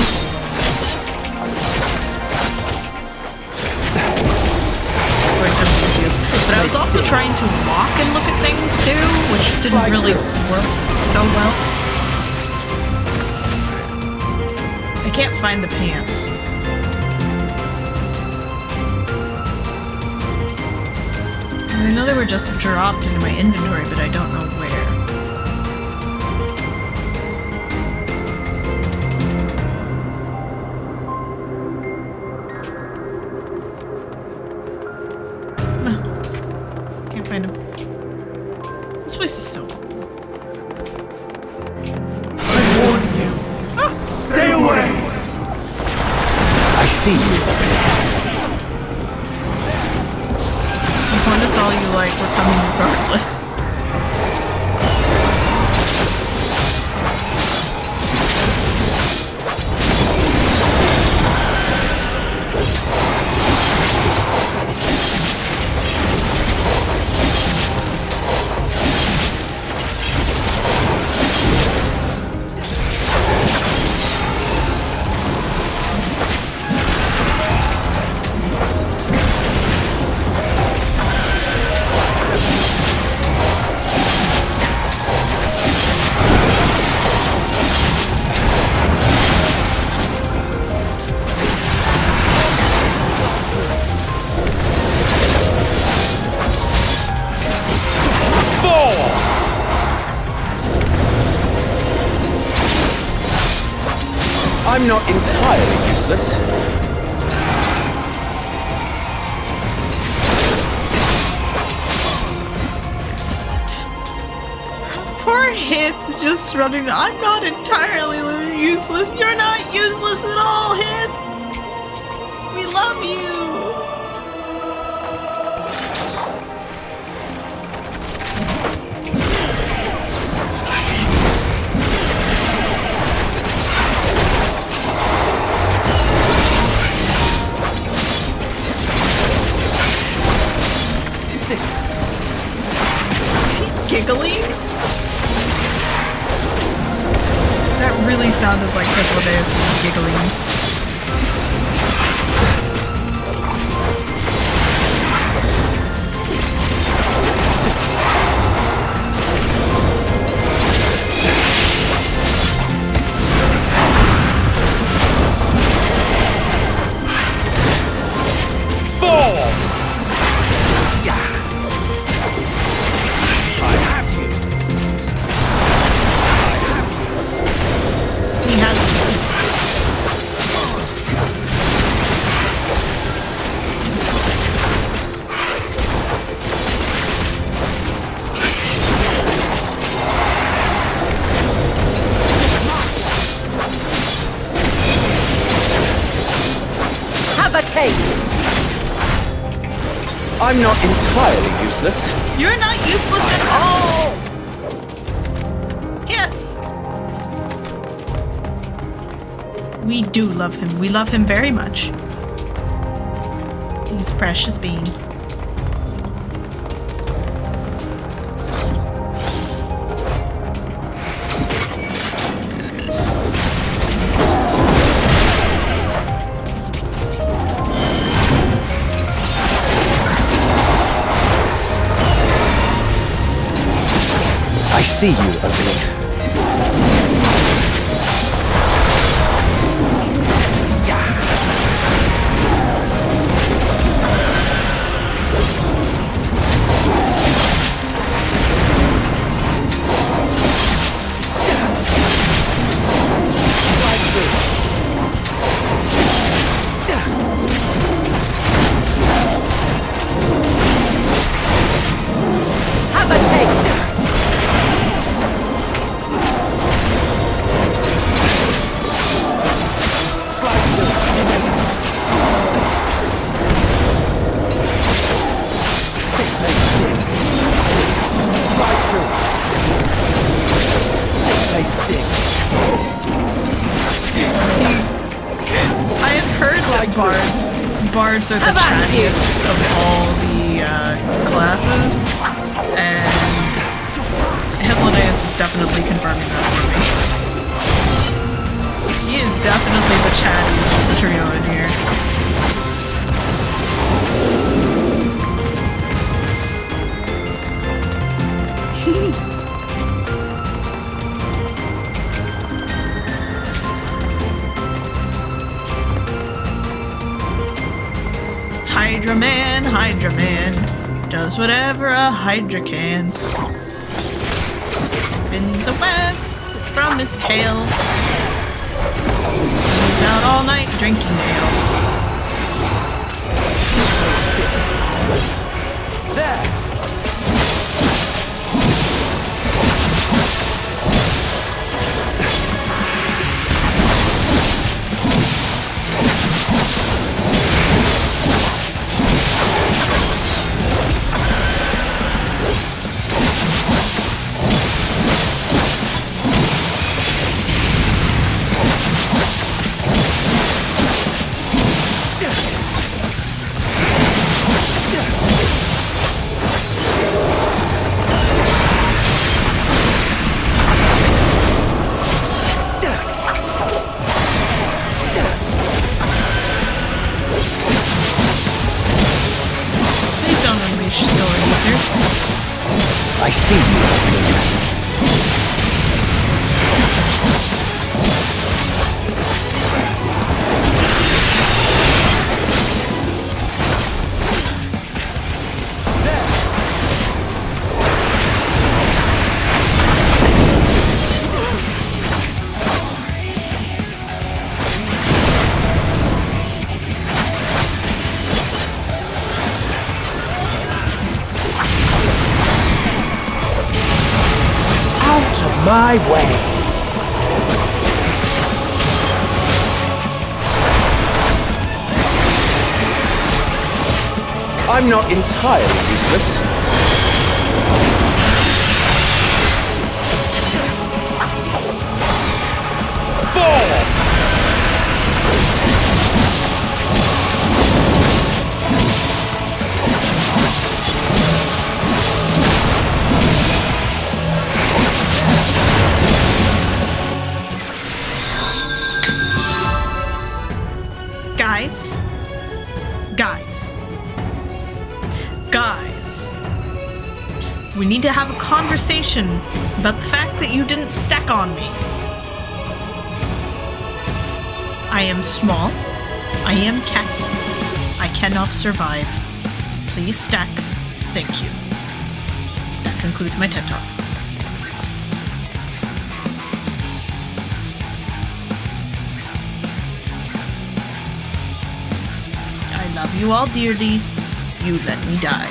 But I was also trying to walk and look at things too, which didn't really work so well. I can't find the pants. I know they were just dropped into my inventory, but I don't know where. No. Can't find them. This place is so cool. I warn you. Stay away! I see you opening. Bonus all you like, we're coming regardless. I'm not entirely useless. Poor Hith just running. I'm not entirely useless. You're not useless at all, Hith. We love you. Giggling? That really sounded like Triple was giggling. I'm not entirely useless. You're not useless at all! Yes! We do love him. We love him very much. He's a precious being. I see you opening. Bards are the chattiest of all the classes, and Hippolytus is definitely confirming that for me. He is definitely the chattiest of the trio in here. Hydra Man, does whatever a Hydra can. Spins a web from his tail. He's out all night drinking ale. There! I see you. My way. I'm not entirely useless. Guys, we need to have a conversation about the fact that you didn't stack on me. I am small. I am cat. I cannot survive. Please stack. Thank you. That concludes my TED Talk. I love you all dearly. You let me die.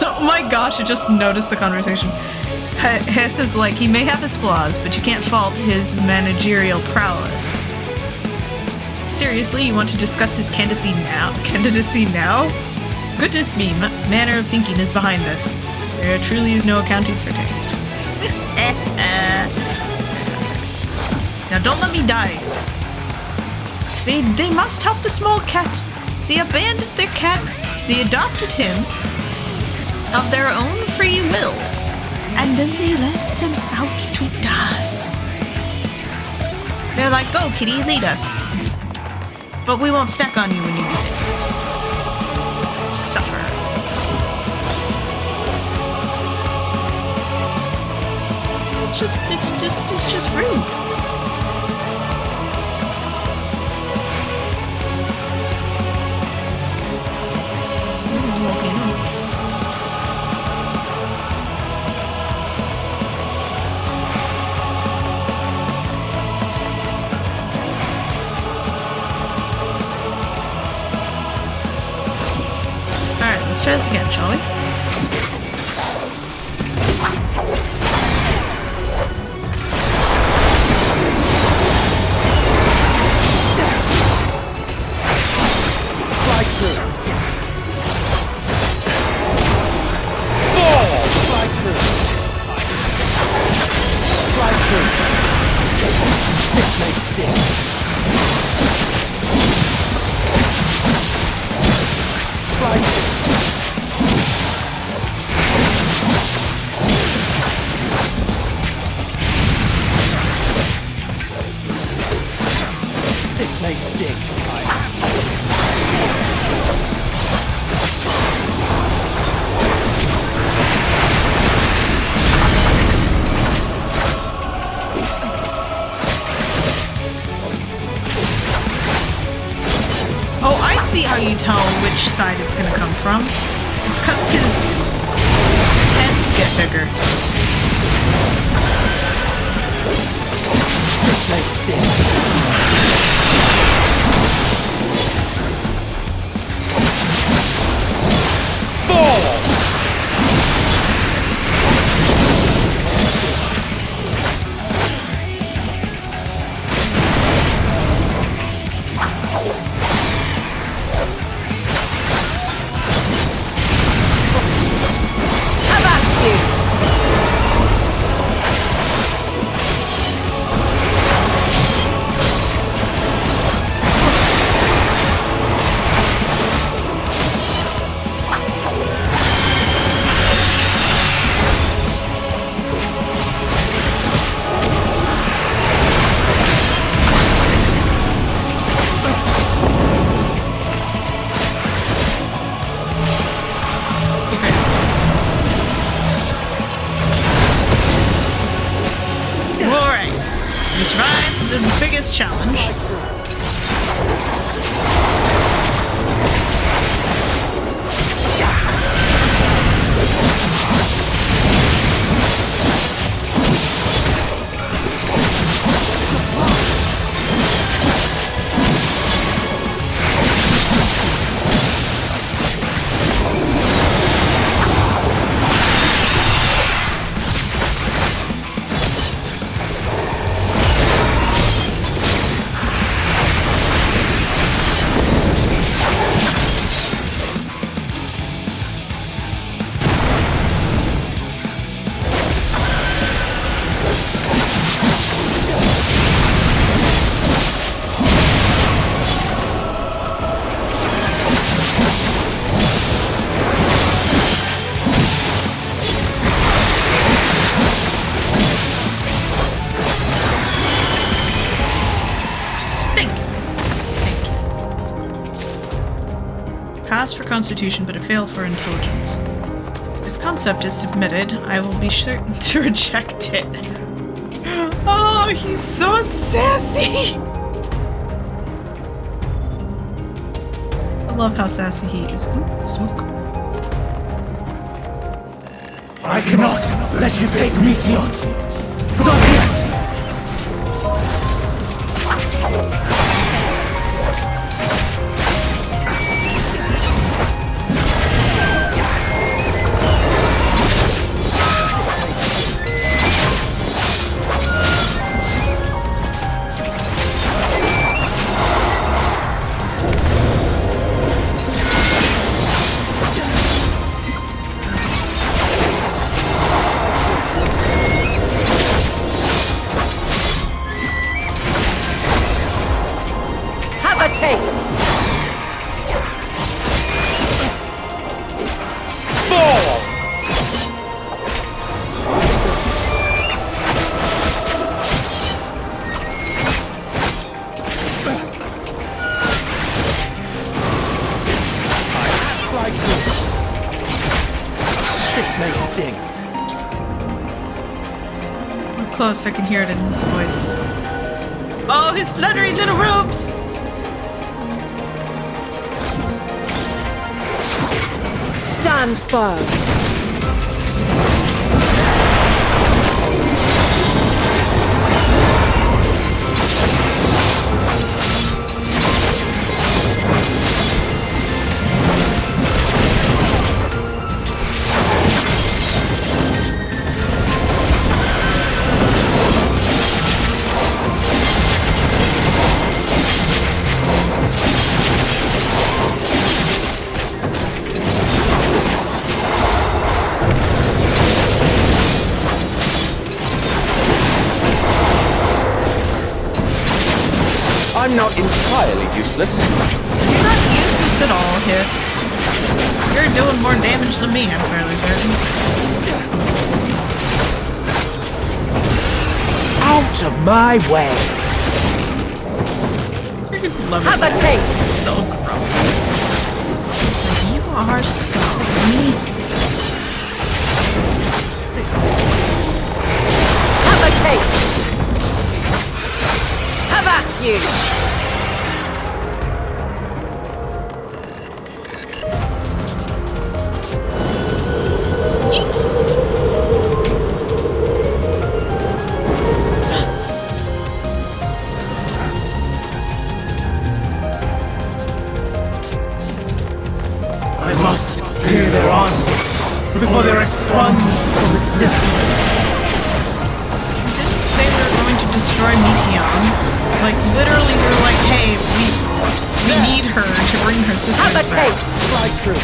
Oh my gosh, I just noticed the conversation. Heth is like, he may have his flaws, but you can't fault his managerial prowess. Seriously, you want to discuss his candidacy now? Goodness me, manner of thinking is behind this. There truly is no accounting for taste. Now don't let me die. They must help the small cat. They abandoned their cat. They adopted him of their own free will. And then they let him out to die. They're like, go kitty, lead us. But we won't stack on you when you need it. Suffer. It's just rude. Alright, let's try this again, shall we? This may sting. Oh, I see how you tell which side it's gonna come from. It's because his heads get bigger. This may sting. Challenge. Pass for Constitution, but a fail for Intelligence. This concept is submitted. I will be sure to reject it. Oh, he's so sassy! I love how sassy he is. Ooh, smoke. I cannot let you take Meteor. Not yet! taste! Fall! Slide through. This may sting. We're close, I can hear it in his voice. Oh, his fluttery little robes! Stand firm! I'm not entirely useless. You're not useless at all here. You're doing more damage than me, I'm fairly certain. Out of my way! Love Have a taste! So gross. You are scum. Have a taste! Have at you! I must hear their answers before they're expunged from existence. You didn't say we were going to destroy Mikion. Like, literally, we were like, hey, we need her to bring her sisters Have a back. taste! Slide through.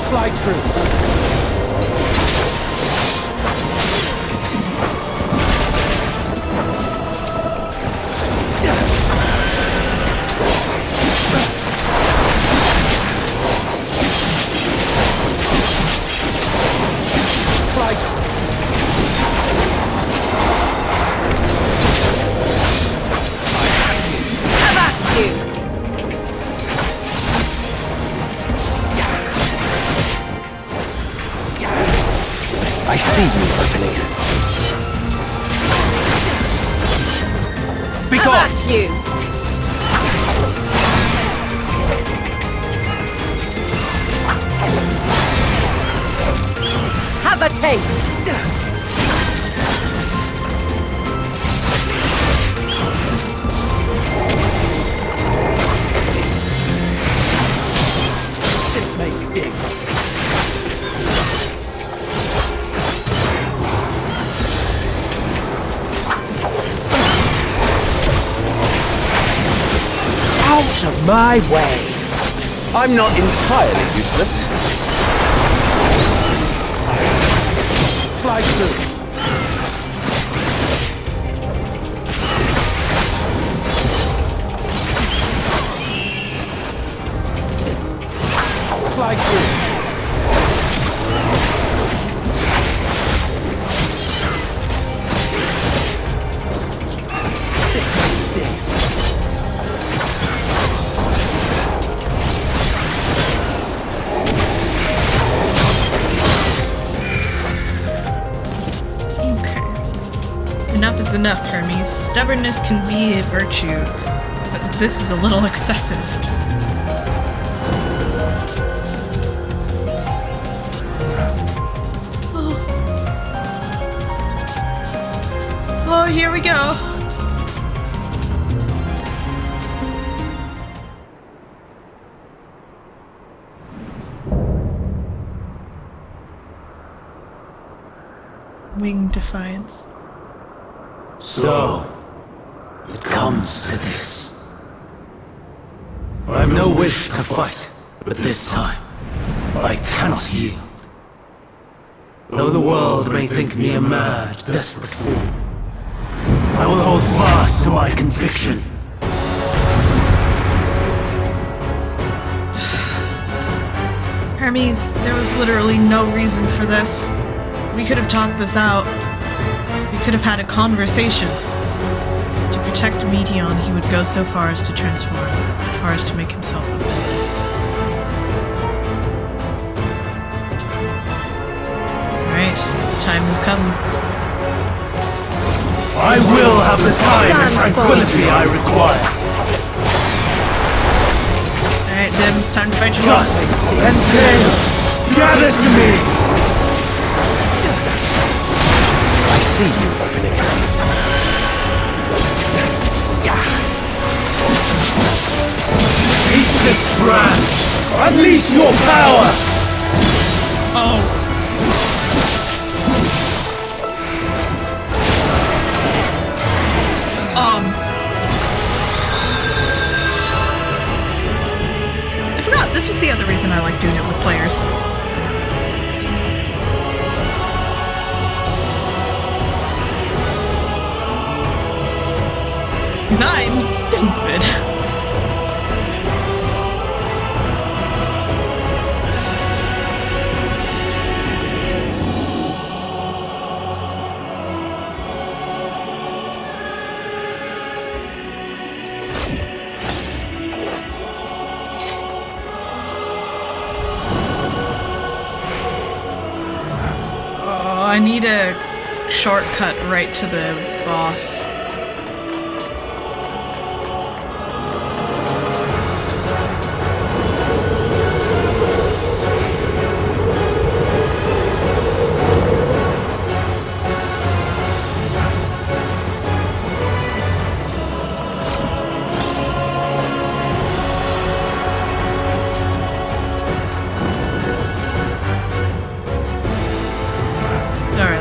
Slide through. Slide through. Have at you! I see you, Opening. Speak Have on! at you! Have a taste! This may sting. Out of my way! I'm not entirely useless. Slide through. Slide through. This may sting. Okay. Enough is enough, Hermes. Stubbornness can be a virtue, but this is a little excessive. Oh, here we go. Winged defiance. So, it comes to this. I have no wish to fight, but this time, I cannot yield. Though the world may think me a mad, desperate fool, I will hold fast to my conviction. Hermes, there was literally no reason for this. We could have talked this out. We could have had a conversation. To protect Meteon, he would go so far as to transform, so far as to make himself a villain. Alright, the time has come. I will have the time and tranquility I require. Alright, Dim, it's time to fight yourself. Dust and gale, gather to me! I see you opening. Eat this brand! Unleash your power! Oh. I forgot, this was the other reason I like doing it with players. Because I'm stupid. I need a shortcut right to the boss.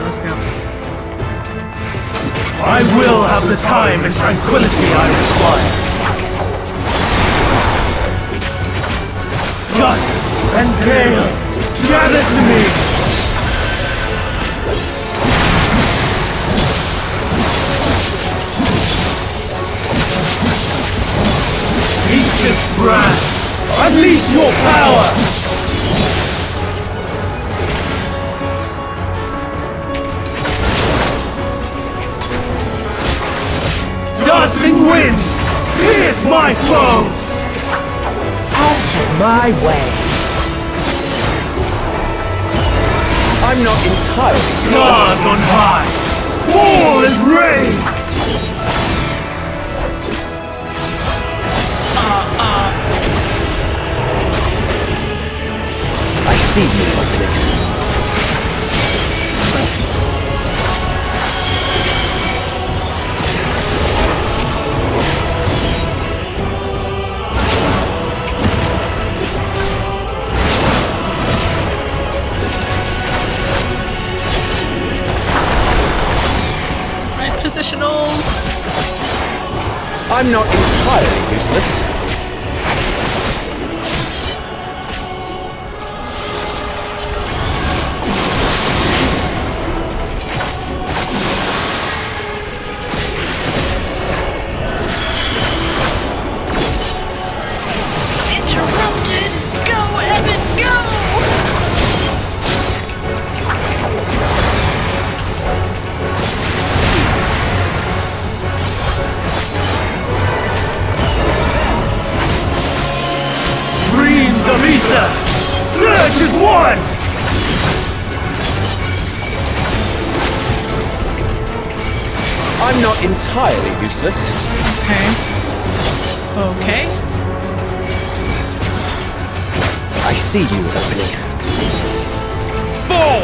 Let's go. I will have the time and tranquility I require. Dust and gale, gather to me! Ancient brand, unleash your power! Dancing winds, pierce my foe! Out of my way! I'm not entirely Stars on high, fall as rain! I see you opening. Positionals. I'm not entirely useless. Interrupted. Go, Evan, go. Of ether! Surge is one! I'm not entirely useless. Okay. Okay. I see you opening. Fall!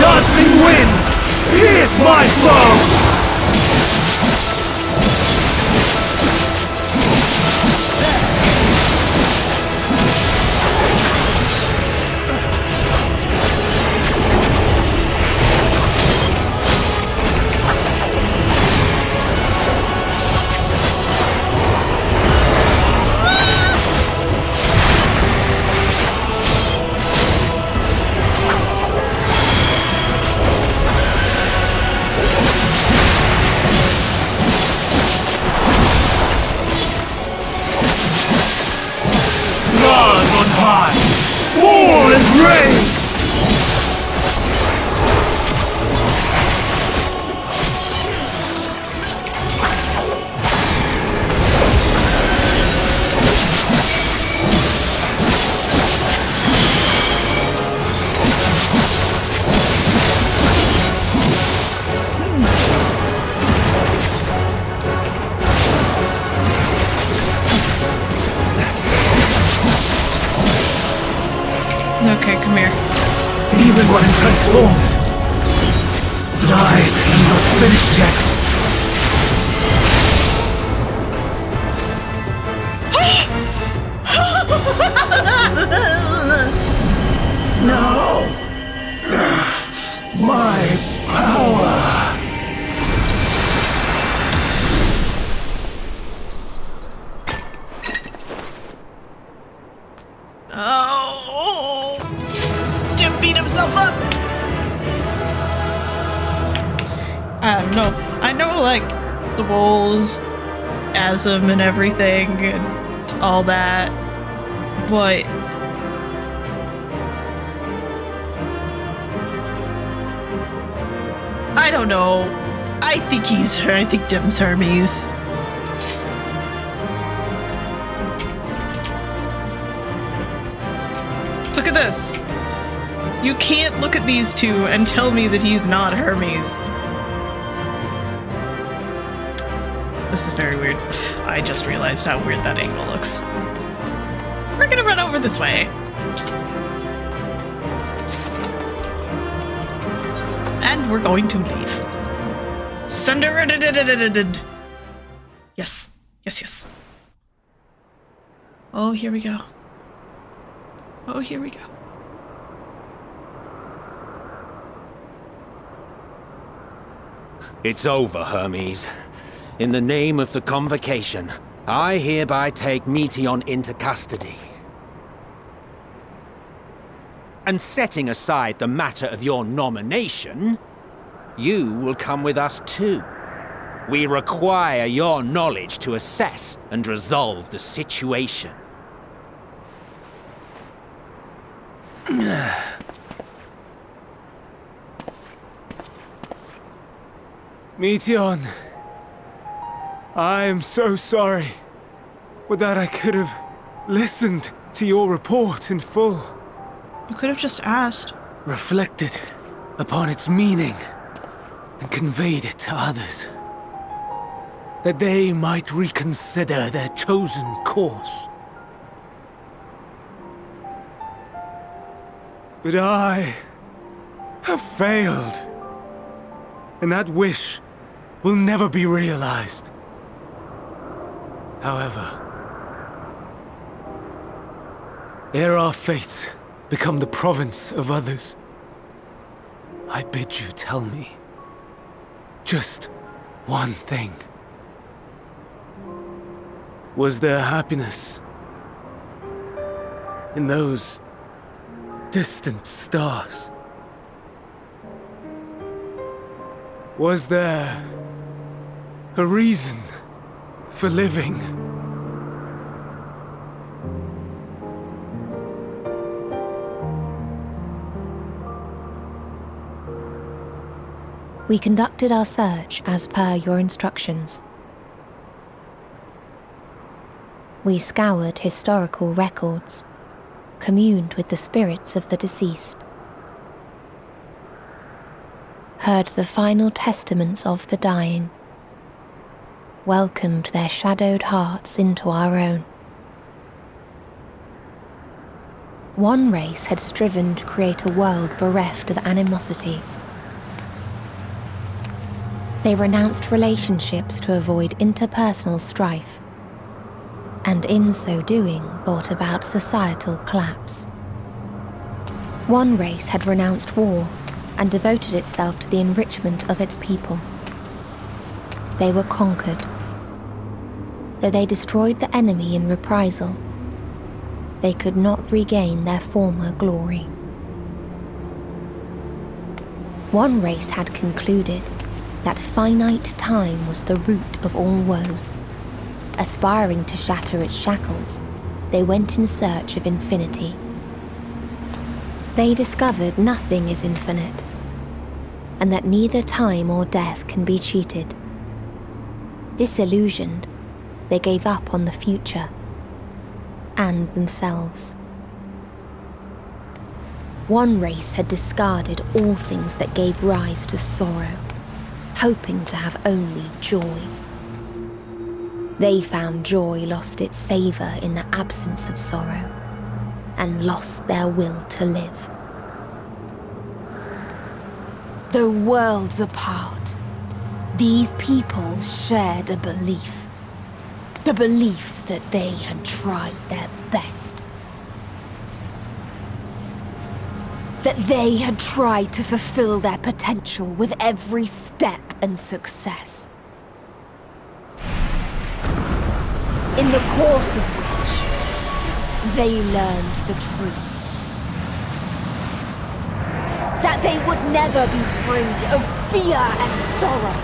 Dancing winds, my foe! War and rage! Okay, come here. Even when transformed, but I am not finished yet. No! My power! Oh! Jim beat himself up! I don't know. I know, like, the wolves, Asm and everything, and all that, but... I don't know. I think Dim's Hermes. Look at this. You can't look at these two and tell me that he's not Hermes. This is very weird. I just realized how weird that angle looks. We're gonna run over this way. And we're going to leave. Sunder. Yes. Yes. Oh, here we go. Oh, here we go. It's over, Hermes. In the name of the Convocation, I hereby take Meteion into custody. And setting aside the matter of your nomination, you will come with us too. We require your knowledge to assess and resolve the situation. Meteion, I am so sorry. With that, I could have listened to your report in full. You could have just asked. Reflected upon its meaning and conveyed it to others. That they might reconsider their chosen course. But I have failed. And that wish will never be realized. However, ere our fates become the province of others, I bid you tell me just one thing. Was there happiness in those distant stars? Was there a reason for living? We conducted our search as per your instructions. We scoured historical records, communed with the spirits of the deceased, heard the final testaments of the dying, welcomed their shadowed hearts into our own. One race had striven to create a world bereft of animosity. They renounced relationships to avoid interpersonal strife, and in so doing brought about societal collapse. One race had renounced war and devoted itself to the enrichment of its people. They were conquered. Though they destroyed the enemy in reprisal, they could not regain their former glory. One race had concluded that finite time was the root of all woes. Aspiring to shatter its shackles, they went in search of infinity. They discovered nothing is infinite, and that neither time or death can be cheated. Disillusioned, they gave up on the future and themselves. One race had discarded all things that gave rise to sorrow, hoping to have only joy. They found joy lost its savour in the absence of sorrow, and lost their will to live. Though worlds apart, these peoples shared a belief. The belief that they had tried their best. That they had tried to fulfill their potential with every step and success. In the course of which, they learned the truth. That they would never be free of fear and sorrow,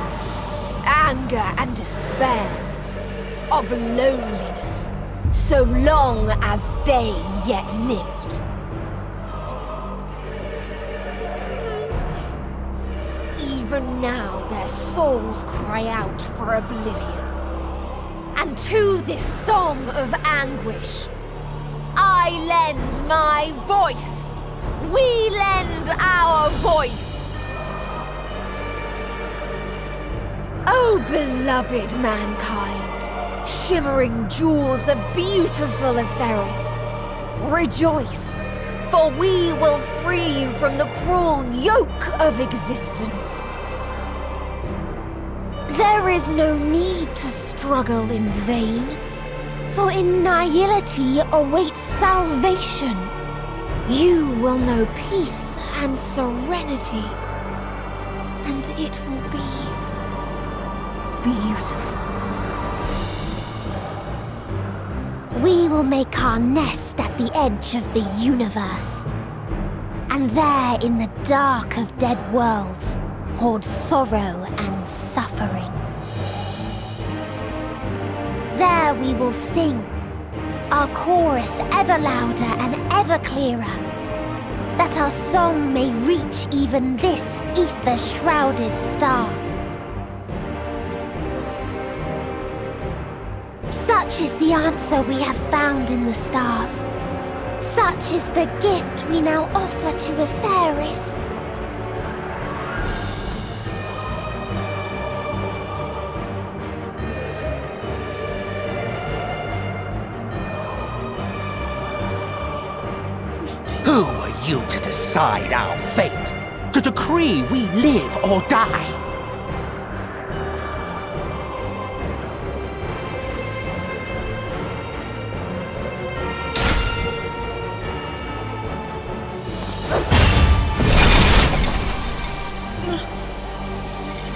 anger and despair, of loneliness, so long as they yet lived. Even now their souls cry out for oblivion. And to this song of anguish, I lend my voice. We lend our voice. Oh, beloved mankind, shimmering jewels of beautiful Etheris, rejoice, for we will free you from the cruel yoke of existence. There is no need to struggle in vain, for in nihility awaits salvation. You will know peace and serenity, and it will be beautiful. We will make our nest at the edge of the universe, and there in the dark of dead worlds hoard sorrow and suffering. There we will sing, our chorus ever louder and ever clearer, that our song may reach even this ether-shrouded star. Such is the answer we have found in the stars. Such is the gift we now offer to Etheris. Who are you to decide our fate? To decree we live or die?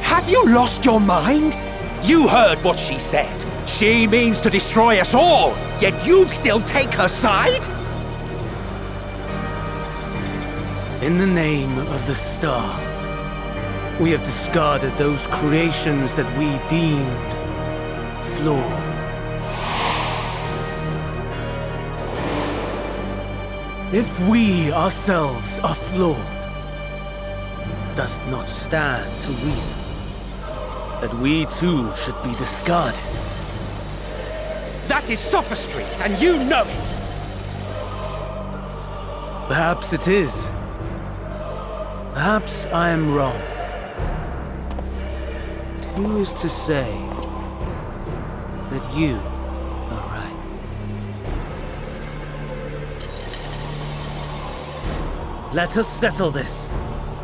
Have you lost your mind? You heard what she said. She means to destroy us all, yet you'd still take her side? In the name of the star, we have discarded those creations that we deemed flawed. If we ourselves are flawed, does it not stand to reason that we too should be discarded? That is sophistry, and you know it! Perhaps it is. Perhaps I am wrong. But who is to say that you are right? Let us settle this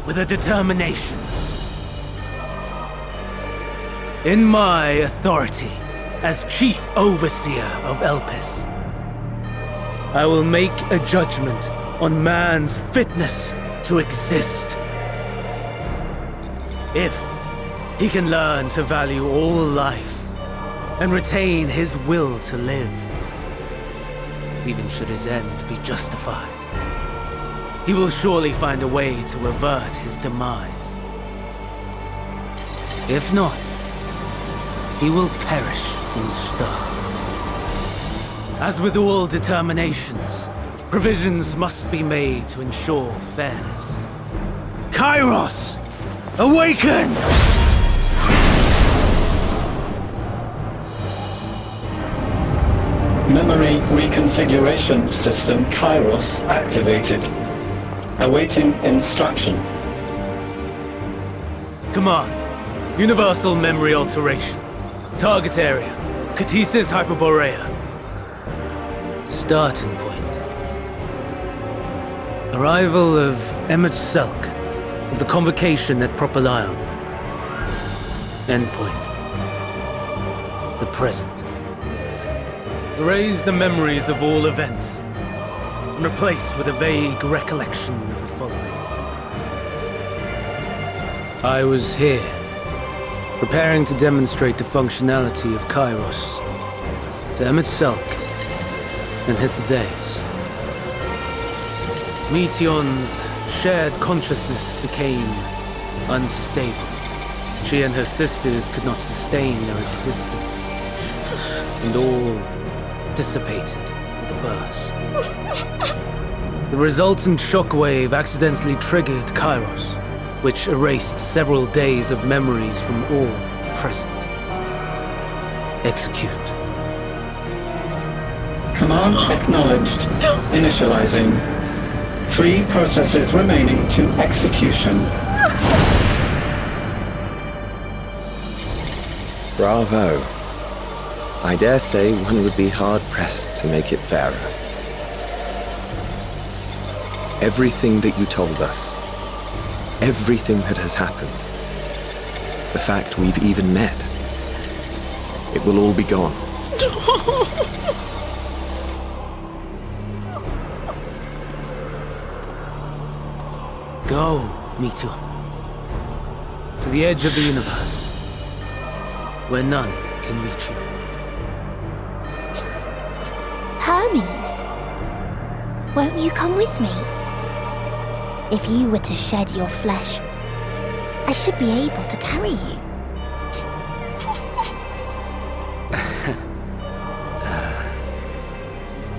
with a determination. In my authority as Chief Overseer of Elpis, I will make a judgment on man's fitness to exist. If he can learn to value all life and retain his will to live, even should his end be justified, he will surely find a way to avert his demise. If not, he will perish in star. As with all determinations, provisions must be made to ensure fairness. Kairos! Awaken! Memory reconfiguration system Kairos activated. Awaiting instruction. Command. Universal memory alteration. Target area. Katisis Hyperborea. Starting point. Arrival of Emmett Selk of the Convocation at Propylion. Endpoint. The present. Erase the memories of all events and replace with a vague recollection of the following. I was here, preparing to demonstrate the functionality of Kairos to Emmett Selk and Hithodaeus. Meteon's shared consciousness became unstable. She and her sisters could not sustain their existence, and all dissipated with a burst. The resultant shockwave accidentally triggered Kairos, which erased several days of memories from all present. Execute. Command acknowledged. Initializing. 3 processes remaining to execution. Bravo. I dare say one would be hard-pressed to make it fairer. Everything that you told us, everything that has happened, the fact we've even met, it will all be gone. Go, Meteon. To the edge of the universe, where none can reach you. Hermes, won't you come with me? If you were to shed your flesh, I should be able to carry you.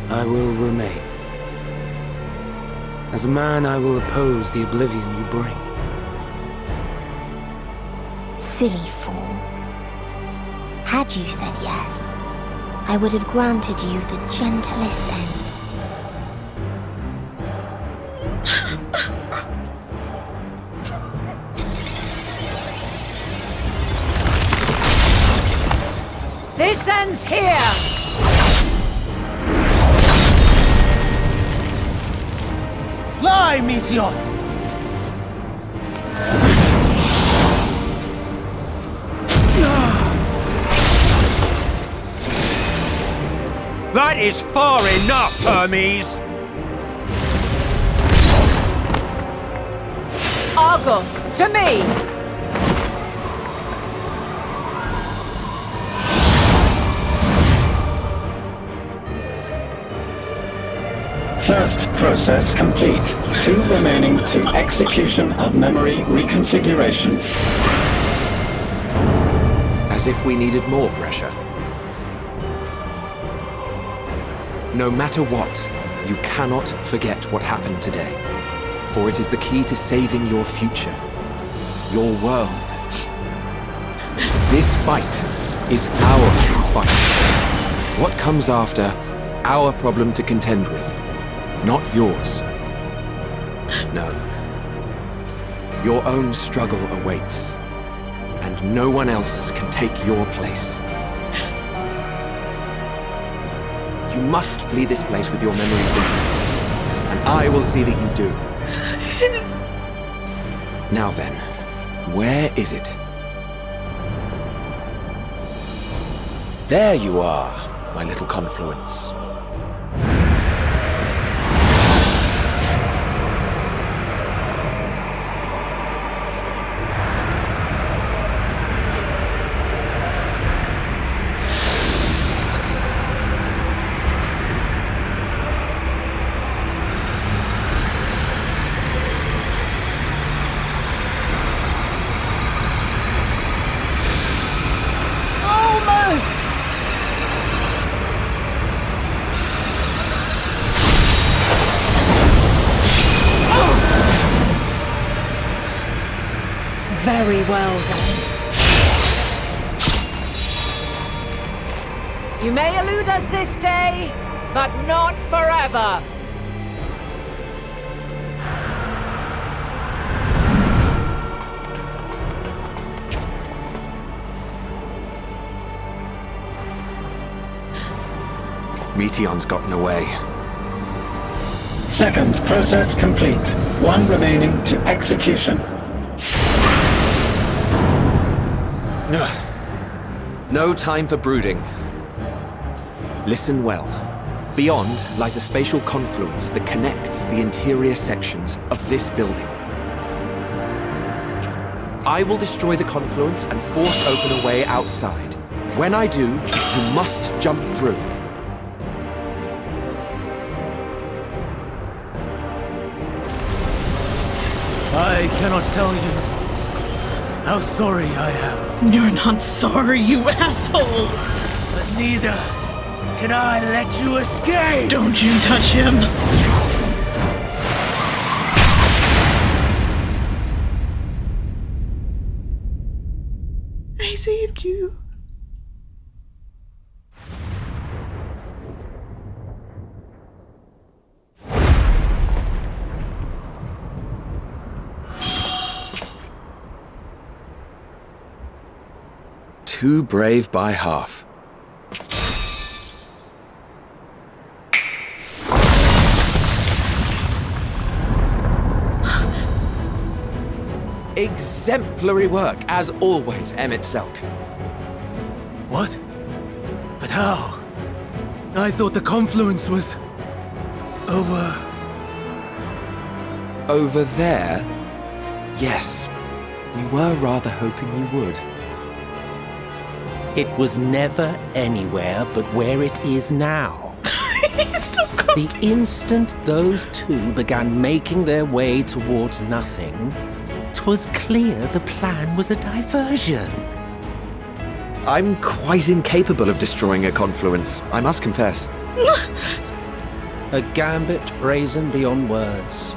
I will remain. As a man, I will oppose the oblivion you bring. Silly fool. Had you said yes, I would have granted you the gentlest end. This ends here! Fly, Meteon! That is far enough, Hermes! Argos, to me! First process complete. 2 remaining to execution of memory reconfiguration. As if we needed more pressure. No matter what, you cannot forget what happened today. For it is the key to saving your future. Your world. This fight is our fight. What comes after, our problem to contend with. Not yours. No. Your own struggle awaits. And no one else can take your place. You must flee this place with your memories intact. And I will see that you do. Now then, where is it? There you are, my little confluence. Very well, then. You may elude us this day, but not forever. Meteon's gotten away. Second process complete. One remaining to execution. No time for brooding. Listen well. Beyond lies a spatial confluence that connects the interior sections of this building. I will destroy the confluence and force open a way outside. When I do, you must jump through. I cannot tell you how sorry I am. You're not sorry, you asshole! But neither can I let you escape! Don't you touch him! I saved you. Too brave by half. Exemplary work, as always, Emmett Selk. What? But how? I thought the confluence was... over... Over there? Yes. We were rather hoping you would. It was never anywhere but where it is now. He's so cool. The instant those two began making their way towards nothing, 'twas clear the plan was a diversion. I'm quite incapable of destroying a confluence, I must confess. A gambit brazen beyond words.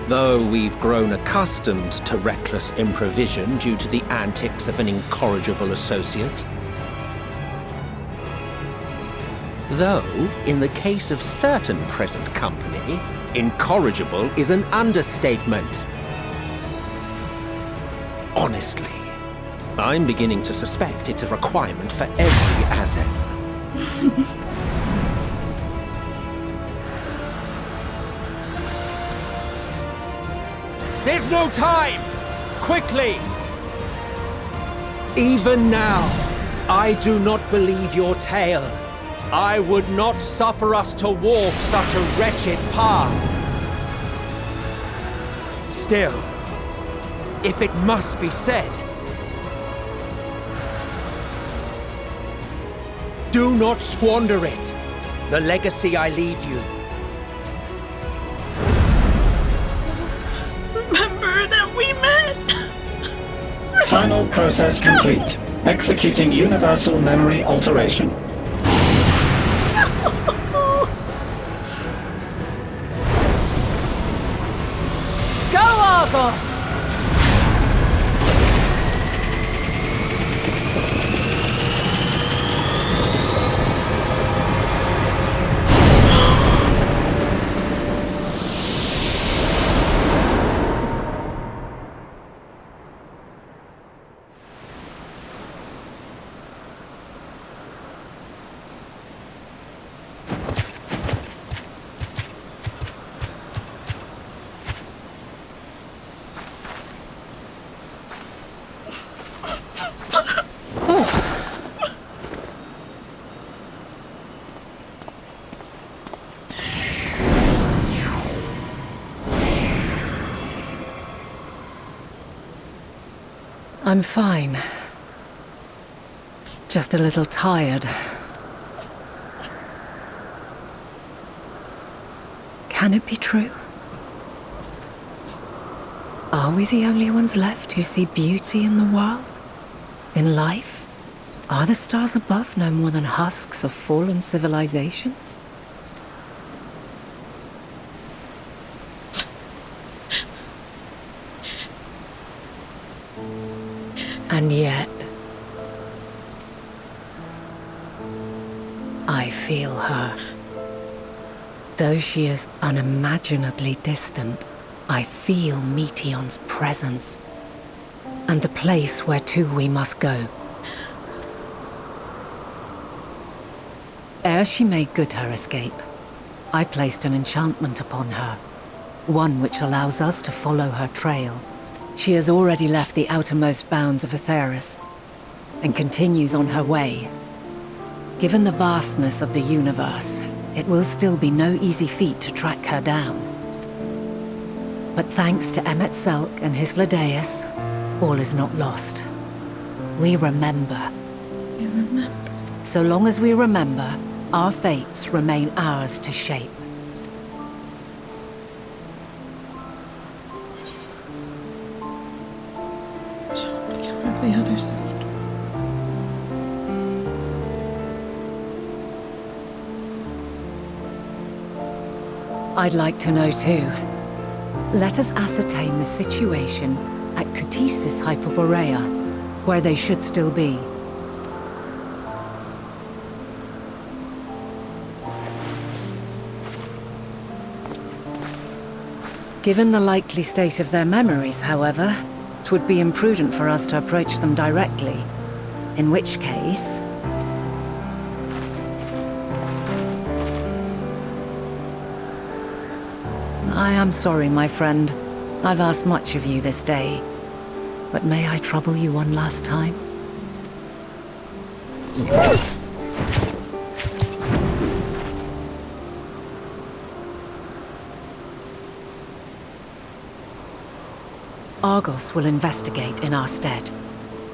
Though we've grown accustomed to reckless improvision due to the antics of an incorrigible associate. Though, in the case of certain present company, incorrigible is an understatement. Honestly, I'm beginning to suspect it's a requirement for every Azen. There's no time! Quickly! Even now, I do not believe your tale. I would not suffer us to walk such a wretched path. Still, if it must be said, do not squander it. The legacy I leave you. Remember that we met! Final process complete. Executing universal memory alteration. Go, Argos! I'm fine. Just a little tired. Can it be true? Are we the only ones left who see beauty in the world? In life? Are the stars above no more than husks of fallen civilizations? And yet, I feel her. Though she is unimaginably distant, I feel Meteon's presence, and the place where to we must go. Ere she made good her escape, I placed an enchantment upon her, one which allows us to follow her trail. She has already left the outermost bounds of Aetheris, and continues on her way. Given the vastness of the universe, it will still be no easy feat to track her down. But thanks to Emmet Selk and Hysladeus, all is not lost. We remember. We remember. So long as we remember, our fates remain ours to shape. The other side. I'd like to know too. Let us ascertain the situation at Cutisis Hyperborea, where they should still be. Given the likely state of their memories, however, it would be imprudent for us to approach them directly. In which case... I am sorry, my friend. I've asked much of you this day. But may I trouble you one last time? Argos will investigate in our stead.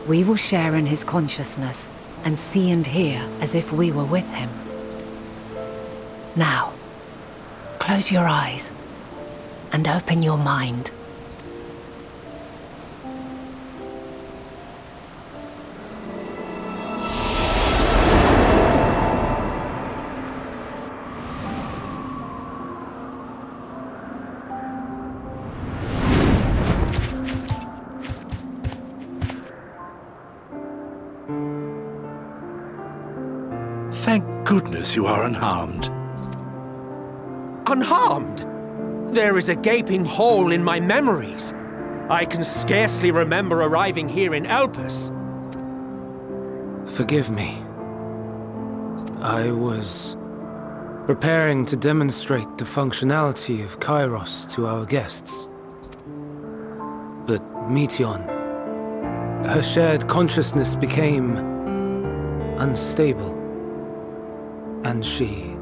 We will share in his consciousness and see and hear as if we were with him. Now, close your eyes and open your mind. Thank goodness you are unharmed. Unharmed? There is a gaping hole in my memories. I can scarcely remember arriving here in Elpis. Forgive me. I was preparing to demonstrate the functionality of Kairos to our guests. But Meteon, her shared consciousness became unstable. And she...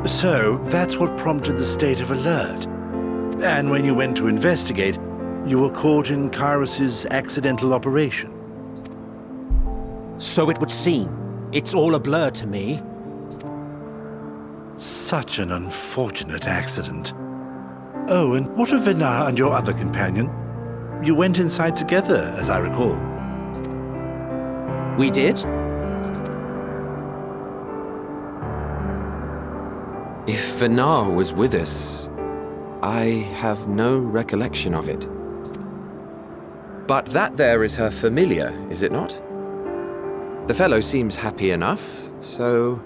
So, that's what prompted the state of alert. And when you went to investigate, you were caught in Kairos's accidental operation. So it would seem. It's all a blur to me. Such an unfortunate accident. Oh, and what of Venar and your other companion? You went inside together, as I recall. We did? If Venar was with us, I have no recollection of it. But that there is her familiar, is it not? The fellow seems happy enough, so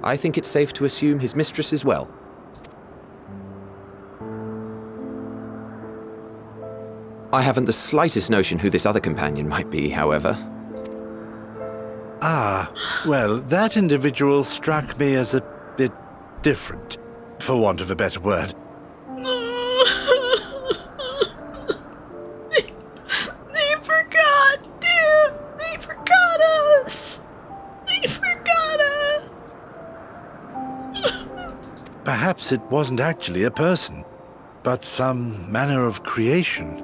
I think it's safe to assume his mistress as well. I haven't the slightest notion who this other companion might be, however. Ah, well, that individual struck me as a bit different, for want of a better word. They forgot, dude! They forgot us! They forgot us! Perhaps it wasn't actually a person. but some manner of creation.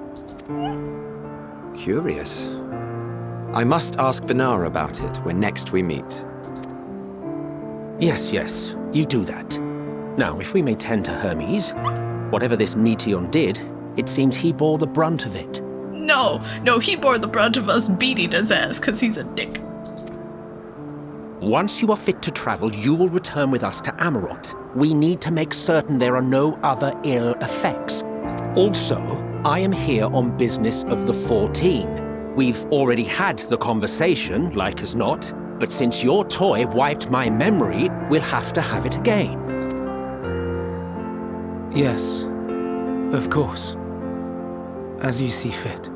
Curious. I must ask Vinara about it when next we meet. Yes, you do that. Now, if we may tend to Hermes, whatever this Meteon did, it seems he bore the brunt of it. No, he bore the brunt of us beating his ass because he's a dick. Once you are fit to travel, you will return with us to Amarot. We need to make certain there are no other ill effects. Also, I am here on business of the 14. We've already had the conversation, like as not, but since your toy wiped my memory, we'll have to have it again. Yes, of course. As you see fit.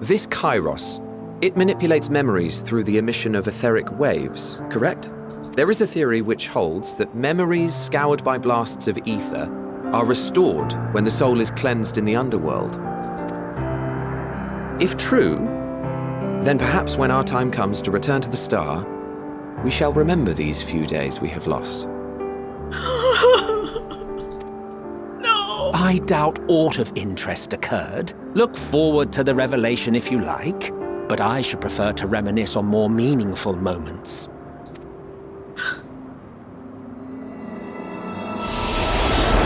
This Kairos, it manipulates memories through the emission of etheric waves, correct? There is a theory which holds that memories scoured by blasts of ether are restored when the soul is cleansed in the underworld. If true, then perhaps when our time comes to return to the star, we shall remember these few days we have lost. No! I doubt aught of interest occurred. Look forward to the revelation if you like, but I should prefer to reminisce on more meaningful moments.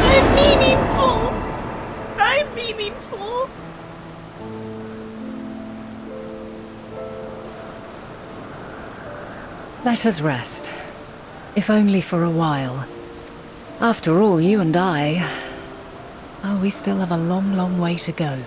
I'm meaningful! Let us rest. If only for a while. After all, you and I... Oh, we still have a long, long way to go.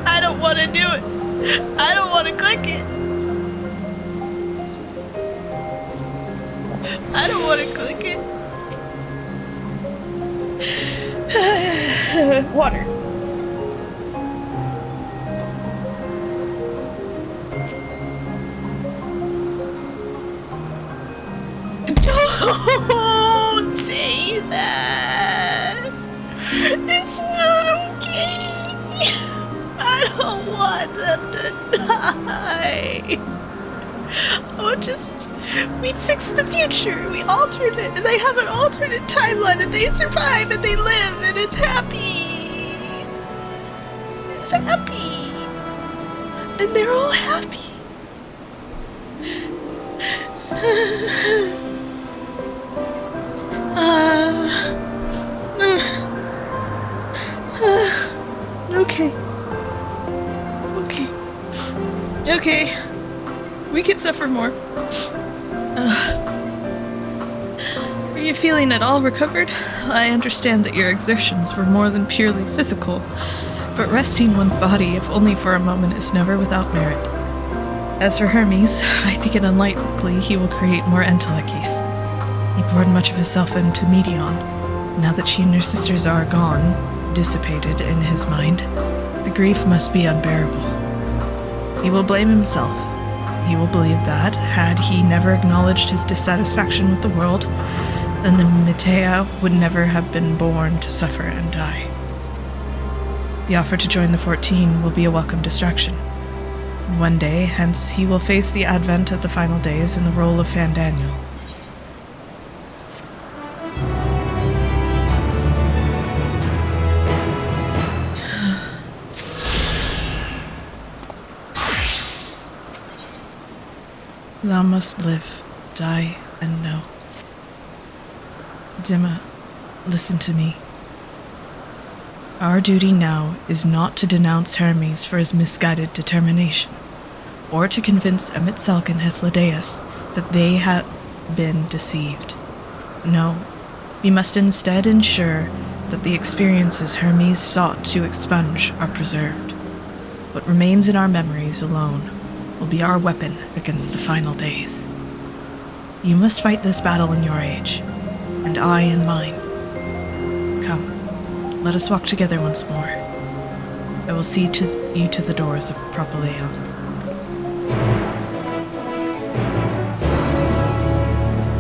I don't want to do it. I don't want to click it. I don't want to click it. Water. Don't say that. It's not okay. I don't want them to die. Oh, we fixed the future. We altered it. And they have an alternate timeline and they survive and they live and it's happy. It's happy. And they're all happy. Okay. We can suffer more. Are you feeling at all recovered? I understand that your exertions were more than purely physical, but resting one's body, if only for a moment, is never without merit. As for Hermes, I think it unlikely he will create more Endwalkers. He poured much of himself into Meteon. Now that she and her sisters are gone, dissipated in his mind, the grief must be unbearable. He will blame himself. He will believe that, had he never acknowledged his dissatisfaction with the world, then the Metea would never have been born to suffer and die. The offer to join the 14 will be a welcome distraction. One day, hence, he will face the advent of the final days in the role of Fandaniel. Thou must live, die, and know. Dima, listen to me. Our duty now is not to denounce Hermes for his misguided determination, or to convince Emet Selk and Hythlodaeus that they have been deceived. No, we must instead ensure that the experiences Hermes sought to expunge are preserved. What remains in our memories alone will be our weapon against the final days. You must fight this battle in your age, and I in mine. Come, let us walk together once more. I will see you to the doors of Propylaeon.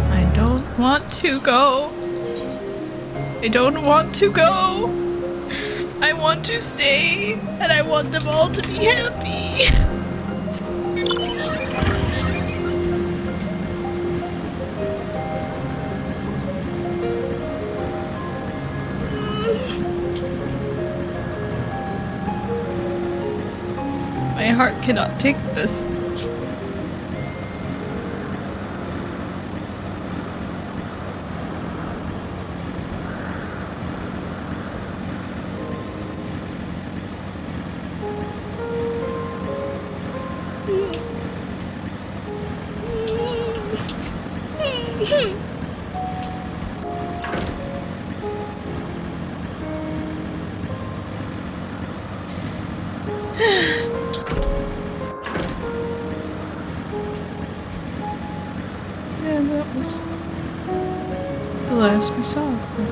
I don't want to go. I don't want to go. I want to stay, and I want them all to be happy. My heart cannot take this. And that was the last we saw of her.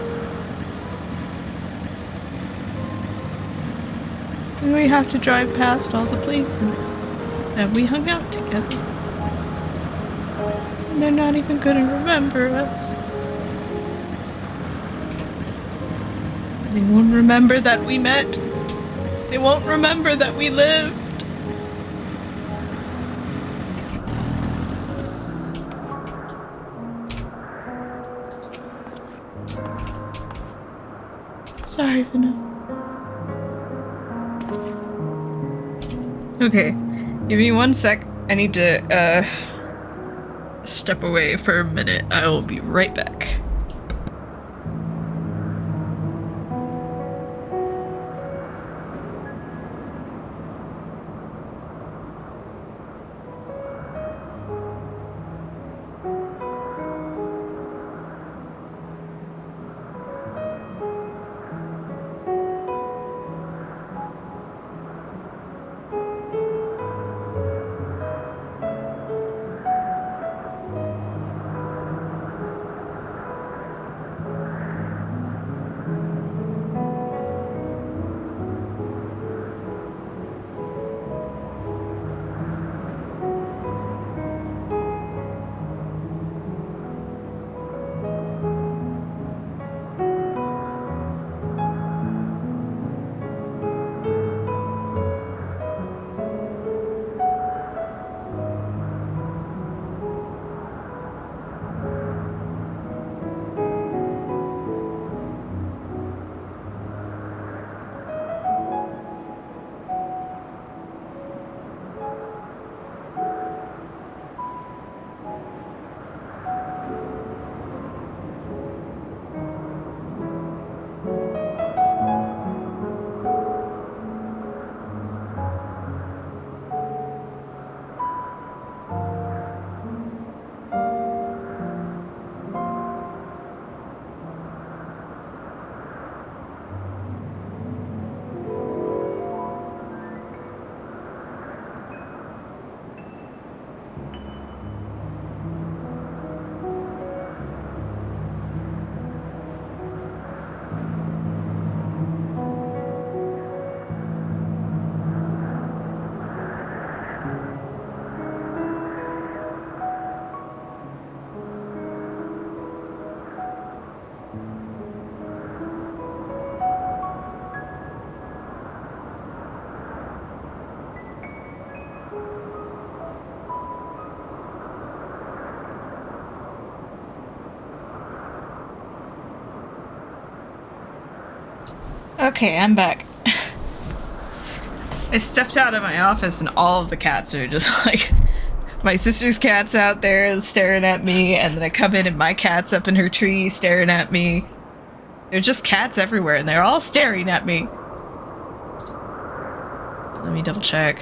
And we have to drive past all the places that we hung out together. And they're not even gonna remember us. They won't remember that we met. They won't remember that we lived. Sorry, Vanilla. Okay, give me 1 sec. I need to, step away for a minute. I will be right back. Okay, I'm back. I stepped out of my office and all of the cats are just like... My sister's cat's out there staring at me, and then I come in and my cat's up in her tree staring at me. There's just cats everywhere and they're all staring at me. Let me double check.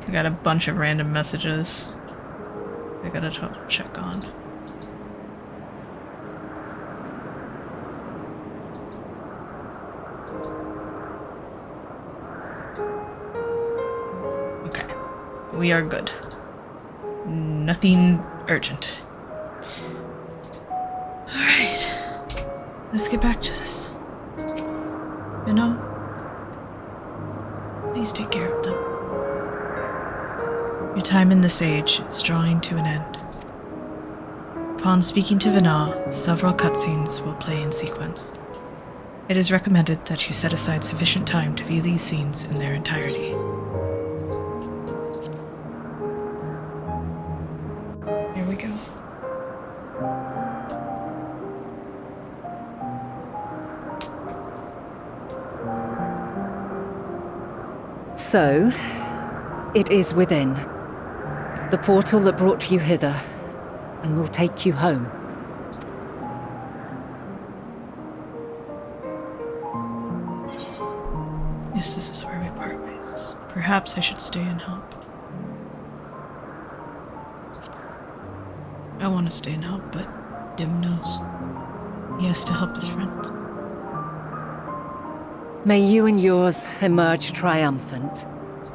I got a bunch of random messages I gotta check on. Okay. We are good. Nothing urgent. Alright. Let's get back to this. You know? Please take care of them. Your time in this age is drawing to an end. Upon speaking to Vana, several cutscenes will play in sequence. It is recommended that you set aside sufficient time to view these scenes in their entirety. Here we go. So, it is within. The portal that brought you hither, and will take you home. Yes, this is where we part ways. Perhaps I should stay and help. I want to stay and help, but Dim knows. He has to help his friends. May you and yours emerge triumphant.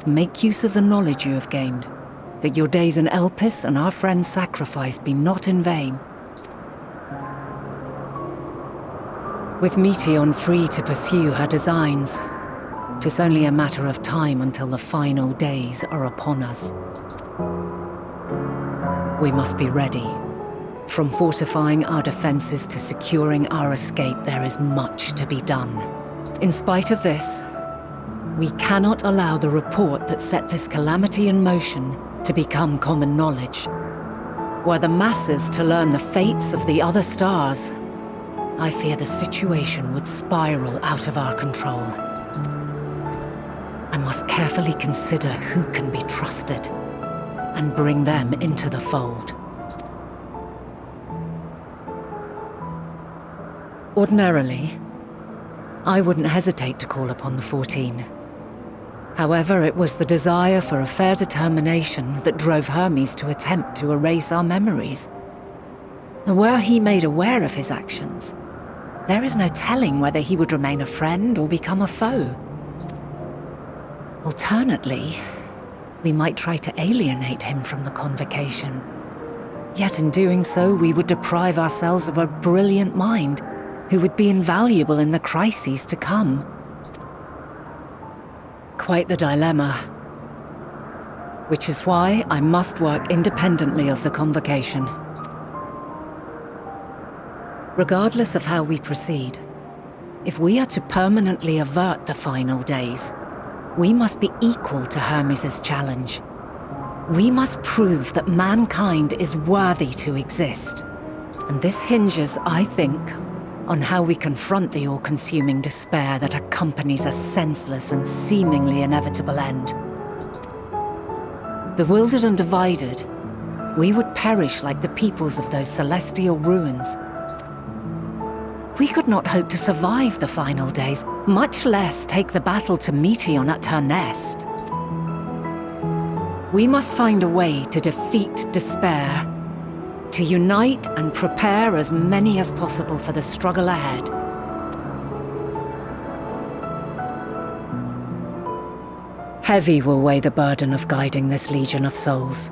Make use of the knowledge you have gained, that your days in Elpis and our friend's sacrifice be not in vain. With Meteon free to pursue her designs, 'tis only a matter of time until the final days are upon us. We must be ready. From fortifying our defenses to securing our escape, there is much to be done. In spite of this, we cannot allow the report that set this calamity in motion to become common knowledge. Were the masses to learn the fates of the other stars, I fear the situation would spiral out of our control. I must carefully consider who can be trusted and bring them into the fold. Ordinarily, I wouldn't hesitate to call upon the 14. However, it was the desire for a fair determination that drove Hermes to attempt to erase our memories. And were he made aware of his actions, there is no telling whether he would remain a friend or become a foe. Alternately, we might try to alienate him from the convocation. Yet in doing so, we would deprive ourselves of a brilliant mind who would be invaluable in the crises to come. Quite the dilemma. Which is why I must work independently of the convocation. Regardless of how we proceed, if we are to permanently avert the final days, we must be equal to Hermes' challenge. We must prove that mankind is worthy to exist. And this hinges, I think, on how we confront the all-consuming despair that accompanies a senseless and seemingly inevitable end. Bewildered and divided, we would perish like the peoples of those celestial ruins. We could not hope to survive the final days, much less take the battle to Meteon at her nest. We must find a way to defeat despair, to unite and prepare as many as possible for the struggle ahead. Heavy will weigh the burden of guiding this legion of souls.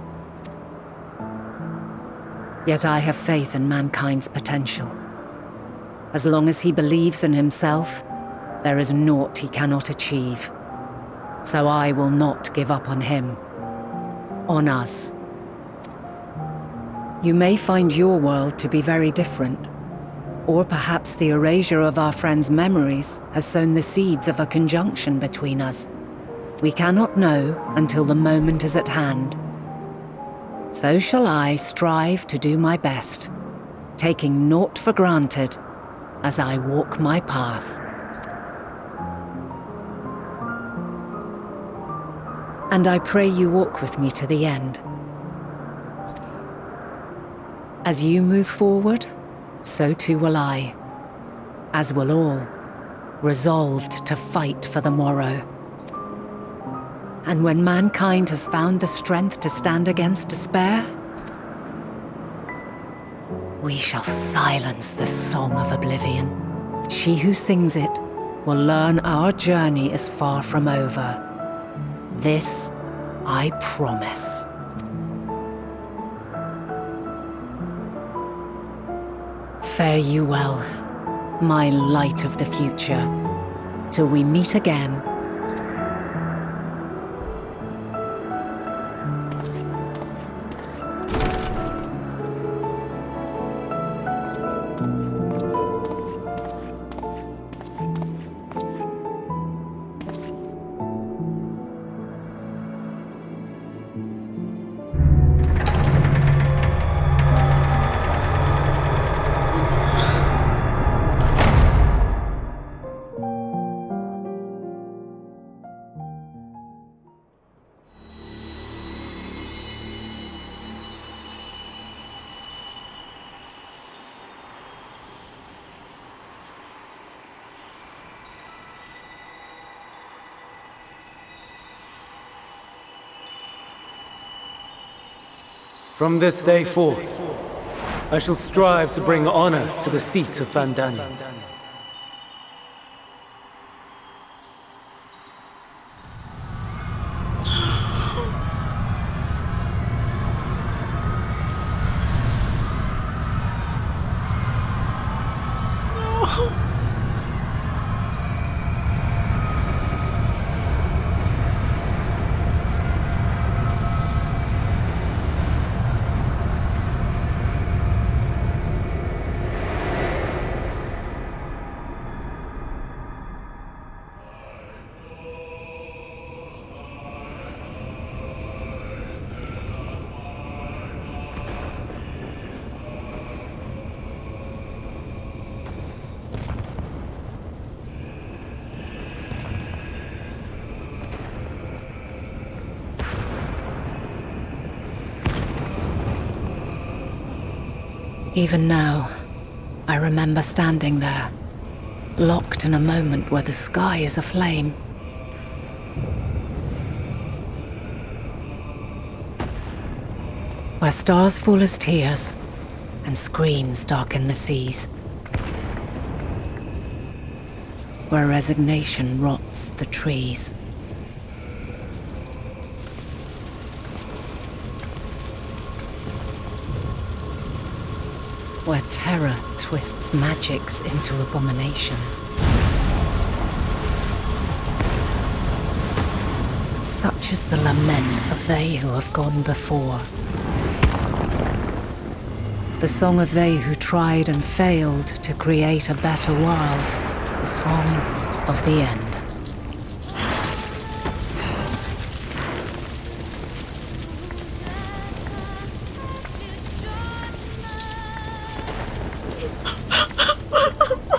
Yet I have faith in mankind's potential. As long as he believes in himself, there is naught he cannot achieve. So I will not give up on him. On us. You may find your world to be very different. Or perhaps the erasure of our friend's memories has sown the seeds of a conjunction between us. We cannot know until the moment is at hand. So shall I strive to do my best, taking naught for granted as I walk my path. And I pray you walk with me to the end. As you move forward, so too will I, as will all, resolved to fight for the morrow. And when mankind has found the strength to stand against despair, we shall silence the song of oblivion. She who sings it will learn our journey is far from over. This I promise. Fare you well, my light of the future, till we meet again. From this day forth, I shall strive to bring honor to the seat of Vandania. Even now, I remember standing there, locked in a moment where the sky is aflame. Where stars fall as tears, and screams darken the seas. Where resignation rots the trees. Where terror twists magics into abominations. Such is the lament of they who have gone before. The song of they who tried and failed to create a better world. The song of the end.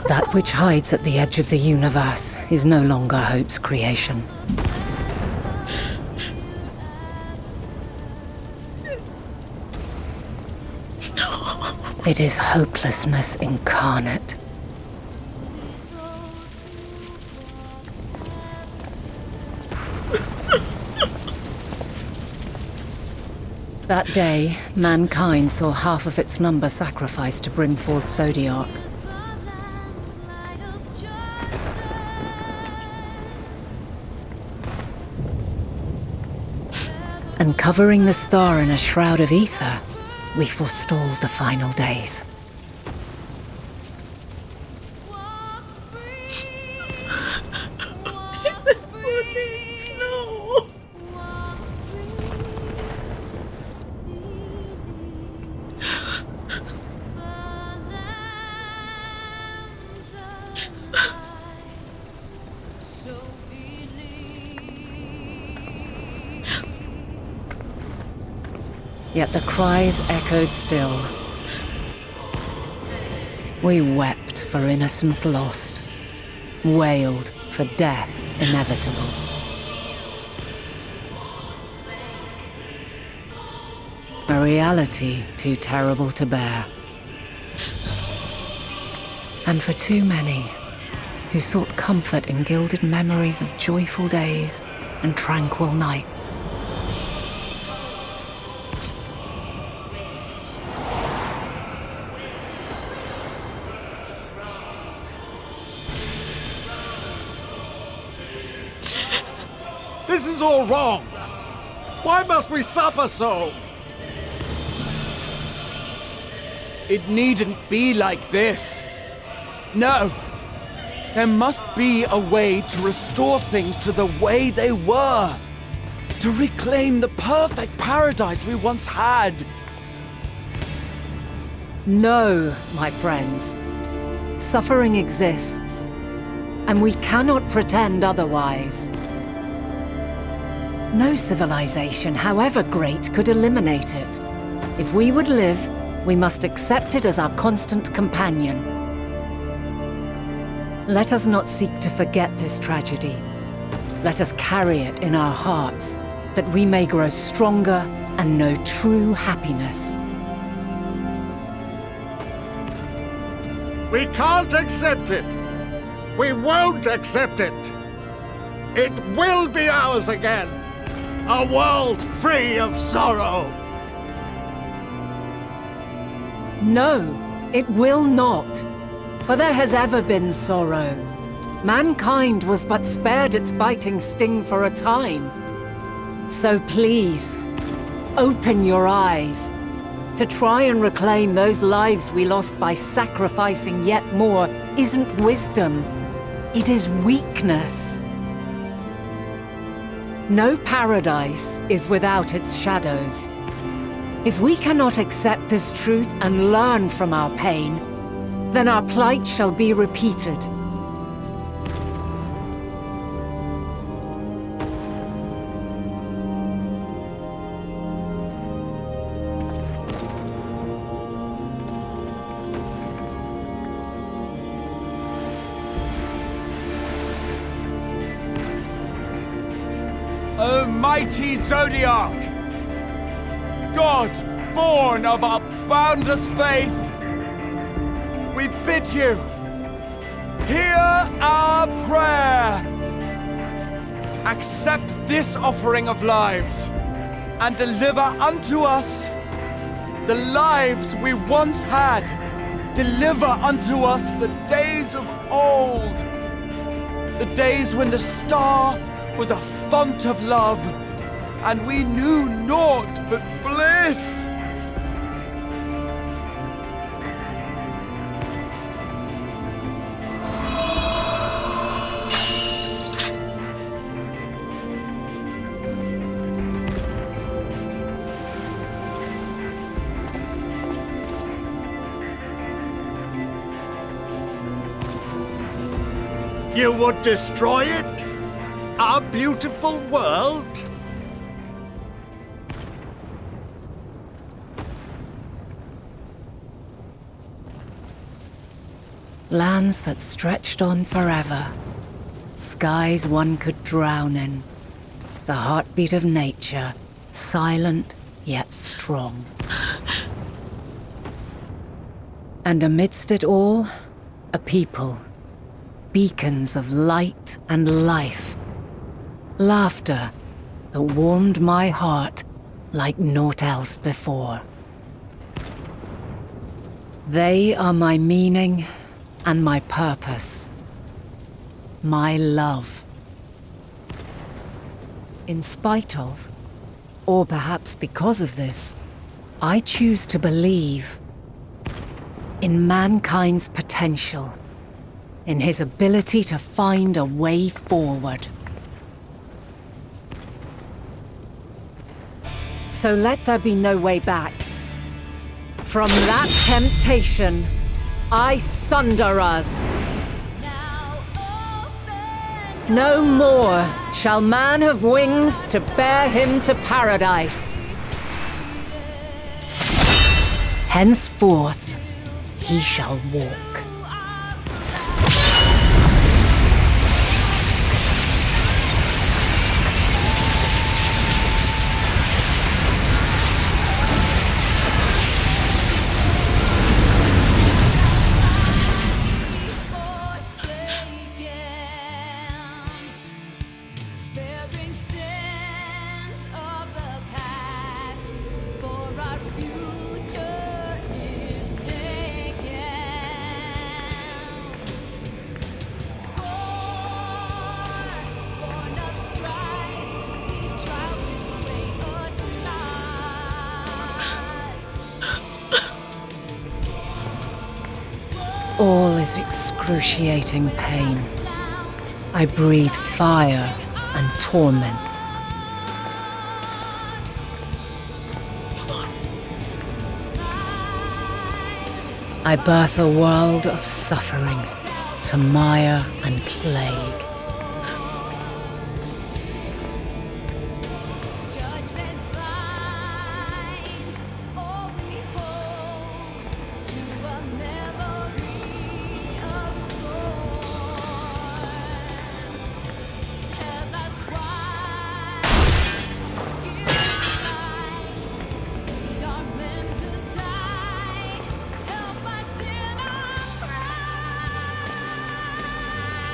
That which hides at the edge of the universe is no longer hope's creation. It is hopelessness incarnate. That day, mankind saw half of its number sacrificed to bring forth Zodiac. And covering the star in a shroud of ether, we forestalled the final days. Yet the cries echoed still. We wept for innocence lost, wailed for death inevitable. A reality too terrible to bear. And for too many who sought comfort in gilded memories of joyful days and tranquil nights. This is all wrong! Why must we suffer so? It needn't be like this. No. There must be a way to restore things to the way they were. To reclaim the perfect paradise we once had. No, my friends. Suffering exists, and we cannot pretend otherwise. No civilization, however great, could eliminate it. If we would live, we must accept it as our constant companion. Let us not seek to forget this tragedy. Let us carry it in our hearts, that we may grow stronger and know true happiness. We can't accept it! We won't accept it! It will be ours again! A world free of sorrow! No, it will not. For there has ever been sorrow. Mankind was but spared its biting sting for a time. So please, open your eyes. To try and reclaim those lives we lost by sacrificing yet more isn't wisdom. It is weakness. No paradise is without its shadows. If we cannot accept this truth and learn from our pain, then our plight shall be repeated. O mighty Zodiac! God, born of our boundless faith, we bid you, hear our prayer. Accept this offering of lives, and deliver unto us the lives we once had. Deliver unto us the days of old, the days when the star was a font of love, and we knew naught but bliss. You would destroy it? Our beautiful world? Lands that stretched on forever. Skies one could drown in. The heartbeat of nature, silent yet strong. And amidst it all, a people. Beacons of light and life. Laughter that warmed my heart like naught else before. They are my meaning and my purpose. My love. In spite of, or perhaps because of this, I choose to believe in mankind's potential, in his ability to find a way forward. So let there be no way back. From that temptation, I sunder us. No more shall man have wings to bear him to paradise. Henceforth, he shall walk. Bearing All is excruciating pain. I breathe fire and torment. I birth a world of suffering to mire and plague.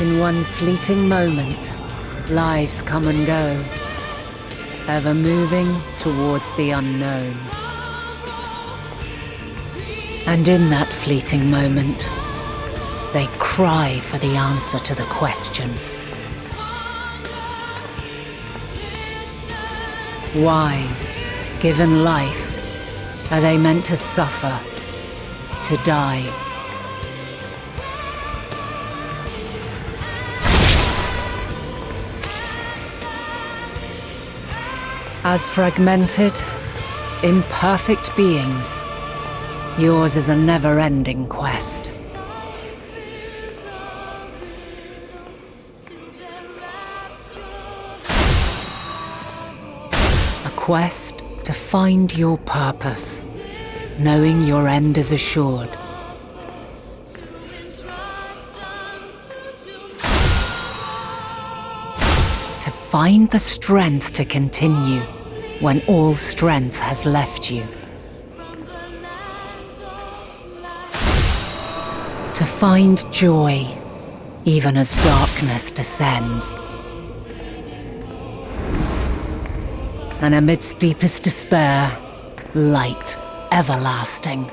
In one fleeting moment, lives come and go, ever moving towards the unknown. And in that fleeting moment, they cry for the answer to the question. Why, given life, are they meant to suffer, to die? As fragmented, imperfect beings, yours is a never-ending quest. A quest to find your purpose, knowing your end is assured. To find the strength to continue when all strength has left you. To find joy even as darkness descends. And amidst deepest despair, light everlasting.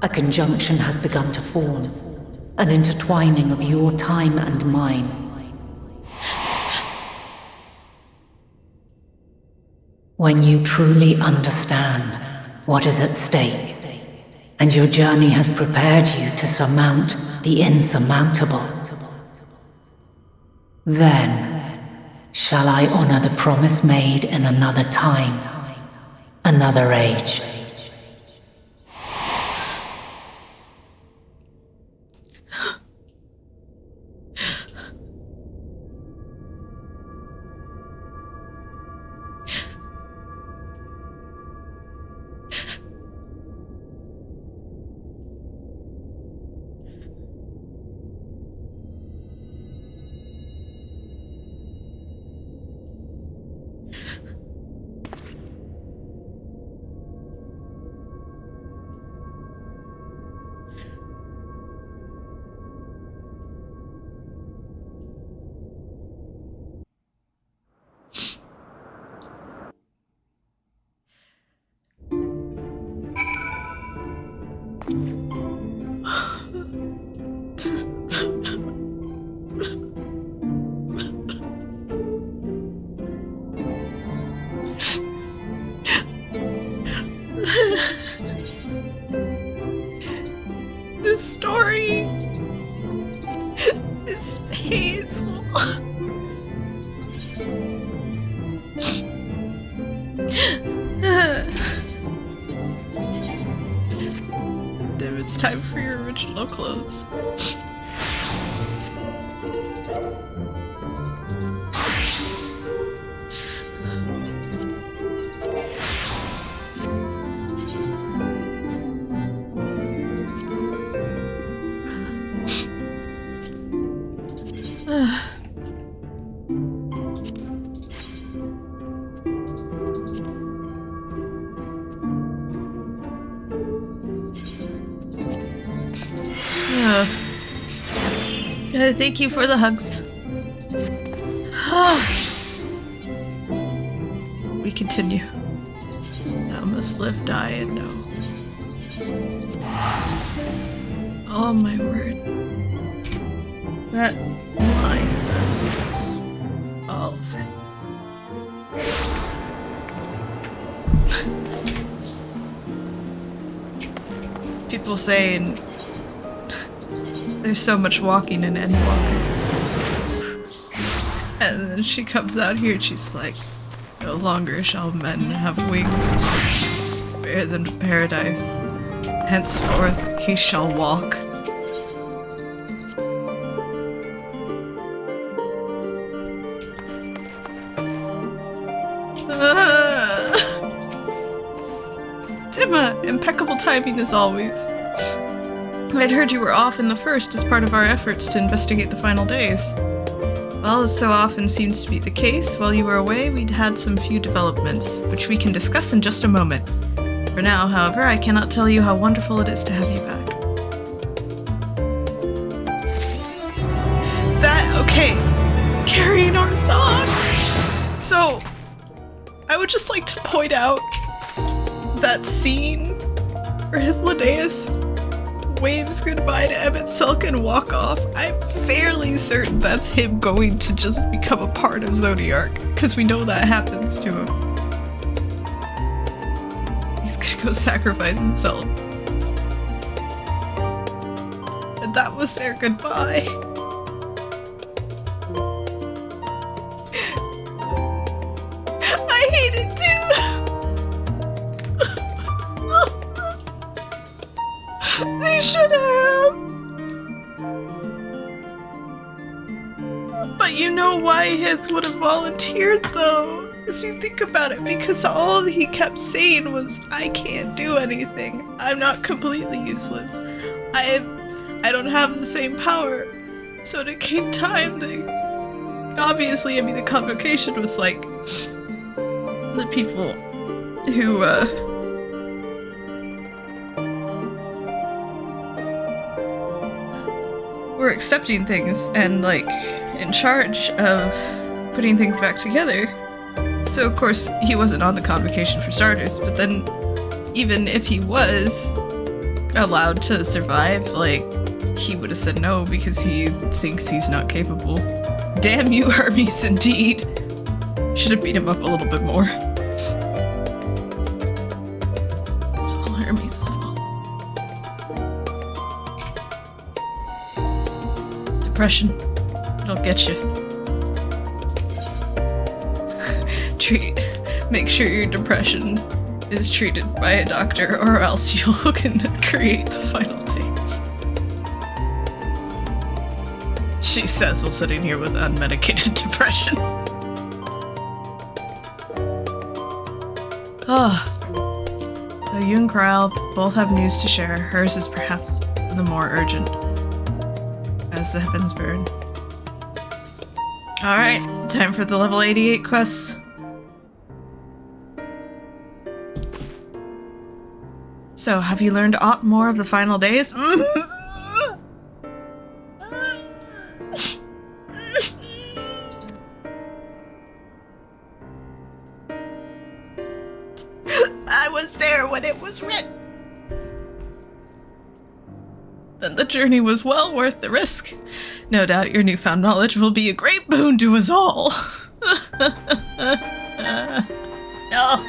A conjunction has begun to form, an intertwining of your time and mine. When you truly understand what is at stake, and your journey has prepared you to surmount the insurmountable, then shall I honor the promise made in another time, another age. This story is painful. Damn, it's time for your original clothes. Thank you for the hugs. me continue. Thou must live, die, and know. Oh my word. That line of people saying there's so much walking in Endwalker. And then she comes out here and she's like, no longer shall men have wings to bear them to paradise. Henceforth he shall walk. Dimma, impeccable timing as always. I'd heard you were off in the first as part of our efforts to investigate the final days. Well, as so often seems to be the case, while you were away, we'd had some few developments, which we can discuss in just a moment. For now, however, I cannot tell you how wonderful it is to have you back. Okay, carrying arms on! So, I would just like to point out that scene where Hythlodaeus waves goodbye to Emmett Silk and walk off. I'm fairly certain that's him going to just become a part of Zodiark, because we know that happens to him. He's gonna go sacrifice himself. And that was their goodbye. I hate it too! They should have! But you know why Hith would have volunteered though? As you think about it, because all he kept saying was, I can't do anything. I'm not completely useless. I don't have the same power. So it came time that obviously, I mean, the convocation was like the people who were accepting things and like in charge of putting things back together. So of course he wasn't on the convocation for starters, but then even if he was allowed to survive, like he would have said no because he thinks he's not capable. Damn you, Hermes, indeed. Should have beat him up a little bit more. It's all Hermes' fault. Depression. It'll get you. Make sure your depression is treated by a doctor, or else you'll create the final days. She says while sitting here with unmedicated depression. So you and Krile both have news to share. Hers is perhaps the more urgent. As the heavens burn. Alright, time for the level 88 quests. So, have you learned aught more of the final days? I was there when it was written. Then the journey was well worth the risk. No doubt your newfound knowledge will be a great boon to us all. No.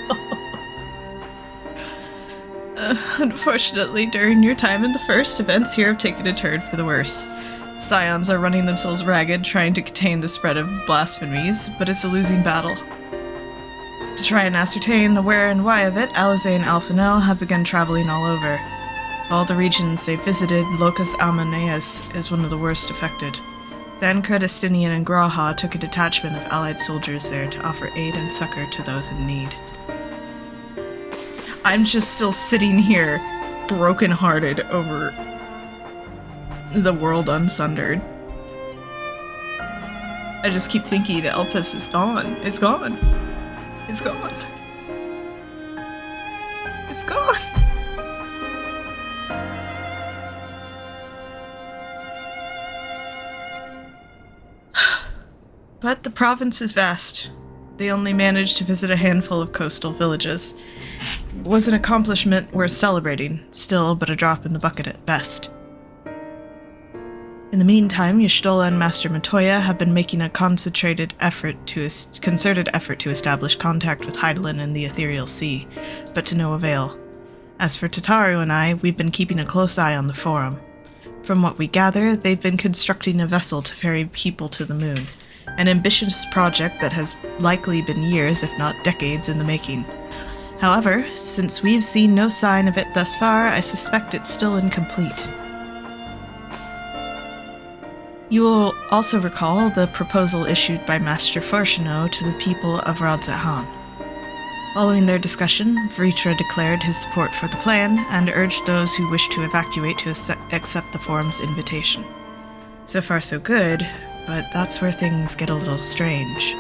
Unfortunately, during your time in the first, events here have taken a turn for the worse. Scions are running themselves ragged, trying to contain the spread of blasphemies, but it's a losing battle. To try and ascertain the where and why of it, Alize and Alphanel have begun traveling all over. Of all the regions they've visited, Locus Almaneus is one of the worst affected. Thancred, Estinian, and Graha took a detachment of allied soldiers there to offer aid and succor to those in need. I'm just still sitting here, broken-hearted over the world unsundered. I just keep thinking Elpis is gone. It's gone. It's gone. It's gone. But the province is vast. They only managed to visit a handful of coastal villages. It was an accomplishment worth celebrating, still but a drop in the bucket at best. In the meantime, Y'shtola and Master Matoya have been making a concerted effort to establish contact with Hydaelyn in the Ethereal Sea, but to no avail. As for Tataru and I, we've been keeping a close eye on the Forum. From what we gather, they've been constructing a vessel to ferry people to the moon, an ambitious project that has likely been years, if not decades, in the making. However, since we've seen no sign of it thus far, I suspect it's still incomplete. You will also recall the proposal issued by Master Fortuno to the people of Radz-at-Han. Following their discussion, Vritra declared his support for the plan and urged those who wish to evacuate to accept the Forum's invitation. So far so good, but that's where things get a little strange.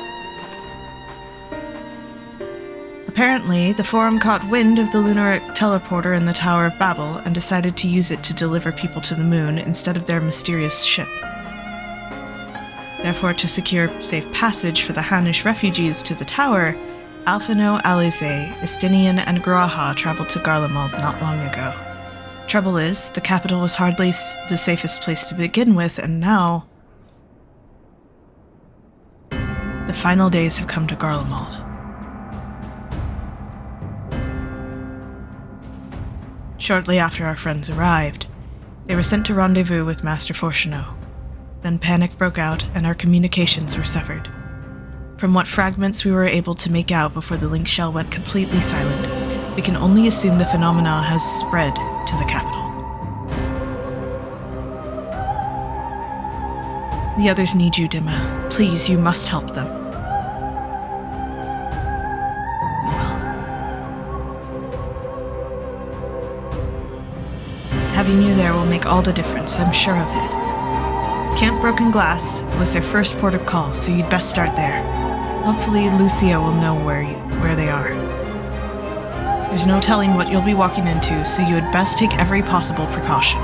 Apparently, the Forum caught wind of the lunar teleporter in the Tower of Babel and decided to use it to deliver people to the moon instead of their mysterious ship. Therefore, to secure safe passage for the Hanish refugees to the tower, Alphino, Alize, Estinian, and Graha traveled to Garlemald not long ago. Trouble is, the capital was hardly the safest place to begin with, and now... the final days have come to Garlemald. Shortly after our friends arrived, they were sent to rendezvous with Master Fortuno. Then panic broke out, and our communications were severed. From what fragments we were able to make out before the link shell went completely silent, we can only assume the phenomena has spread to the capital. The others need you, Dima. Please, you must help them. Having you there will make all the difference, I'm sure of it. Camp Broken Glass was their first port of call, so you'd best start there. Hopefully Lucia will know where they are. There's no telling what you'll be walking into, so you had best take every possible precaution.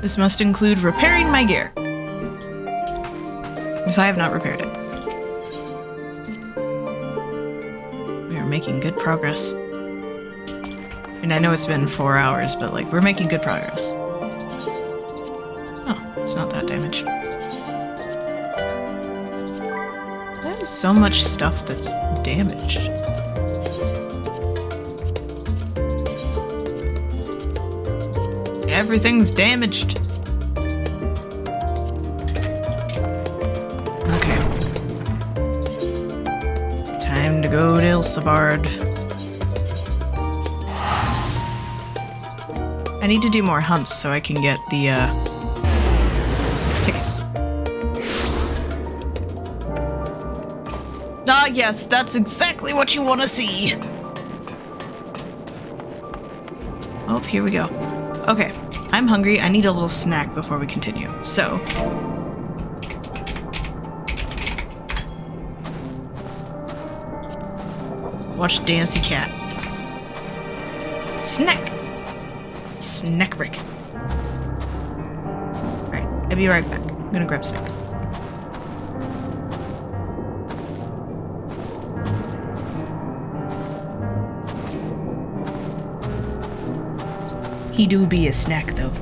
This must include repairing my gear, because I have not repaired it. We are making good progress. I know it's been 4 hours, but we're making good progress. Oh, it's not that damaged. There's so much stuff that's damaged. Everything's damaged. Okay. Time to go to Ilsabard. I need to do more hunts so I can get the, tickets. Ah, yes, that's exactly what you want to see! Oh, here we go. Okay, I'm hungry. I need a little snack before we continue, so... watch Dancy Cat. Snack! Snack brick. Alright, I'll be right back. I'm gonna grab a snack. He do be a snack, though.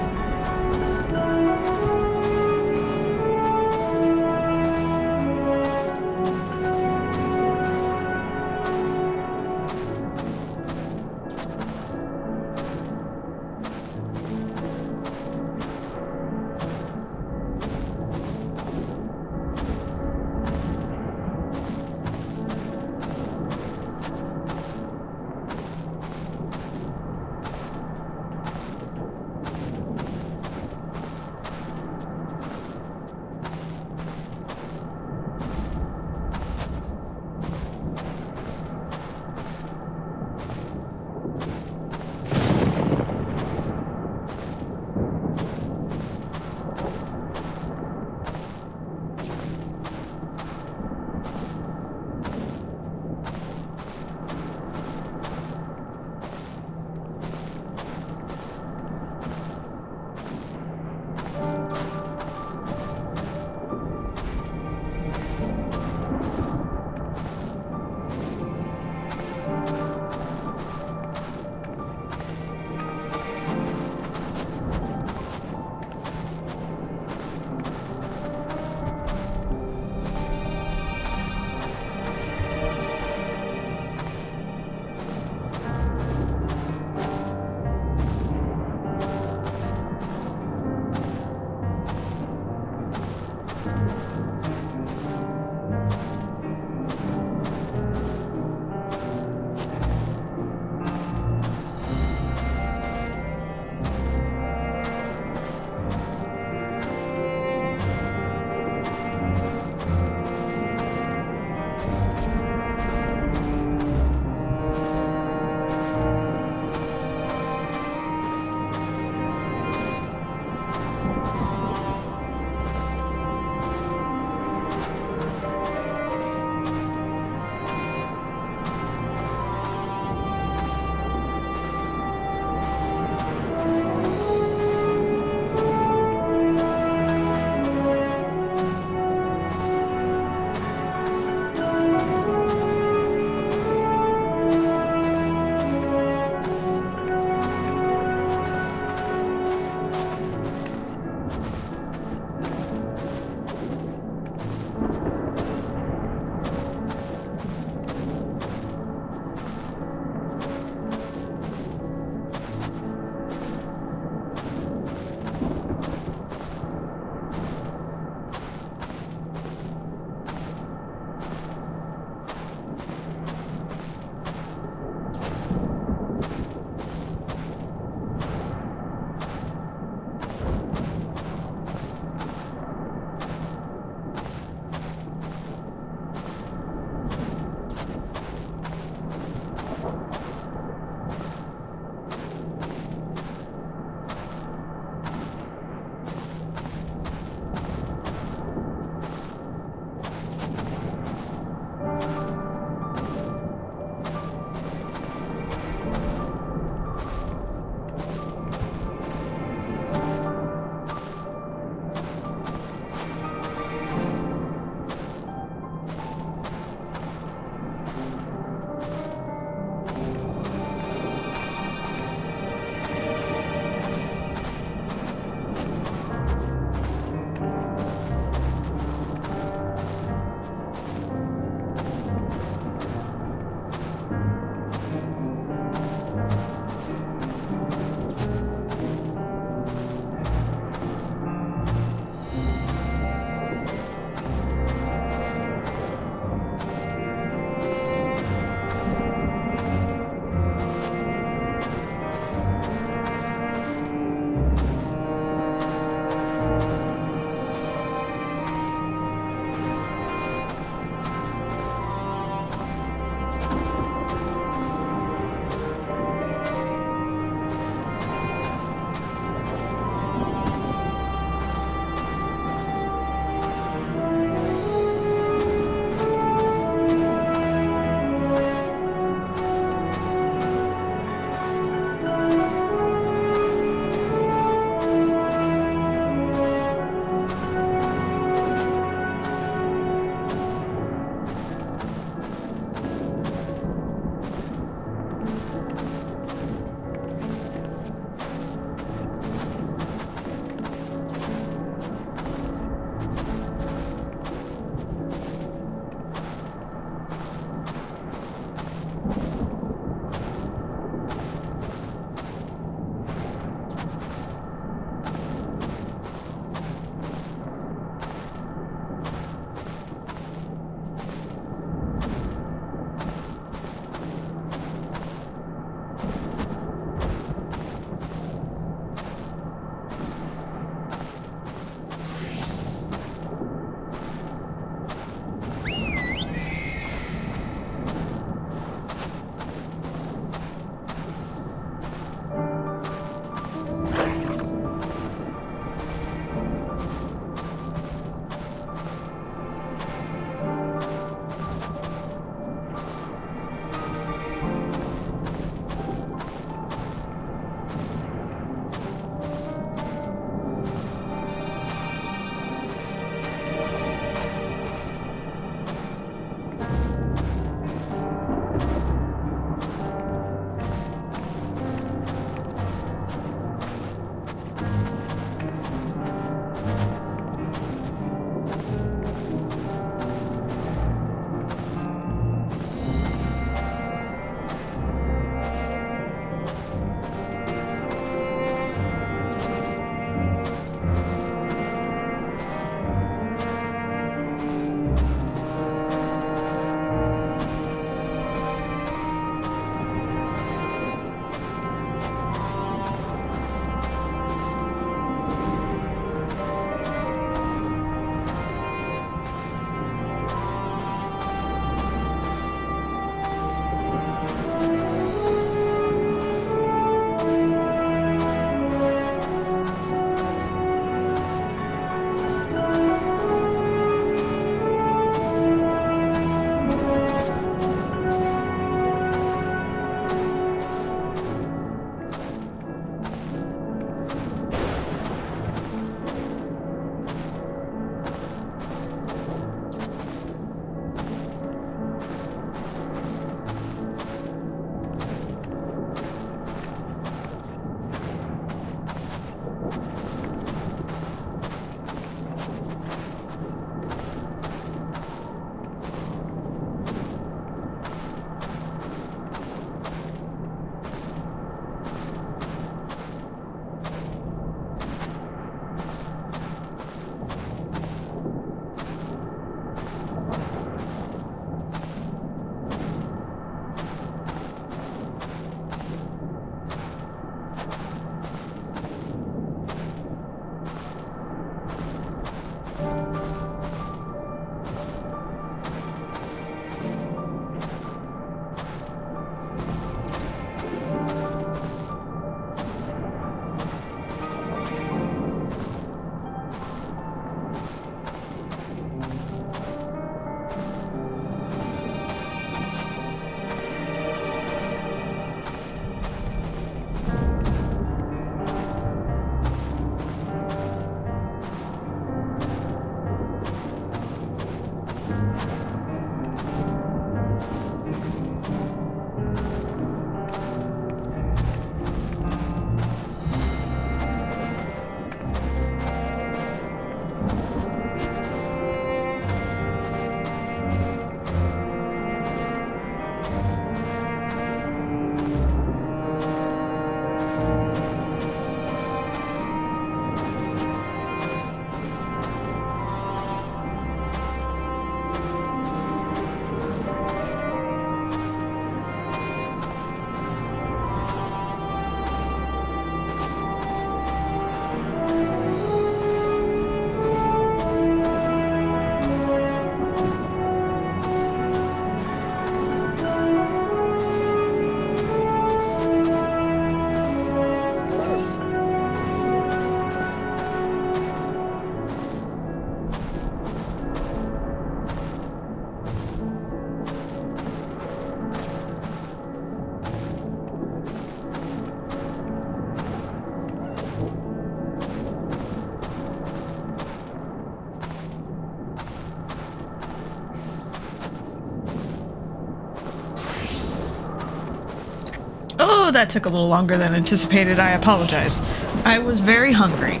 that took a little longer than anticipated. I apologize. I was very hungry.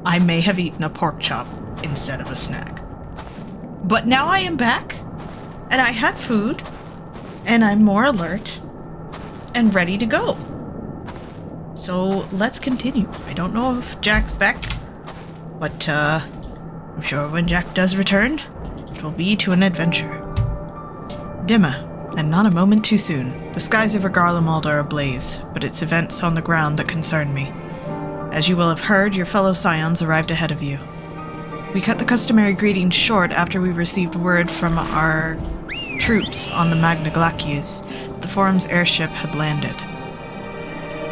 I may have eaten a pork chop instead of a snack. But now I am back, and I had food, and I'm more alert and ready to go. So let's continue. I don't know if Jack's back, but I'm sure when Jack does return, it will be to an adventure. Dimma, and not a moment too soon. The skies over Garlemald are ablaze, but it's events on the ground that concern me. As you will have heard, your fellow scions arrived ahead of you. We cut the customary greetings short after we received word from our troops on the Magna Glacies that the Forum's airship had landed.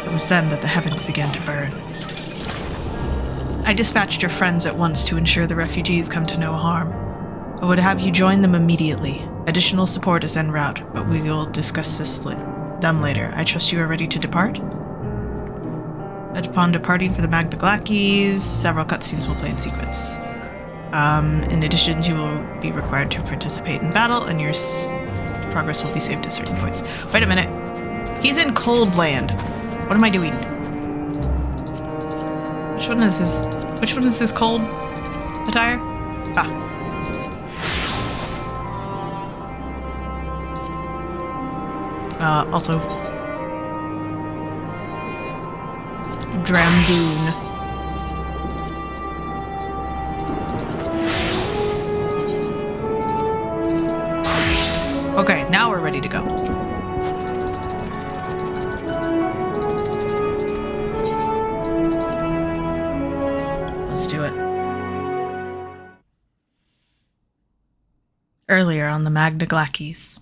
It was then that the heavens began to burn. I dispatched your friends at once to ensure the refugees come to no harm. I would have you join them immediately. Additional support is en route, but we will discuss them later. I trust you are ready to depart? Upon departing for the Magna Glacies, several cutscenes will play in sequence. In addition, you will be required to participate in battle, and your progress will be saved at certain points. Wait a minute. He's in Cold Land. What am I doing? Which one is his cold attire? Also Dramdoon. Okay, now we're ready to go. Let's do it. Earlier on the Magna Glacies.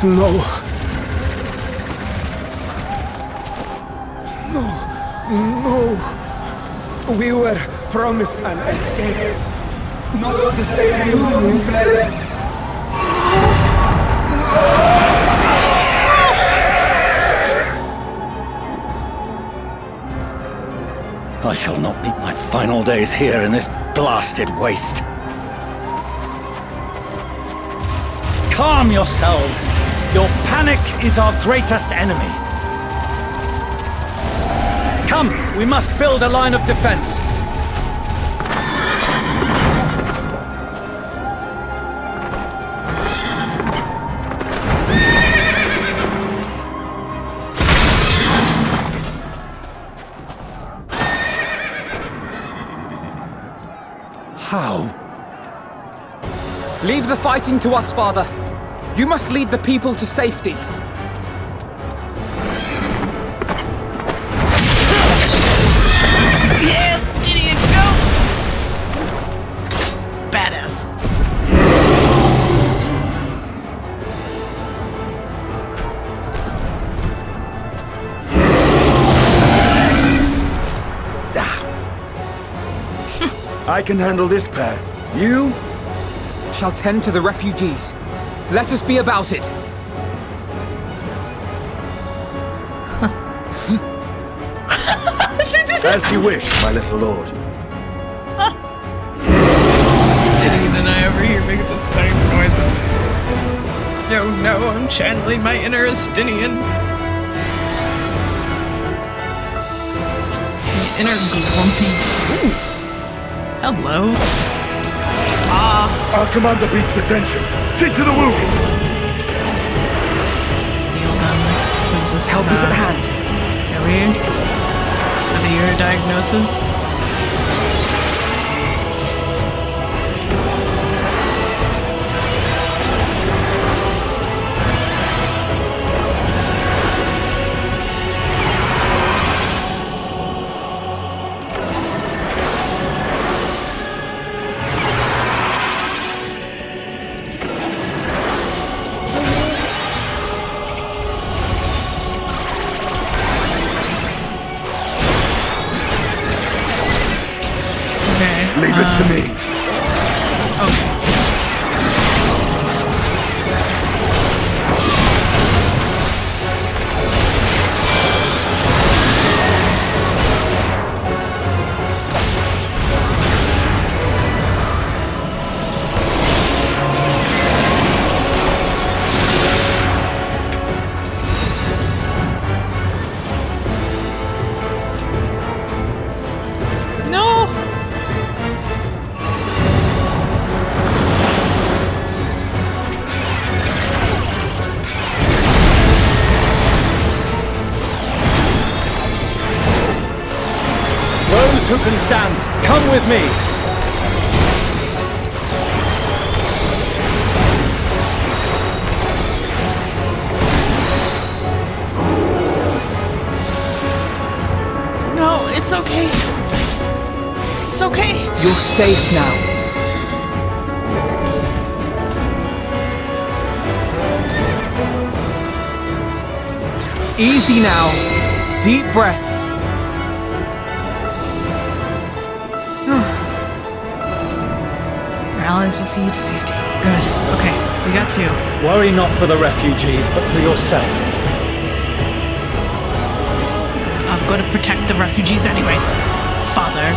No. We were promised an escape. Not the same you who fled. I shall not meet my final days here in this blasted waste. Calm yourselves! Your panic is our greatest enemy. Come, we must build a line of defense. How? Leave the fighting to us, Father. You must lead the people to safety. Yes, Gideon, go! Badass. I can handle this pair. You shall tend to the refugees. Let us be about it. As you wish, my little lord. Gideon and I over here making the same noises. No, I'm channeling my inner Estinian. My inner Glumpy. Ooh. Hello. Our commander beats attention. See to the wounded. Heal them. Help is at hand. Are we? Are they your diagnosis? Leave it to me. Okay. Who can stand? Come with me! No, it's okay. It's okay. You're safe now. Easy now. Deep breaths. Our allies will see you to safety. Good. Okay, we got two. Worry not for the refugees, but for yourself. I'm going to protect the refugees anyways. Father.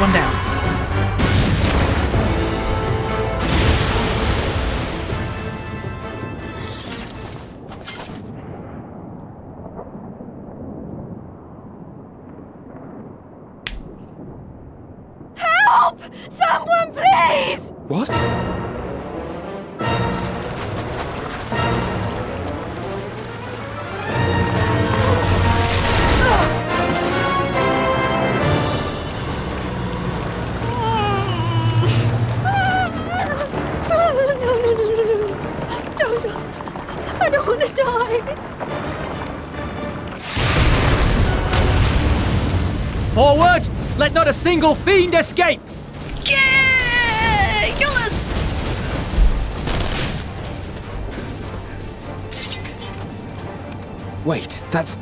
One down. Help! Someone, please! What? Forward! Let not a single fiend escape! Yeah! Euless! Wait, that's...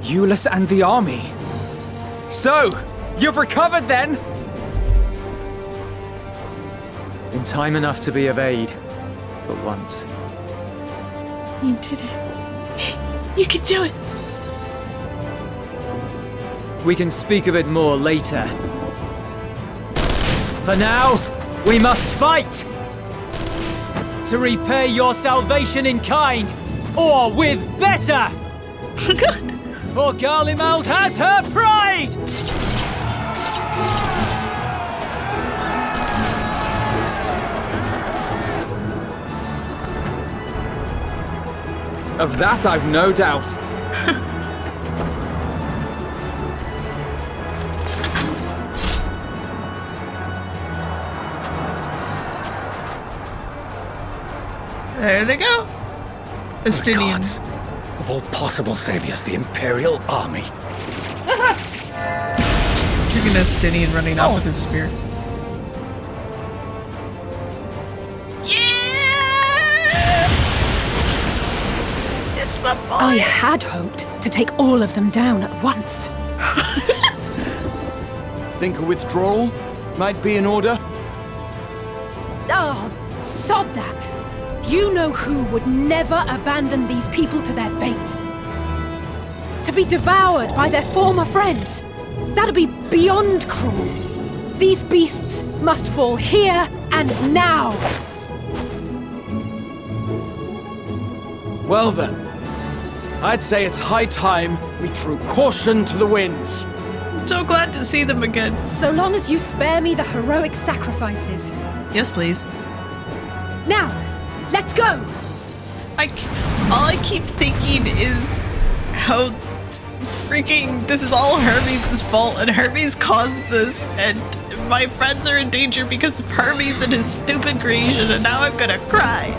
Euless and the army. So, you've recovered then? In time enough to be of aid, for once. You did it. You could do it. We can speak of it more later. For now, we must fight! To repay your salvation in kind, or with better! For Garlemald has her pride! Of that I've no doubt. There they go. Estinian. Gods. Of all possible saviors, the Imperial Army. Freaking Estinian running off with his spear. Yeah! It's my boy. I had hoped to take all of them down at once. Think a withdrawal might be in order? Oh, sod that. You know who would never abandon these people to their fate. To be devoured by their former friends. That'd be beyond cruel. These beasts must fall here and now. Well then, I'd say it's high time we threw caution to the winds. I'm so glad to see them again. So long as you spare me the heroic sacrifices. Yes, please. Now, let's go! All I keep thinking is how freaking this is all Hermes' fault and Hermes caused this and my friends are in danger because of Hermes and his stupid creation and now I'm gonna cry.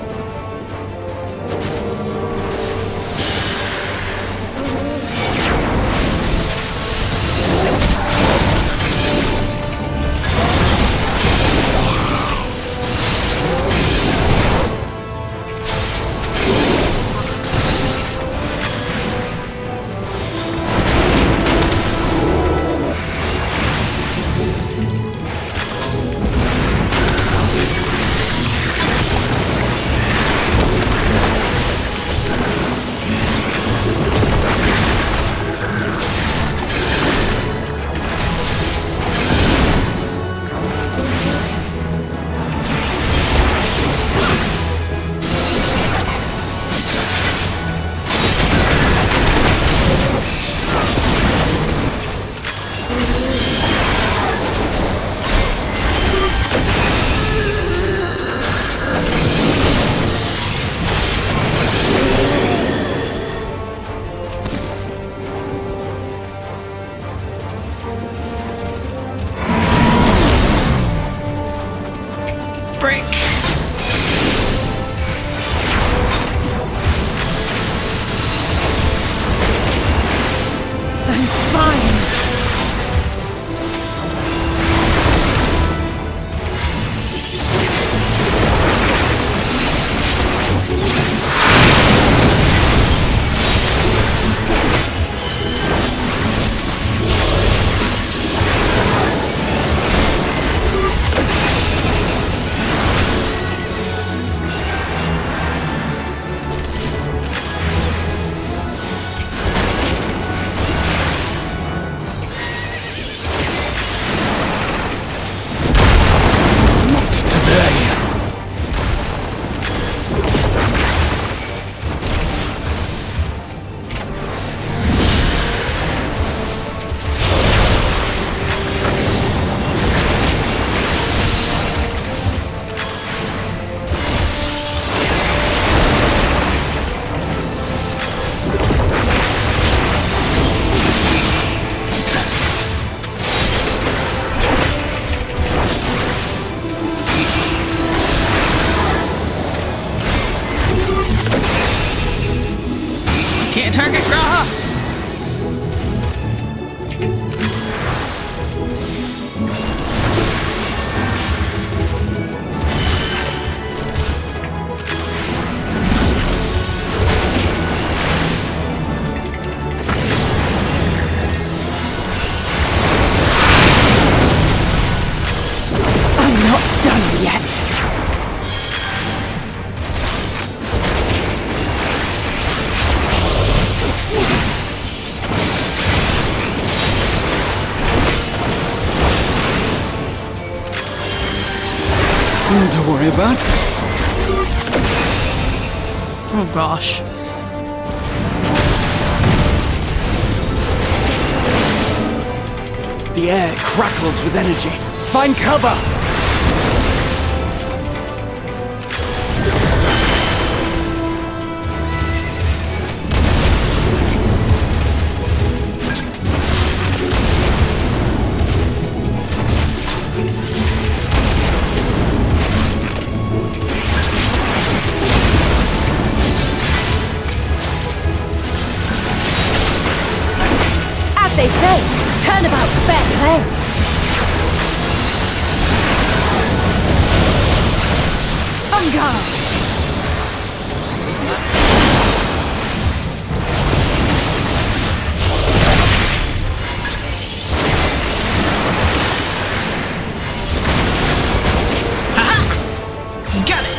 Nothing to worry about. Oh gosh. The air crackles with energy. Find cover! As they say, turnabout's fair play. On guard! Aha! Got it!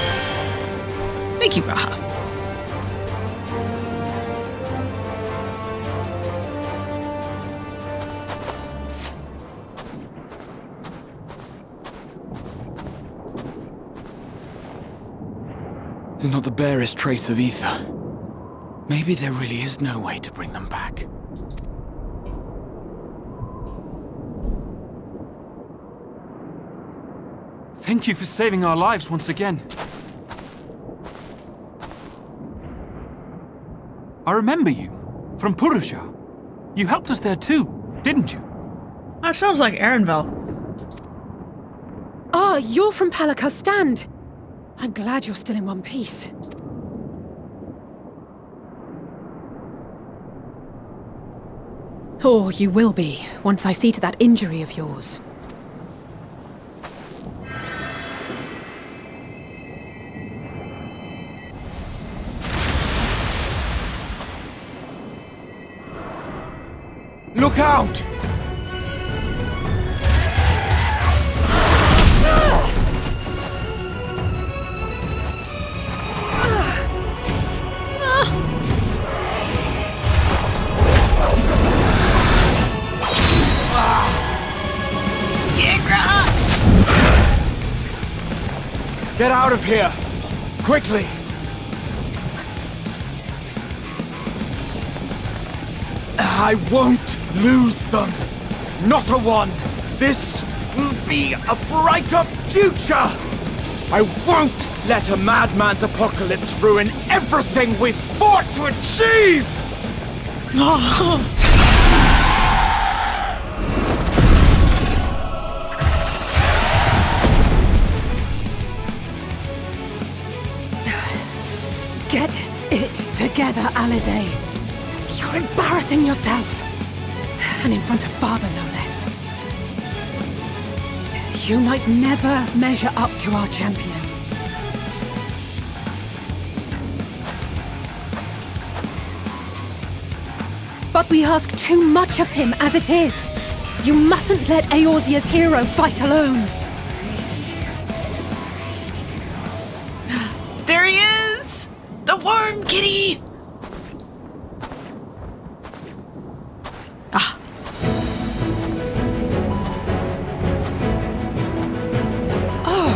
Thank you, Raha. There's not the barest trace of ether. Maybe there really is no way to bring them back. Thank you for saving our lives once again. I remember you, from Purusha. You helped us there too, didn't you? That sounds like Erenville. Ah, you're from Palaka's stand. I'm glad you're still in one piece. Or you will be, once I see to that injury of yours. Look out! Get out of here! Quickly! I won't lose them! Not a one! This will be a brighter future! I won't let a madman's apocalypse ruin everything we've fought to achieve! Get it together, Alize. You're embarrassing yourself. And in front of father, no less. You might never measure up to our champion. But we ask too much of him as it is. You mustn't let Eorzea's hero fight alone. There he is! The worm kitty! Ah. Oh.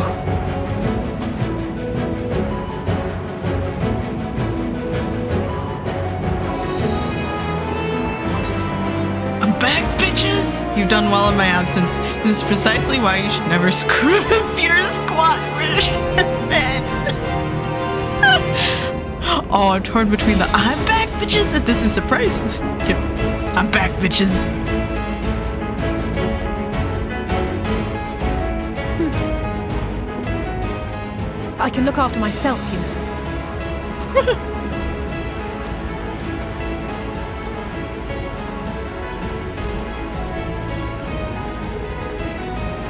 I'm back, bitches! You've done well in my absence. This is precisely why you should never screw up your squat, Ben. Oh, I'm torn between the I'm back, bitches, and this is surprise. Yep. I'm back, bitches. I can look after myself, you know.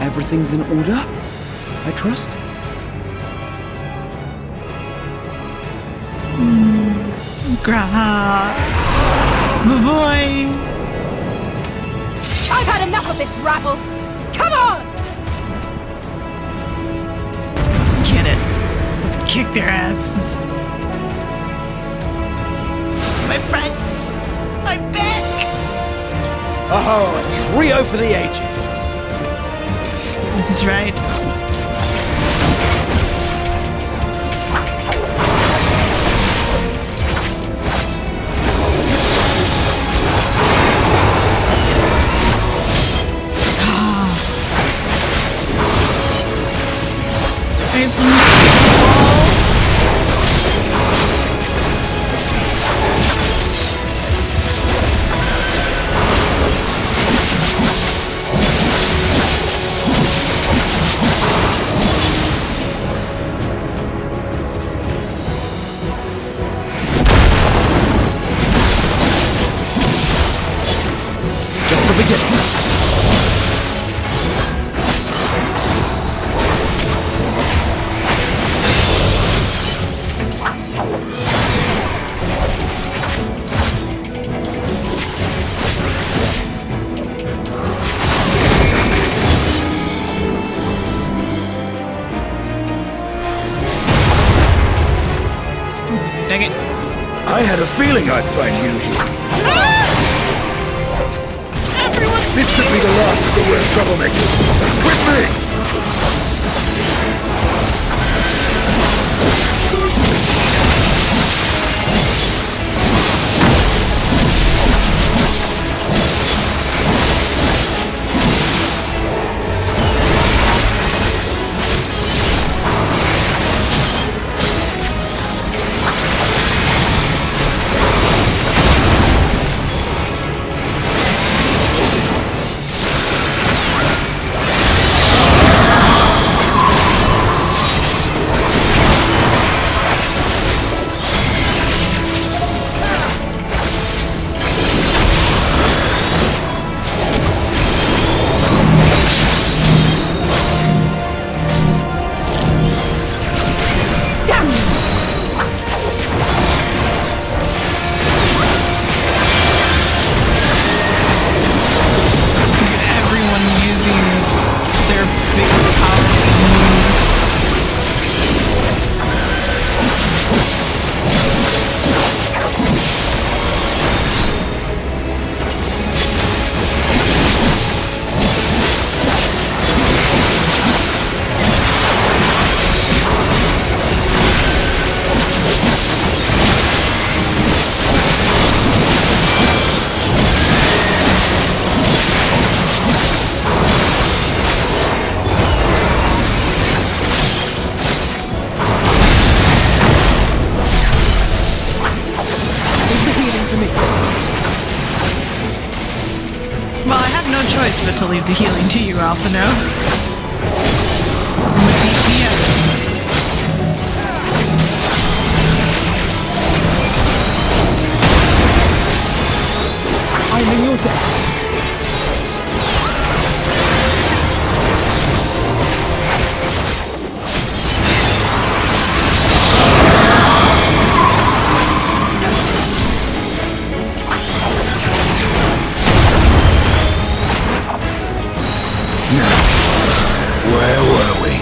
Everything's in order, I trust? Graha. My boy. I've had enough of this rabble. Come on! Let's get it. Let's kick their asses. My friends, I'm back. Oh, a trio for the ages. That's right. I had a feeling I'd find you here. This should be the last of the worst troublemakers. With me! Well, I had no choice but to leave the healing to you, Alphino. I'm with DPS. I'm in your debt. Where were we?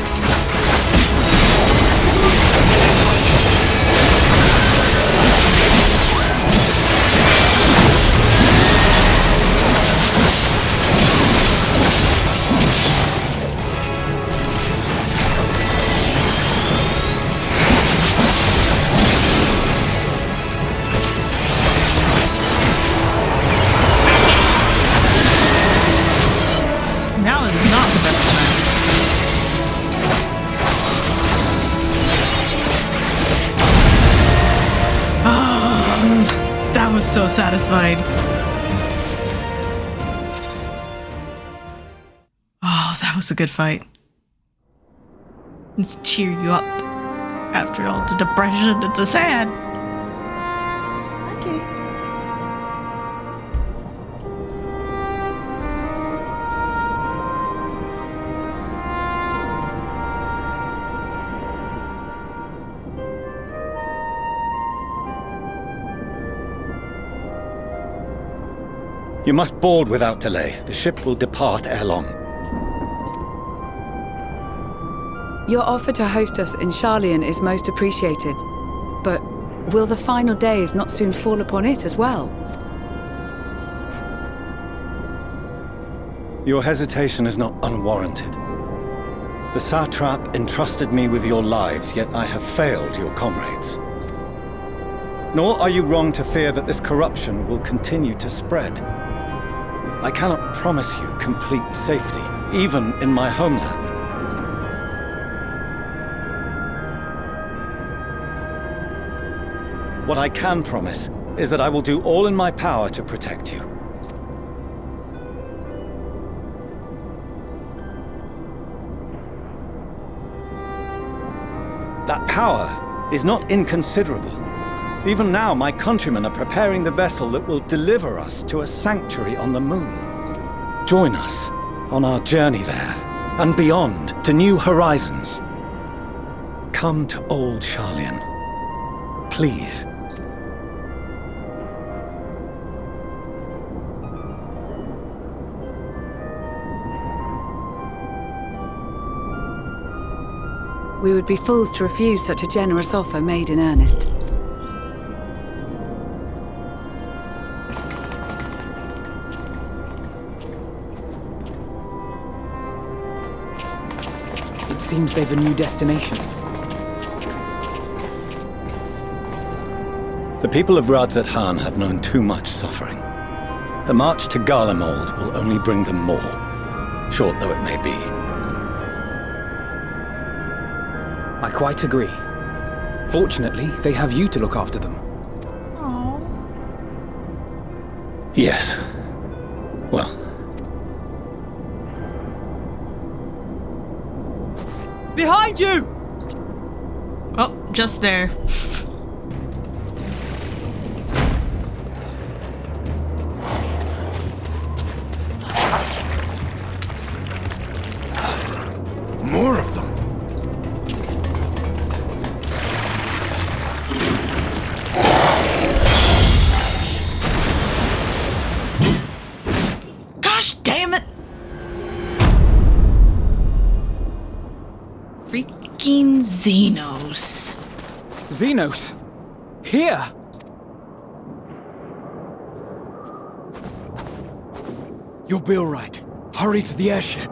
Now is not the best time. That was so satisfying. Oh, that was a good fight. Let's cheer you up. After all the depression, it's a sad. Okay. You must board without delay. The ship will depart ere long. Your offer to host us in Sharlayan is most appreciated. But will the final days not soon fall upon it as well? Your hesitation is not unwarranted. The satrap entrusted me with your lives, yet I have failed your comrades. Nor are you wrong to fear that this corruption will continue to spread. I cannot promise you complete safety, even in my homeland. What I can promise is that I will do all in my power to protect you. That power is not inconsiderable. Even now, my countrymen are preparing the vessel that will deliver us to a sanctuary on the moon. Join us on our journey there, and beyond, to new horizons. Come to old Sharlayan. Please. We would be fools to refuse such a generous offer made in earnest. It seems they've a new destination. The people of Radzat-Han have known too much suffering. A march to Garlemald will only bring them more, short though it may be. I quite agree. Fortunately, they have you to look after them. Yes. Well. Behind you! Oh, just there. More of them. Gosh damn it! Freaking Xenos. Xenos? Here! You'll be all right. Hurry to the airship.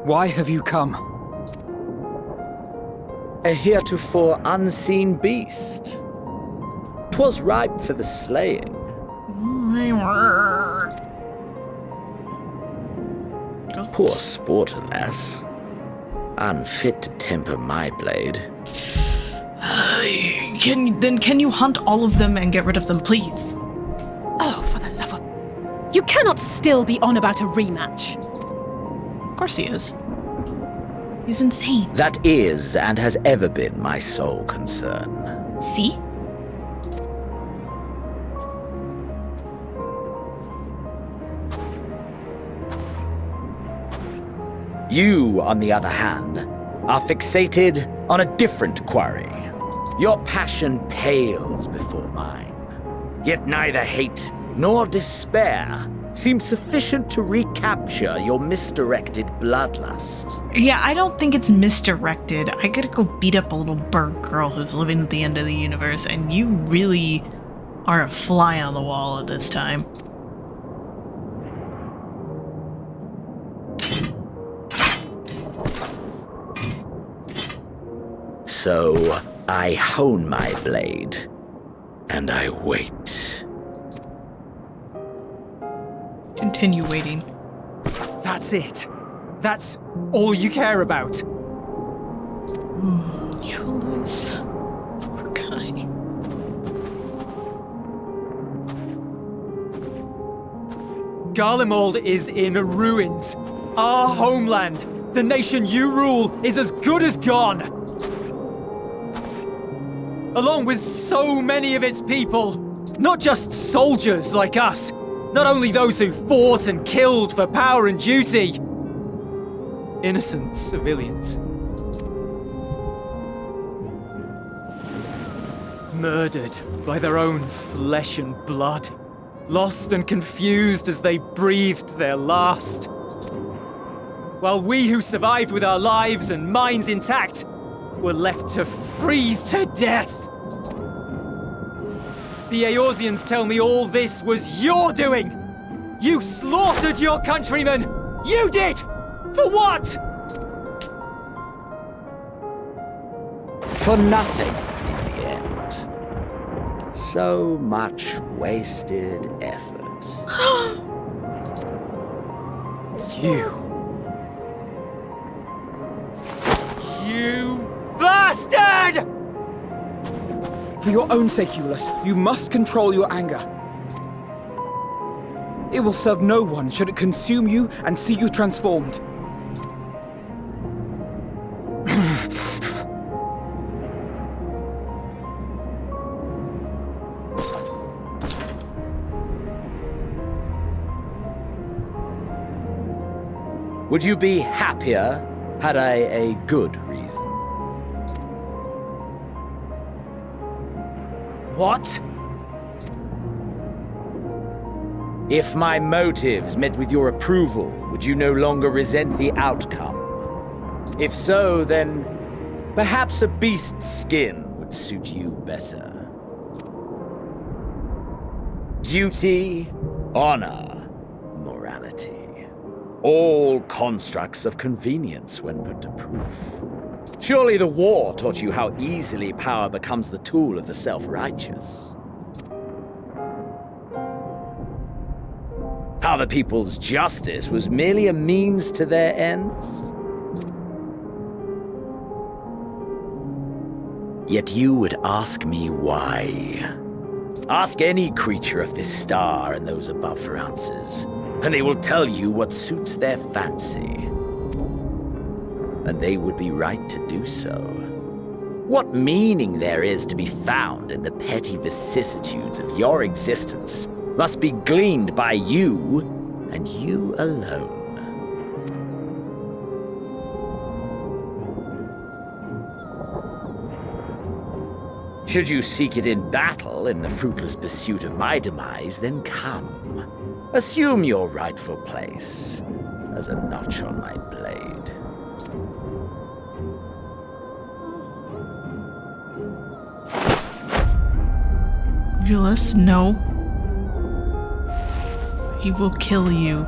Why have you come? A heretofore unseen beast. 'Twas ripe for the slaying. Poor sport, alas. Unfit to temper my blade. Can you hunt all of them and get rid of them, please? Oh, for the love of... You cannot still be on about a rematch. Of course he is. He's insane. That is and has ever been my sole concern. See? You, on the other hand, are fixated on a different quarry. Your passion pales before mine. Yet neither hate nor despair seems sufficient to recapture your misdirected bloodlust. Yeah, I don't think it's misdirected. I gotta go beat up a little bird girl who's living at the end of the universe, and you really are a fly on the wall at this time. So, I hone my blade, and I wait. Continue waiting. That's it. That's all you care about. Julius. Poor guy. Garlemald is in ruins. Our homeland, the nation you rule, is as good as gone. Along with so many of its people. Not just soldiers like us. Not only those who fought and killed for power and duty. Innocent civilians. Murdered by their own flesh and blood. Lost and confused as they breathed their last. While we who survived with our lives and minds intact were left to freeze to death. The Eorzeans tell me all this was your doing! You slaughtered your countrymen! You did! For what? For nothing, in the end. So much wasted effort. You bastard! For your own sake, Ulus, you must control your anger. It will serve no one should it consume you and see you transformed. Would you be happier had I a good reason? What? If my motives met with your approval, would you no longer resent the outcome? If so, then perhaps a beast's skin would suit you better. Duty, honor, morality. All constructs of convenience when put to proof. Surely the war taught you how easily power becomes the tool of the self-righteous. How the people's justice was merely a means to their ends. Yet you would ask me why. Ask any creature of this star and those above for answers, and they will tell you what suits their fancy. And they would be right to do so. What meaning there is to be found in the petty vicissitudes of your existence must be gleaned by you, and you alone. Should you seek it in battle in the fruitless pursuit of my demise, then come. Assume your rightful place as a notch on my blade. Julius, no. He will kill you.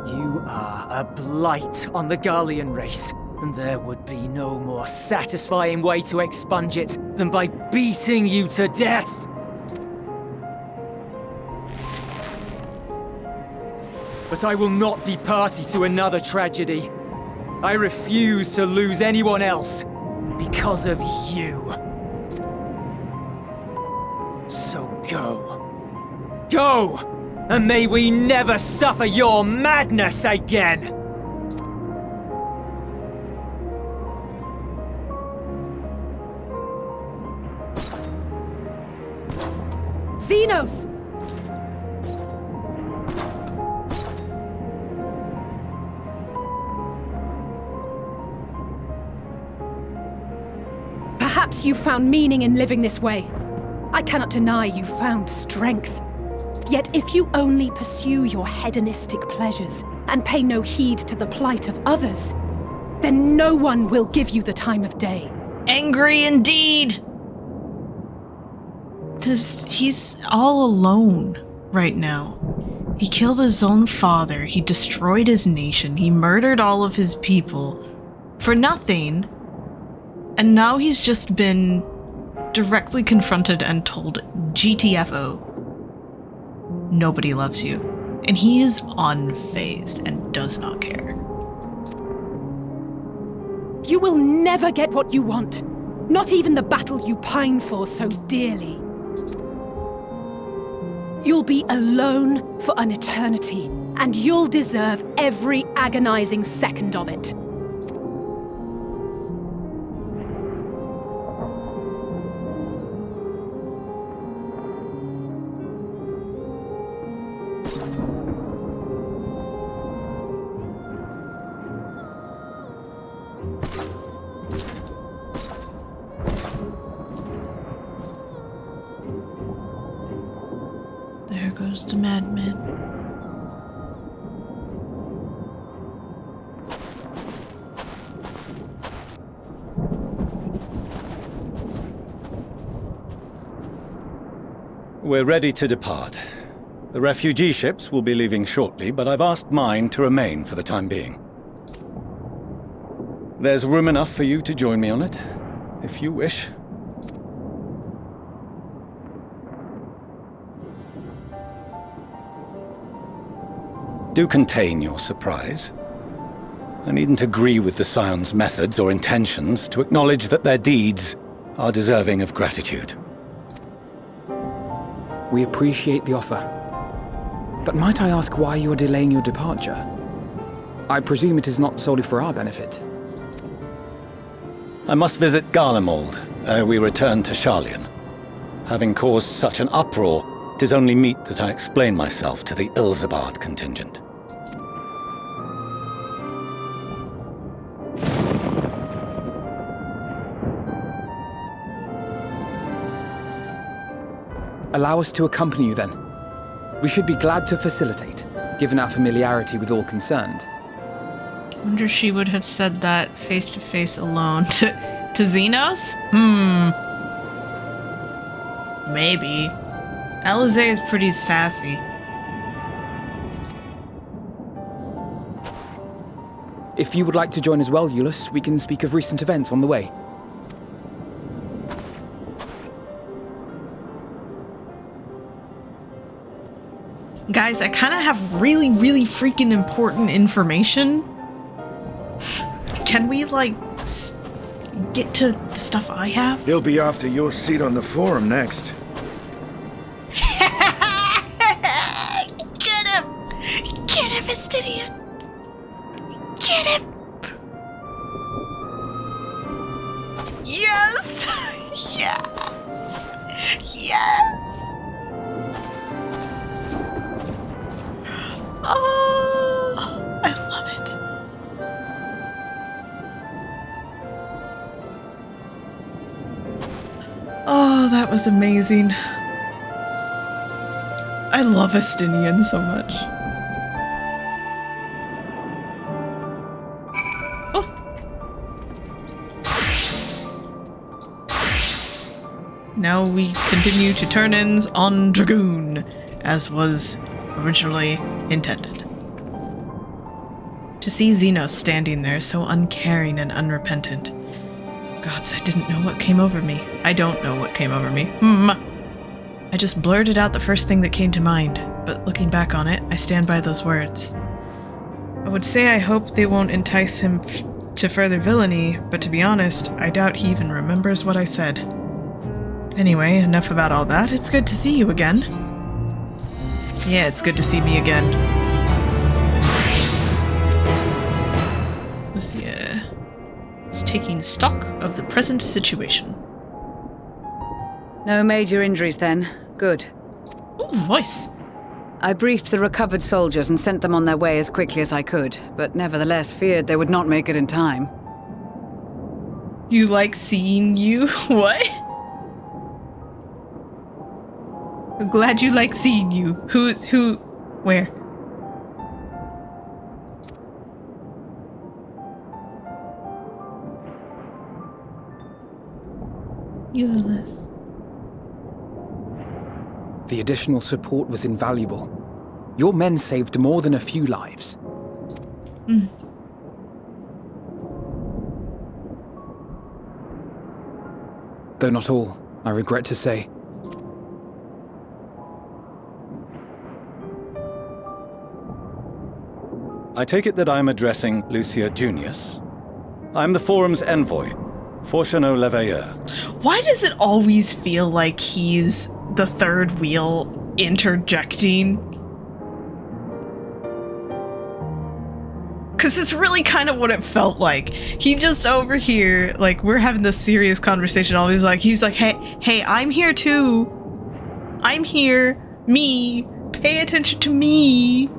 You are a blight on the Garlean race, and there would be no more satisfying way to expunge it than by beating you to death. But I will not be party to another tragedy. I refuse to lose anyone else because of you. So go. Go! And may we never suffer your madness again! Xenos! Perhaps you found meaning in living this way. I cannot deny you found strength. Yet if you only pursue your hedonistic pleasures and pay no heed to the plight of others, then no one will give you the time of day. Angry indeed! He's all alone right now. He killed his own father, he destroyed his nation, he murdered all of his people for nothing, and now he's just been directly confronted and told GTFO. Nobody loves you. And he is unfazed and does not care. You will never get what you want. Not even the battle you pine for so dearly. You'll be alone for an eternity, and you'll deserve every agonizing second of it. There goes the madman. We're ready to depart. The refugee ships will be leaving shortly, but I've asked mine to remain for the time being. There's room enough for you to join me on it, if you wish. Do contain your surprise. I needn't agree with the Scion's methods or intentions to acknowledge that their deeds are deserving of gratitude. We appreciate the offer. But might I ask why you are delaying your departure? I presume it is not solely for our benefit. I must visit Garlemald ere we return to Sharlayan. Having caused such an uproar, 'tis only meet that I explain myself to the Ilzabard contingent. Allow us to accompany you then. We should be glad to facilitate, given our familiarity with all concerned. I wonder if she would have said that face to face alone to Xenos? Maybe. Alize is pretty sassy. If you would like to join as well, Euless, we can speak of recent events on the way. Guys, I kind of have really, really freaking important information. Can we, like, get to the stuff I have? He'll be after your seat on the forum next. Get him! Get him, Estinian! Get him! Yes! Yes! Yes! Oh, I love it. Oh, that was amazing. I love Estinian so much. Now we continue to turn-ins on Dragoon, as was originally intended. To see Xenos standing there so uncaring and unrepentant. Gods, I didn't know what came over me. I don't know what came over me. I just blurted out the first thing that came to mind, but looking back on it, I stand by those words. I would say I hope they won't entice him to further villainy, but to be honest, I doubt he even remembers what I said. Anyway, enough about all that. It's good to see you again. Yeah, it's good to see me again. It's taking stock of the present situation. No major injuries then. Good. Ooh, voice. I briefed the recovered soldiers and sent them on their way as quickly as I could, but nevertheless feared they would not make it in time. You like seeing you? What? I'm glad you like seeing you. Who? Where? Euless. The additional support was invaluable. Your men saved more than a few lives. Though not all, I regret to say. I take it that I'm addressing Lucia Junius. I'm the forum's envoy, Fortuneau Leveilleur. Why does it always feel like he's the third wheel interjecting? Because it's really kind of what it felt like. He just over here, like, we're having this serious conversation. Always like, he's like, hey, I'm here too. I'm here. Me. Pay attention to me.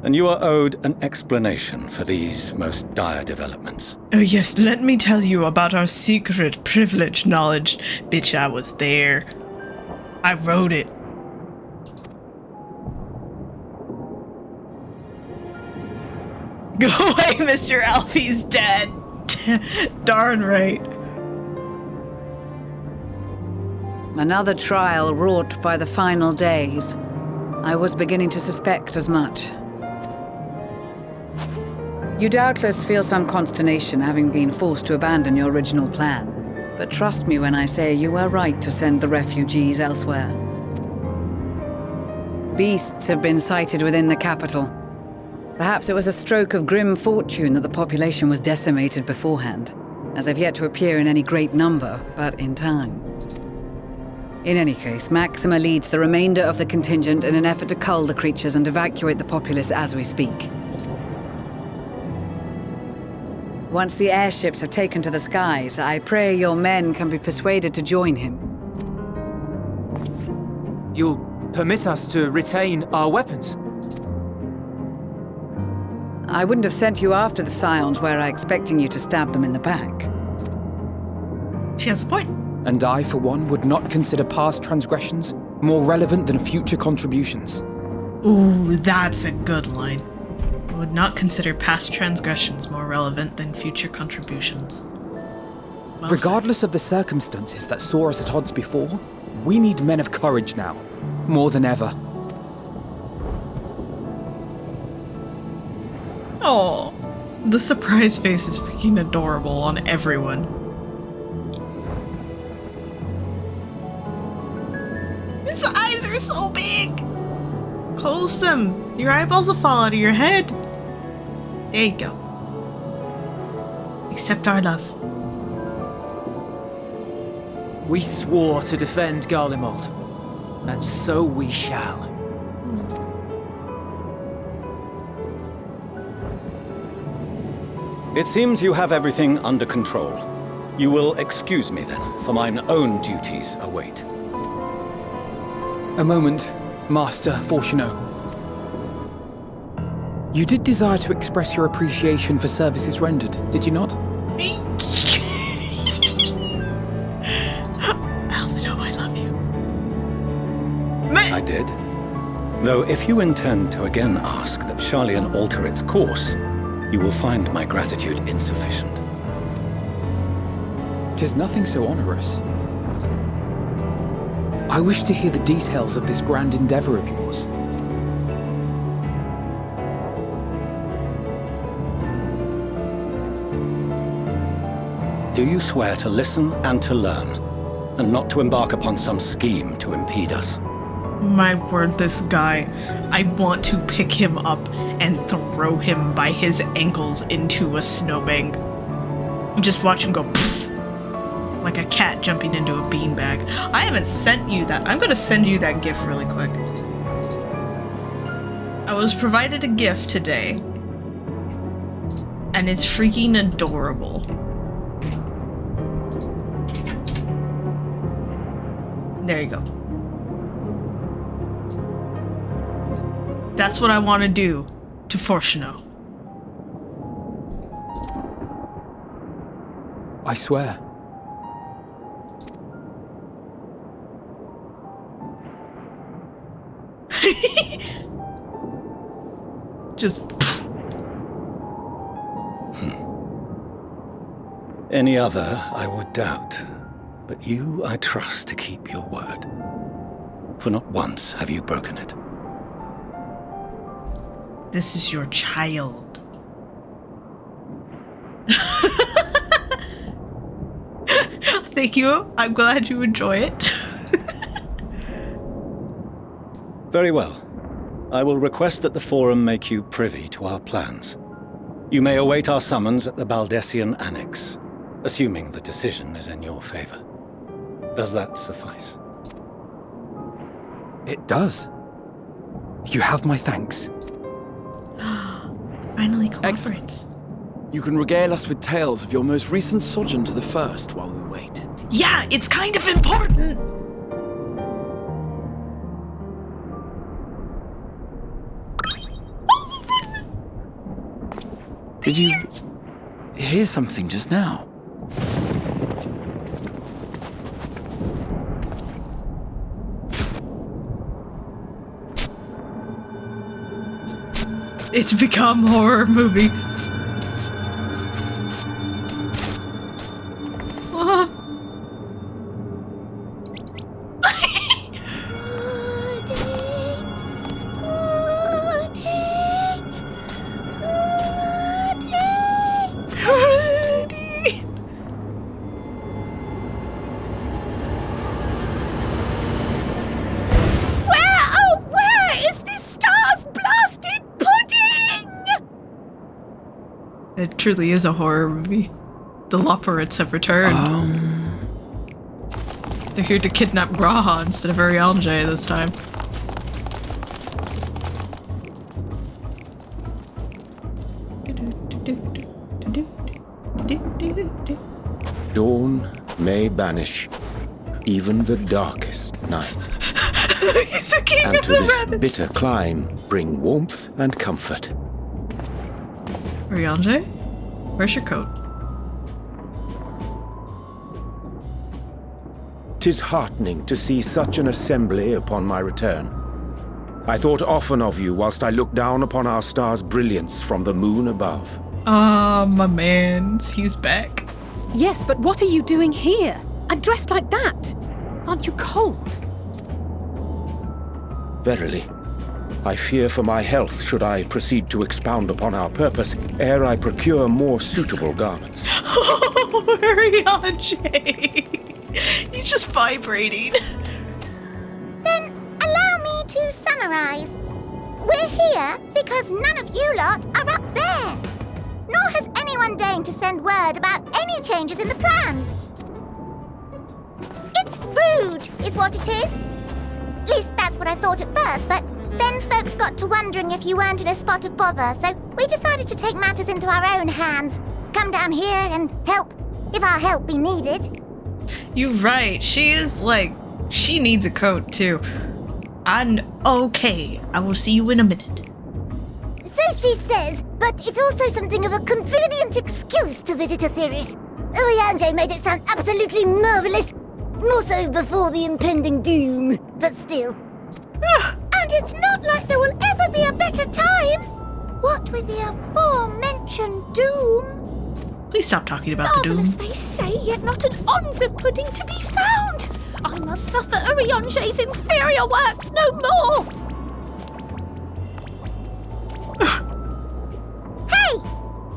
And you are owed an explanation for these most dire developments. Oh yes, let me tell you about our secret privileged knowledge. Bitch, I was there. I wrote it. Go away, Mr. Alfie's dead. Darn right. Another trial wrought by the final days. I was beginning to suspect as much. You doubtless feel some consternation having been forced to abandon your original plan. But trust me when I say you were right to send the refugees elsewhere. Beasts have been sighted within the capital. Perhaps it was a stroke of grim fortune that the population was decimated beforehand, as they've yet to appear in any great number, but in time. In any case, Maxima leads the remainder of the contingent in an effort to cull the creatures and evacuate the populace as we speak. Once the airships have taken to the skies, I pray your men can be persuaded to join him. You'll permit us to retain our weapons? I wouldn't have sent you after the Scions were I expecting you to stab them in the back. She has a point. And I, for one, would not consider past transgressions More relevant than future contributions. Ooh, that's a good line. I would not consider past transgressions more relevant than future contributions. Well Regardless of the circumstances that saw us at odds before, we need men of courage now, more than ever. Oh, the surprise face is freaking adorable on everyone. His eyes are so big! Close them. Your eyeballs will fall out of your head. There you go. Accept our love. We swore to defend Garlemald, and so we shall. It seems you have everything under control. You will excuse me then, for mine own duties await. A moment, Master Fortuno. You did desire to express your appreciation for services rendered, did you not? Alvaro, I love you. I did. Though if you intend to again ask that Charlian alter its course, you will find my gratitude insufficient. 'Tis nothing so onerous. I wish to hear the details of this grand endeavor of yours. Do you swear to listen and to learn, and not to embark upon some scheme to impede us? My word, this guy. I want to pick him up and throw him by his ankles into a snowbank. Just watch him go pfft, like a cat jumping into a beanbag. I haven't sent you that. I'm gonna send you that gift really quick. I was provided a gift today, and it's freaking adorable. There you go. That's what I want to do to Fortuno. I swear. Just. Any other I would doubt, but you I trust to keep your word. For not once have you broken it. This is your child. Thank you. I'm glad you enjoy it. Very well. I will request that the Forum make you privy to our plans. You may await our summons at the Baldessian Annex, assuming the decision is in your favor. Does that suffice? It does. You have my thanks. Finally cooperates. You can regale us with tales of your most recent sojourn to the First while we wait. Yeah, it's kind of important. Did you hear something just now? It's become a horror movie. It truly is a horror movie. The Loperates have returned. They're here to kidnap Graha instead of Arianje this time. Dawn may banish even the darkest night. He's a king and of to the this rabbits. bitter clime bring warmth and comfort. Arianje? Where's your coat? 'Tis heartening to see such an assembly upon my return. I thought often of you whilst I looked down upon our star's brilliance from the moon above. Ah, my mans, he's back. Yes, but what are you doing here? And dressed like that? Aren't you cold? Verily, I fear for my health should I proceed to expound upon our purpose ere I procure more suitable garments. Oh, Ariane! He's just vibrating. Then allow me to summarize. We're here because none of you lot are up there. Nor has anyone deigned to send word about any changes in the plans. It's rude, is what it is. At least that's what I thought at first, but then folks got to wondering if you weren't in a spot of bother, so we decided to take matters into our own hands. Come down here and help, if our help be needed. You're right. She is like, she needs a coat too. And okay, I will see you in a minute. So she says, but it's also something of a convenient excuse to visit Atheris. Oriange made it sound absolutely marvelous. More so before the impending doom, but still. And it's not like there will ever be a better time. What with the aforementioned doom? Please stop talking about the doom. Marvelous, they say, yet not an ounce of pudding to be found. I must suffer Oriange's inferior works no more. Hey!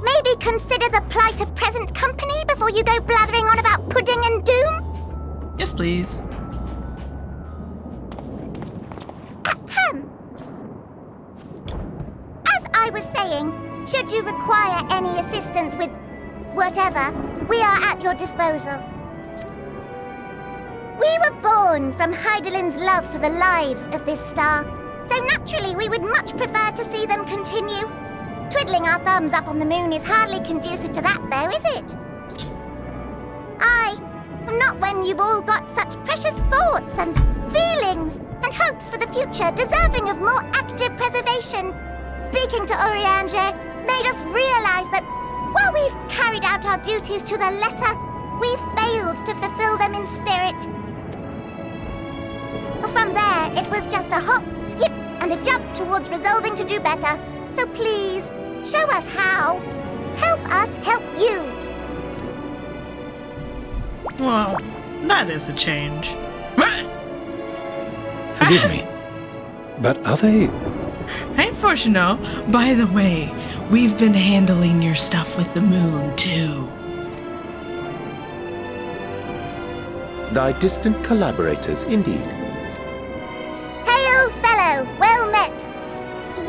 Maybe consider the plight of present company before you go blathering on about pudding and doom? Yes, please. Ahem. As I was saying, should you require any assistance with whatever, we are at your disposal. We were born from Heidelin's love for the lives of this star, so naturally we would much prefer to see them continue. Twiddling our thumbs up on the moon is hardly conducive to that, though, is it? Aye, not when you've all got such precious thoughts and feelings and hopes for the future deserving of more active preservation. Speaking to Oriange made us realize that while we've carried out our duties to the letter, we've failed to fulfill them in spirit. From there, it was just a hop, skip, and a jump towards resolving to do better. So please, show us how. Help us help you. Well, that is a change. Forgive me, but are they... Hey, Fortuno, by the way, we've been handling your stuff with the moon, too. Thy distant collaborators, indeed. Hail, fellow, well met.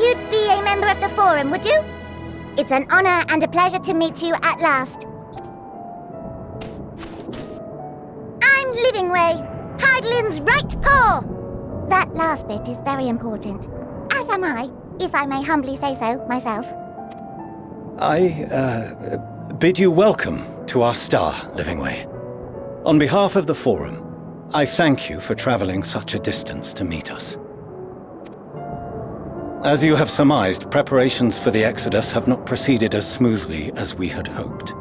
You'd be a member of the Forum, would you? It's an honor and a pleasure to meet you at last. I'm Livingway, Heidelin's right paw. That last bit is very important. As am I, if I may humbly say so myself. I bid you welcome to our star, Livingway. On behalf of the Forum, I thank you for traveling such a distance to meet us. As you have surmised, preparations for the Exodus have not proceeded as smoothly as we had hoped.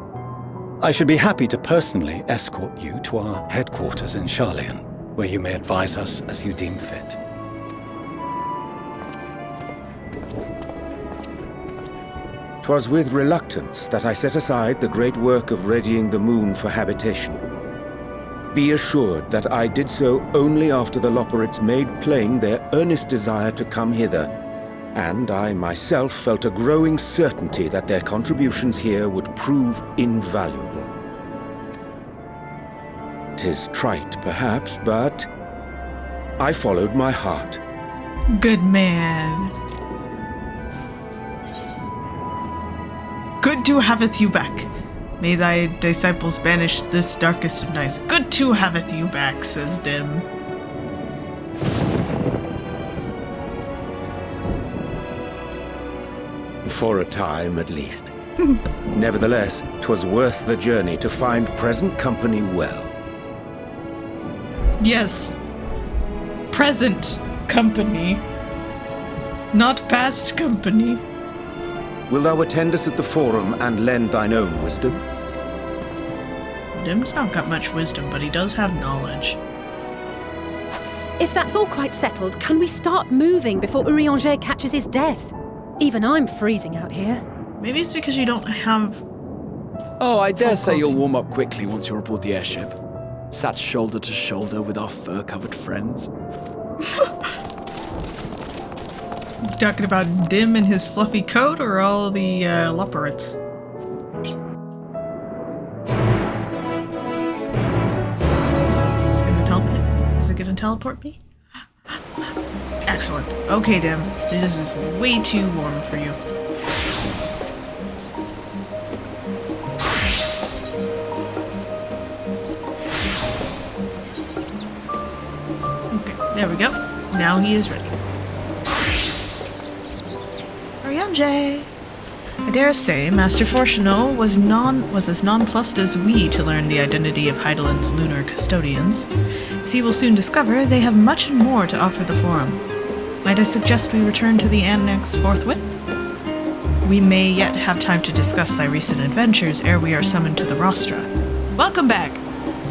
I should be happy to personally escort you to our headquarters in Charlian, where you may advise us as you deem fit. 'Twas with reluctance that I set aside the great work of readying the moon for habitation. Be assured that I did so only after the Loperites made plain their earnest desire to come hither, and I myself felt a growing certainty that their contributions here would prove invaluable. 'Tis trite, perhaps, but I followed my heart. Good man. Good to haveth you back. May thy disciples banish this darkest of nights. Good to haveth you back, says Dim. For a time, at least. Nevertheless, 'twas worth the journey to find present company well. Yes. Present company. Not past company. Wilt thou attend us at the Forum and lend thine own wisdom? Dim's not got much wisdom, but he does have knowledge. If that's all quite settled, can we start moving before Urianger catches his death? Even I'm freezing out here. Maybe it's because you don't have... Oh, I dare say you'll warm up quickly once you're aboard the airship. Sat shoulder to shoulder with our fur-covered friends. You talking about Dim and his fluffy coat, or all the leopards? Is it gonna teleport me? Excellent. Okay, Dim. This is way too warm for you. Okay, there we go. Now he is ready. Urianger! I dare say Master Fortuno was as nonplussed as we to learn the identity of Heidelin's lunar custodians. As he will soon discover, they have much more to offer the Forum. Might I suggest we return to the Annex forthwith? We may yet have time to discuss thy recent adventures ere we are summoned to the rostra. Welcome back!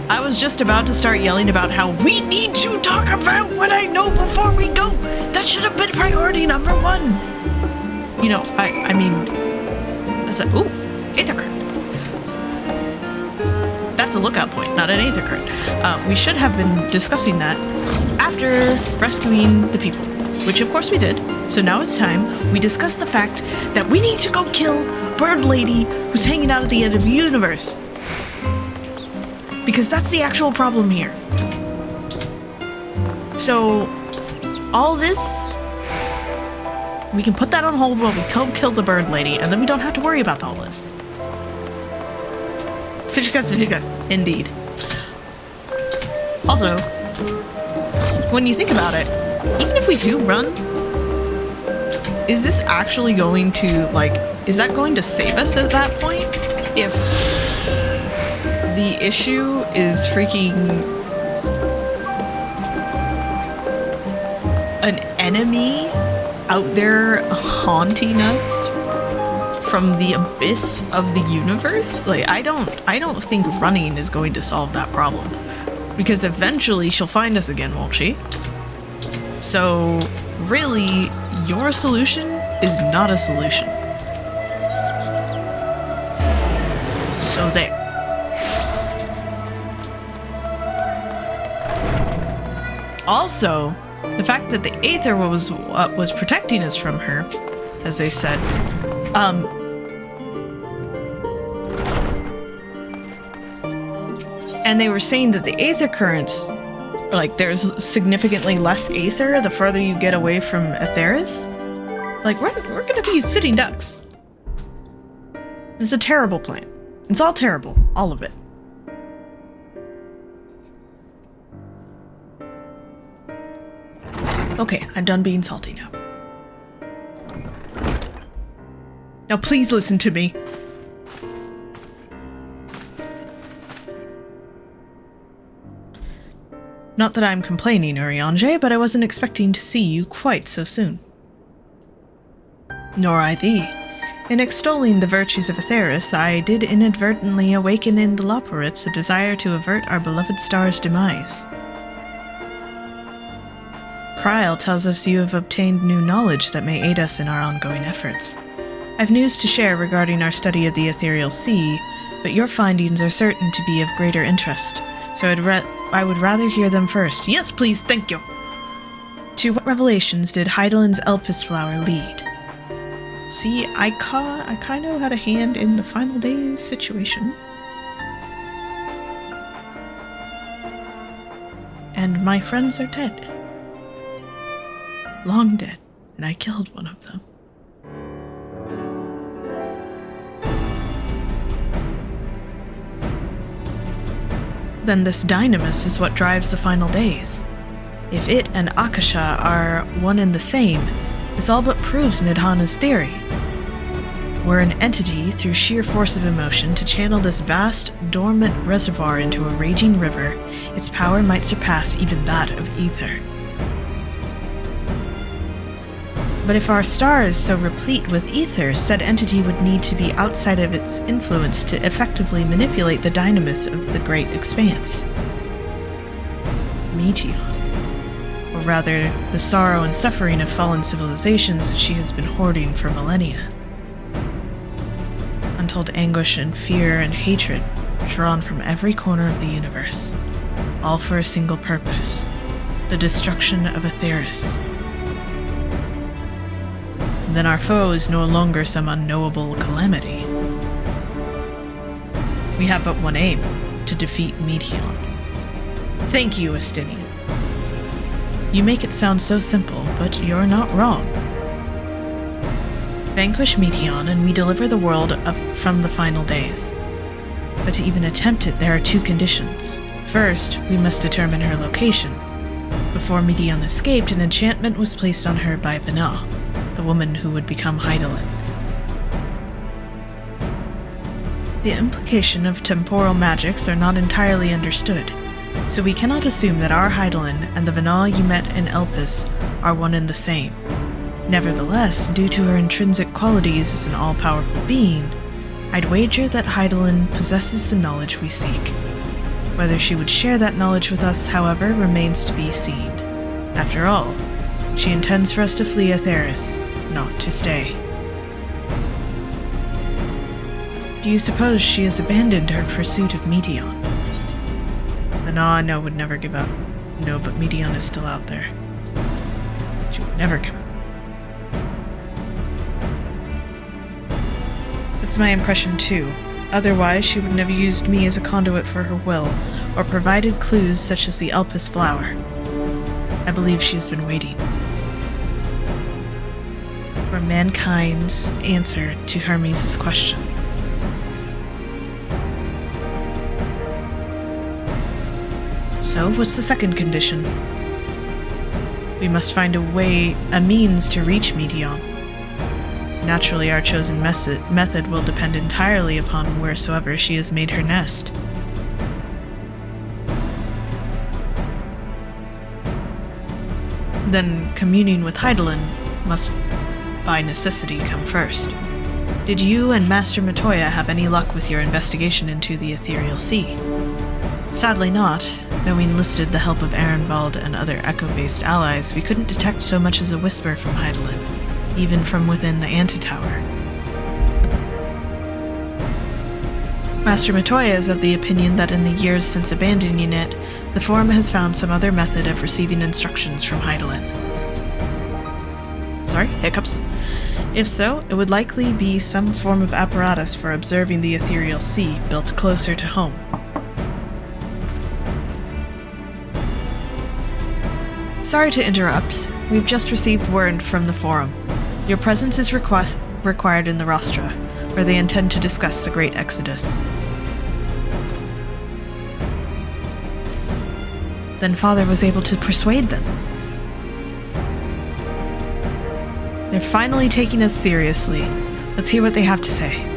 I was just about to start yelling about how we need to talk about what I know before we go! That should have been priority number 1! You know, I mean... Ooh, Aether Current. That's a lookout point, not an Aether Current. We should have been discussing that after rescuing the people, which of course we did. So now it's time we discuss the fact that we need to go kill Bird Lady who's hanging out at the end of the universe. Because that's the actual problem here. So, all this... we can put that on hold while we go kill the Bird Lady, and then we don't have to worry about all this. Indeed. Also, when you think about it, even if we do run, is this actually going to, like, is that going to save us at that point? If the issue is freaking an enemy out there haunting us from the abyss of the universe? Like, I don't think running is going to solve that problem. Because eventually she'll find us again, won't she? So, really, your solution is not a solution. So there. Also, the fact that the Aether was what was protecting us from her, as they said, and they were saying that the Aether currents, like, there's significantly less Aether the further you get away from Aetheris. Like, we're gonna be sitting ducks. It's a terrible plan. It's all terrible. All of it. Okay, I'm done being salty now. Now please listen to me. Not that I'm complaining, Urianger, but I wasn't expecting to see you quite so soon. Nor I thee. In extolling the virtues of Aetheris, I did inadvertently awaken in the Loperites a desire to avert our beloved star's demise. Kryl tells us you have obtained new knowledge that may aid us in our ongoing efforts. I've news to share regarding our study of the Ethereal Sea, but your findings are certain to be of greater interest, so I would rather hear them first. Yes, please, thank you! To what revelations did Heidelin's Elpis flower lead? See, I kind of had a hand in the final days situation. And my friends are dead. Long dead, and I killed one of them. Then this dynamis is what drives the final days. If it and Akasha are one and the same, this all but proves Nidhana's theory. Were an entity, through sheer force of emotion, to channel this vast, dormant reservoir into a raging river, its power might surpass even that of ether. But if our star is so replete with ether, said entity would need to be outside of its influence to effectively manipulate the dynamis of the great expanse. Meteon. rather the sorrow and suffering of fallen civilizations that she has been hoarding for millennia. Untold anguish and fear and hatred drawn from every corner of the universe, all for a single purpose: the destruction of Aetheris. Then our foe is no longer some unknowable calamity. We have but one aim: to defeat Meteion. Thank you, Estinian. You make it sound so simple, but you're not wrong. Vanquish Meteion and we deliver the world from the final days. But to even attempt it, there are two conditions. First, we must determine her location. Before Meteion escaped, an enchantment was placed on her by Vana, the woman who would become Hydaelyn. The implication of temporal magics are not entirely understood, so we cannot assume that our Hydaelyn and the Vana you met in Elpis are one and the same. Nevertheless, due to her intrinsic qualities as an all-powerful being, I'd wager that Hydaelyn possesses the knowledge we seek. Whether she would share that knowledge with us, however, remains to be seen. After all, she intends for us to flee Aetheris, not to stay. Do you suppose she has abandoned her pursuit of Meteion? Vana, I know, would never give up. No, but Meteion is still out there. She would never give up. That's my impression too. Otherwise, she wouldn't have used me as a conduit for her will, or provided clues such as the Elpis flower. I believe she has been waiting for mankind's answer to Hermes' question. So, what's the second condition? We must find a means to reach Meteion. Naturally, our chosen method will depend entirely upon wheresoever she has made her nest. Then, communing with Hydaelyn must, by necessity, come first. Did you and Master Matoya have any luck with your investigation into the Ethereal Sea? Sadly not. Though we enlisted the help of Ehrenwald and other Echo-based allies, we couldn't detect so much as a whisper from Hydaelyn, even from within the antitower. Master Matoya is of the opinion that in the years since abandoning it, the Forum has found some other method of receiving instructions from Hydaelyn. Sorry, hiccups. If so, it would likely be some form of apparatus for observing the Ethereal Sea built closer to home. Sorry to interrupt. We've just received word from the Forum. Your presence is required in the Rostra, where they intend to discuss the Great Exodus. Then Father was able to persuade them. They're finally taking us seriously. Let's hear what they have to say.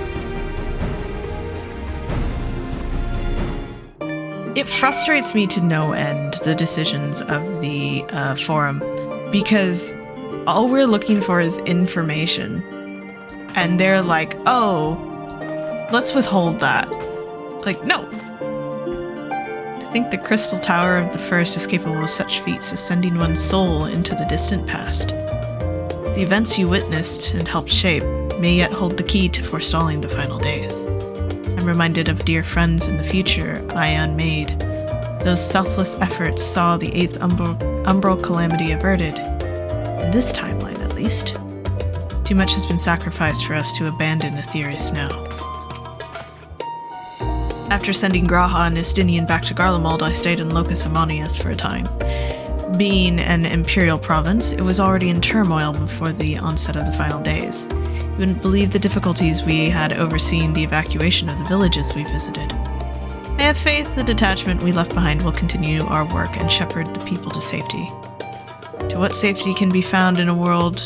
It frustrates me to no end, the decisions of the Forum, because all we're looking for is information. And they're like, oh, let's withhold that. Like, no. To think the Crystal Tower of the First is capable of such feats as sending one's soul into the distant past. The events you witnessed and helped shape may yet hold the key to forestalling the final days. I'm reminded of dear friends in the future Ion made. Those selfless efforts saw the 8th umbral calamity averted. In this timeline, at least. Too much has been sacrificed for us to abandon Aetheris now. After sending Graha and Estinian back to Garlemald, I stayed in Locus Amanius for a time. Being an imperial province, it was already in turmoil before the onset of the final days. You wouldn't believe the difficulties we had overseeing the evacuation of the villages we visited. I have faith the detachment we left behind will continue our work and shepherd the people to safety. To what safety can be found in a world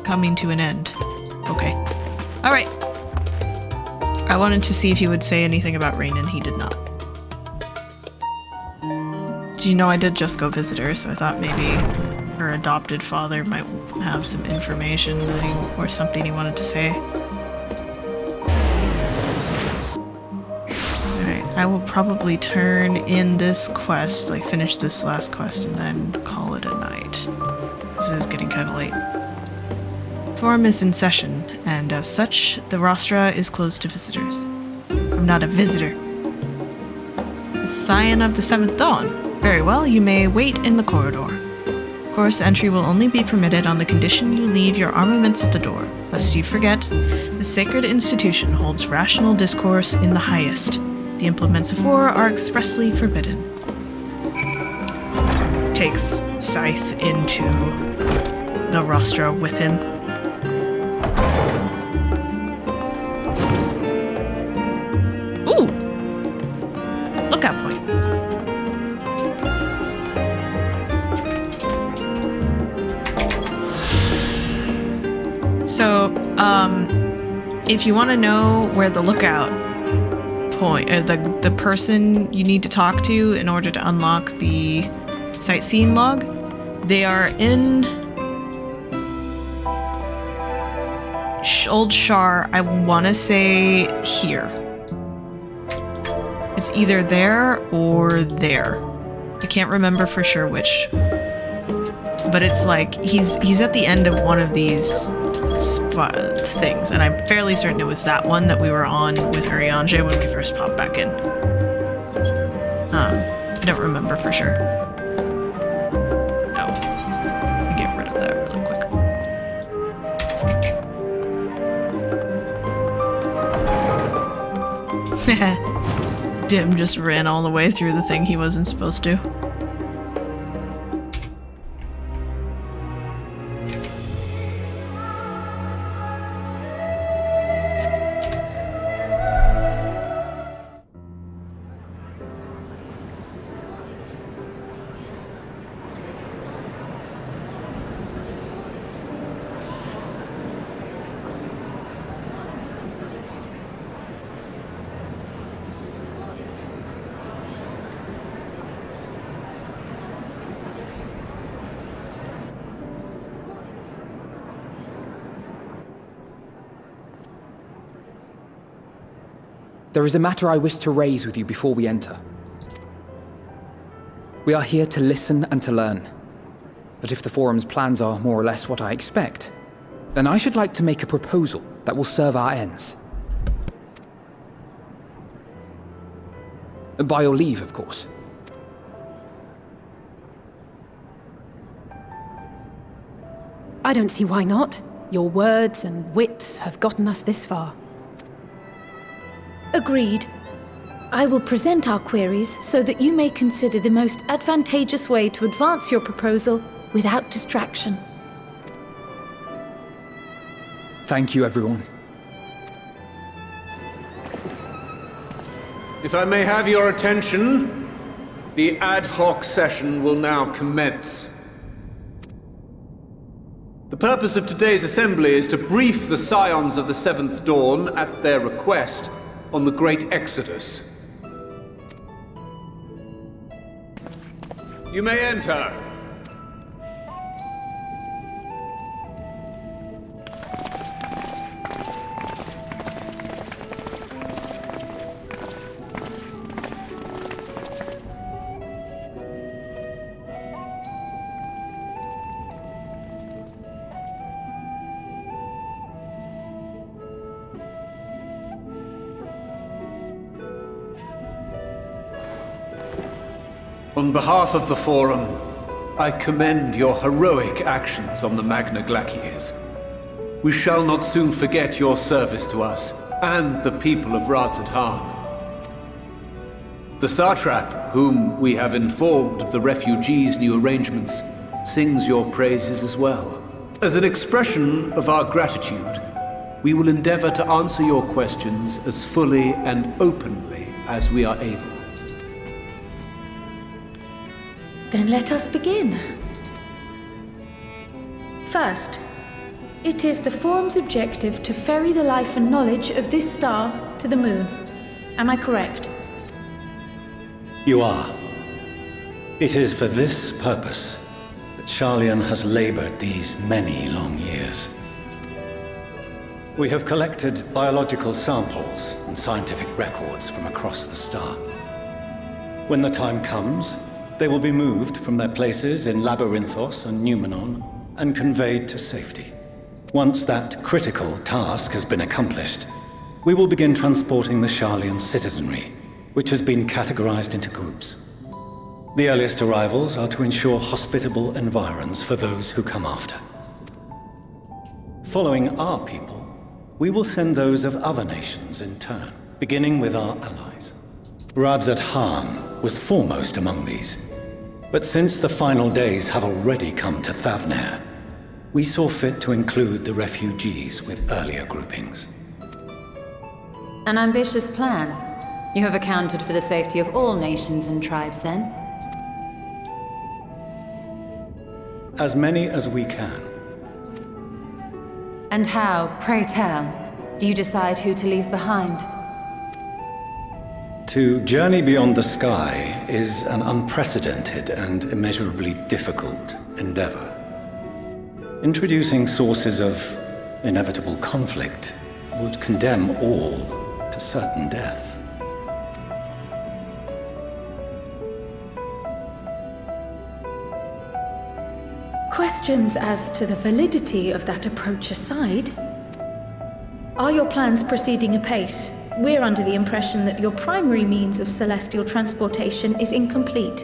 coming to an end? Okay. Alright. I wanted to see if he would say anything about Rain, and he did not. Do you know I did just go visit her, so I thought maybe her adopted father might have some information that or something he wanted to say. Alright. I will probably turn in this quest, like finish this last quest, and then call it a night. This is getting kind of late. Forum is in session, and as such, the rostra is closed to visitors. I'm not a visitor. The Scion of the Seventh Dawn. Very well, you may wait in the corridor. Of course, entry will only be permitted on the condition you leave your armaments at the door. Lest you forget, the sacred institution holds rational discourse in the highest. The implements of war are expressly forbidden. Takes Scythe into the rostra with him. Ooh! Lookout point. So, if you want to know where the lookout point, the person you need to talk to in order to unlock the sightseeing log, they are in Old Shar. I want to say here. It's either there or there. I can't remember for sure which. But it's like he's at the end of one of these things, and I'm fairly certain it was that one that we were on with Urianger when we first popped back in. I don't remember for sure. No. Get rid of that really quick. Dim just ran all the way through the thing he wasn't supposed to. There is a matter I wish to raise with you before we enter. We are here to listen and to learn. But if the Forum's plans are more or less what I expect, then I should like to make a proposal that will serve our ends. By your leave, of course. I don't see why not. Your words and wits have gotten us this far. Agreed. I will present our queries so that you may consider the most advantageous way to advance your proposal without distraction. Thank you, everyone. If I may have your attention, the ad hoc session will now commence. The purpose of today's assembly is to brief the Scions of the Seventh Dawn at their request on the Great Exodus. You may enter. On behalf of the Forum, I commend your heroic actions on the Magna Glacies. We shall not soon forget your service to us and the people of Razad-Han. The Satrap, whom we have informed of the refugees' new arrangements, sings your praises as well. As an expression of our gratitude, we will endeavor to answer your questions as fully and openly as we are able. Then let us begin. First, it is the Forum's objective to ferry the life and knowledge of this star to the moon. Am I correct? You are. It is for this purpose that Charlian has labored these many long years. We have collected biological samples and scientific records from across the star. When the time comes, they will be moved from their places in Labyrinthos and Numenon and conveyed to safety. Once that critical task has been accomplished, we will begin transporting the Sharlayan citizenry, which has been categorized into groups. The earliest arrivals are to ensure hospitable environs for those who come after. Following our people, we will send those of other nations in turn, beginning with our allies. Radzat Han was foremost among these, but since the final days have already come to Thavnair, we saw fit to include the refugees with earlier groupings. An ambitious plan. You have accounted for the safety of all nations and tribes, then? As many as we can. And how, pray tell, do you decide who to leave behind? To journey beyond the sky is an unprecedented and immeasurably difficult endeavor. Introducing sources of inevitable conflict would condemn all to certain death. Questions as to the validity of that approach aside, are your plans proceeding apace? We're under the impression that your primary means of celestial transportation is incomplete.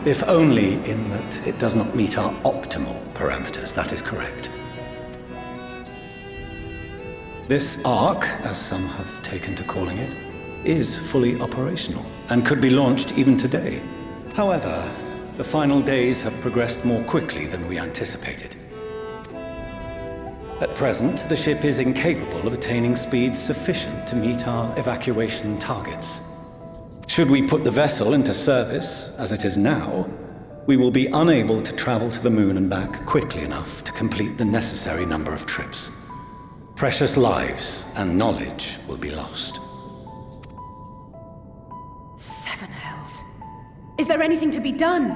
If only in that it does not meet our optimal parameters, that is correct. This Ark, as some have taken to calling it, is fully operational and could be launched even today. However, the final days have progressed more quickly than we anticipated. At present, the ship is incapable of attaining speeds sufficient to meet our evacuation targets. Should we put the vessel into service, as it is now, we will be unable to travel to the moon and back quickly enough to complete the necessary number of trips. Precious lives and knowledge will be lost. Seven hells. Is there anything to be done?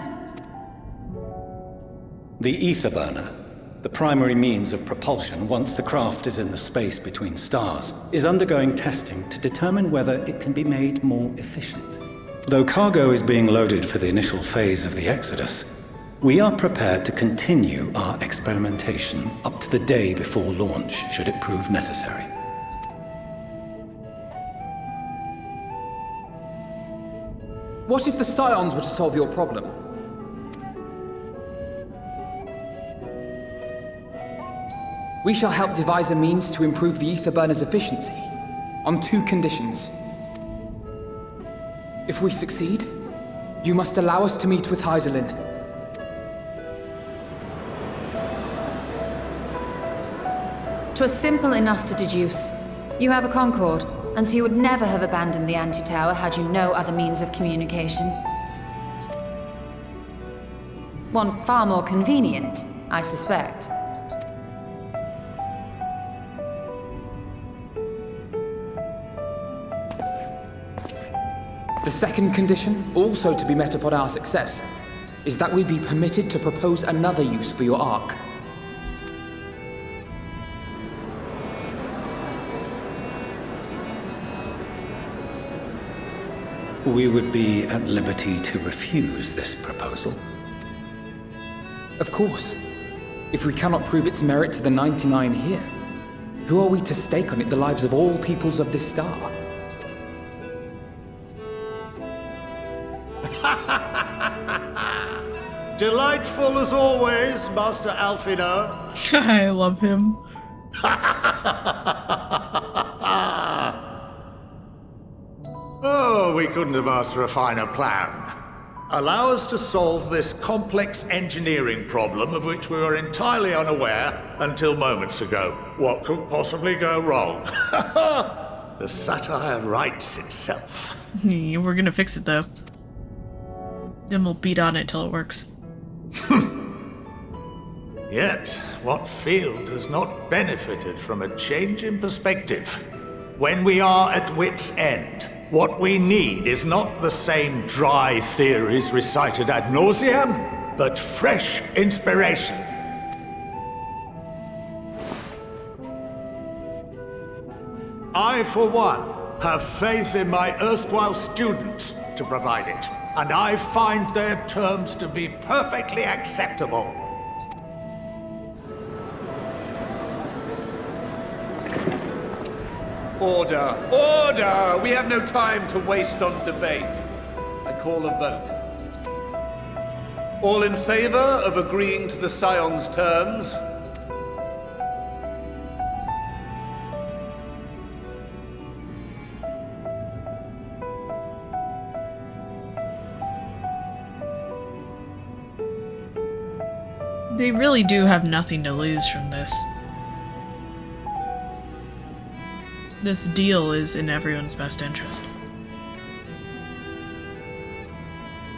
The ether burner, the primary means of propulsion once the craft is in the space between stars, is undergoing testing to determine whether it can be made more efficient. Though cargo is being loaded for the initial phase of the Exodus, we are prepared to continue our experimentation up to the day before launch, should it prove necessary. What if the Scions were to solve your problem? We shall help devise a means to improve the ether burner's efficiency, on 2 conditions. If we succeed, you must allow us to meet with Hydaelyn. 'Twas simple enough to deduce. You have a Concord, and so you would never have abandoned the anti-tower had you no other means of communication. One far more convenient, I suspect. The second condition, also to be met upon our success, is that we be permitted to propose another use for your Ark. We would be at liberty to refuse this proposal. Of course. If we cannot prove its merit to the 99 here, who are we to stake on it the lives of all peoples of this star? Delightful as always, Master Alfino. I love him. Oh, we couldn't have asked for a finer plan. Allow us to solve this complex engineering problem of which we were entirely unaware until moments ago. What could possibly go wrong? The satire writes itself. We're gonna fix it though. Then we'll beat on it till it works. Yet, what field has not benefited from a change in perspective? when we are at wit's end. What we need is not the same dry theories recited ad nauseam, but fresh inspiration. I, for one, have faith in my erstwhile students to provide it, and I find their terms to be perfectly acceptable. Order! Order! We have no time to waste on debate. I call a vote. All in favor of agreeing to the Scion's terms? They really do have nothing to lose from this. This deal is in everyone's best interest.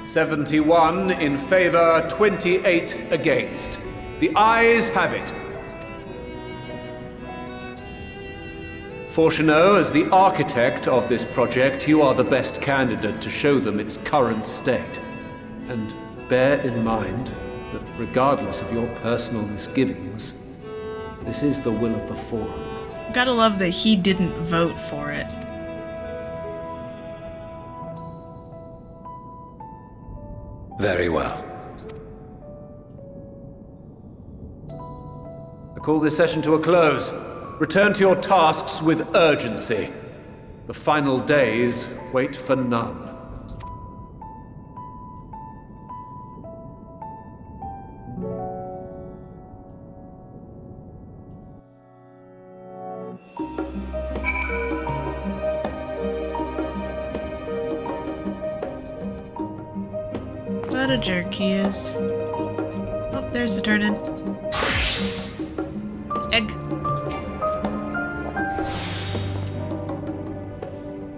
71 in favor, 28 against. The ayes have it. Fortuneau, as the architect of this project, you are the best candidate to show them its current state. And bear in mind that regardless of your personal misgivings, this is the will of the Forum. Gotta love that he didn't vote for it. Very well. I call this session to a close. Return to your tasks with urgency. The final days wait for none. What a jerk he is. Oh, there's the turn-in. Egg.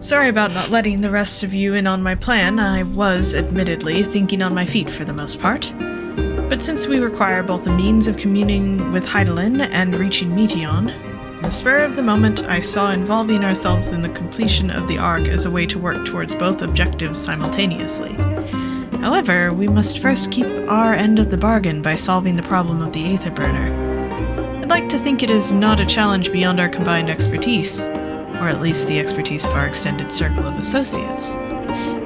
Sorry about not letting the rest of you in on my plan. I was, admittedly, thinking on my feet for the most part. But since we require both a means of communing with Hydaelyn and reaching Meteion, in the spur of the moment I saw involving ourselves in the completion of the Ark as a way to work towards both objectives simultaneously. However, we must first keep our end of the bargain by solving the problem of the Aether Burner. I'd like to think it is not a challenge beyond our combined expertise, or at least the expertise of our extended circle of associates.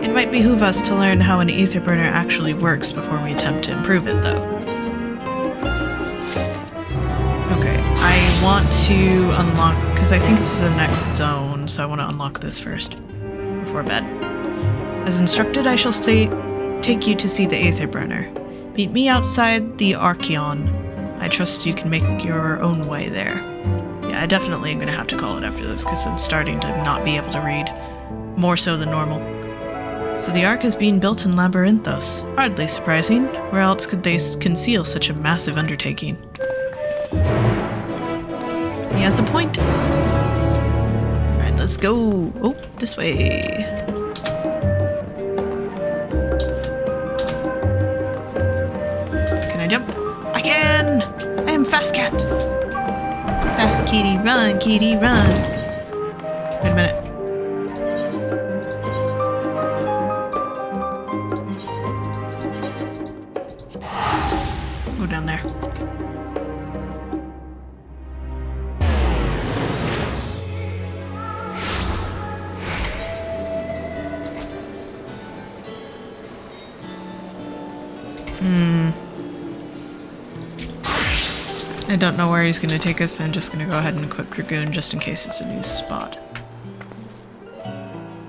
It might behoove us to learn how an Aether Burner actually works before we attempt to improve it, though. Okay, I want to unlock, because I think this is the next zone, so I want to unlock this first, before bed. As instructed, I shall take you to see the Aether Burner. Meet me outside the Archeon. I trust you can make your own way there. Yeah, I definitely am going to have to call it after this, because I'm starting to not be able to read. More so than normal. So the Ark is being built in Labyrinthos. Hardly surprising. Where else could they conceal such a massive undertaking? He has a point. Alright, let's go. Oh, this way. Jump. I can! I am Fast Cat! Fast kitty, run, kitty, run! Wait a minute. Go down there. I don't know where he's going to take us, so I'm just going to go ahead and equip Dragoon just in case it's a new spot.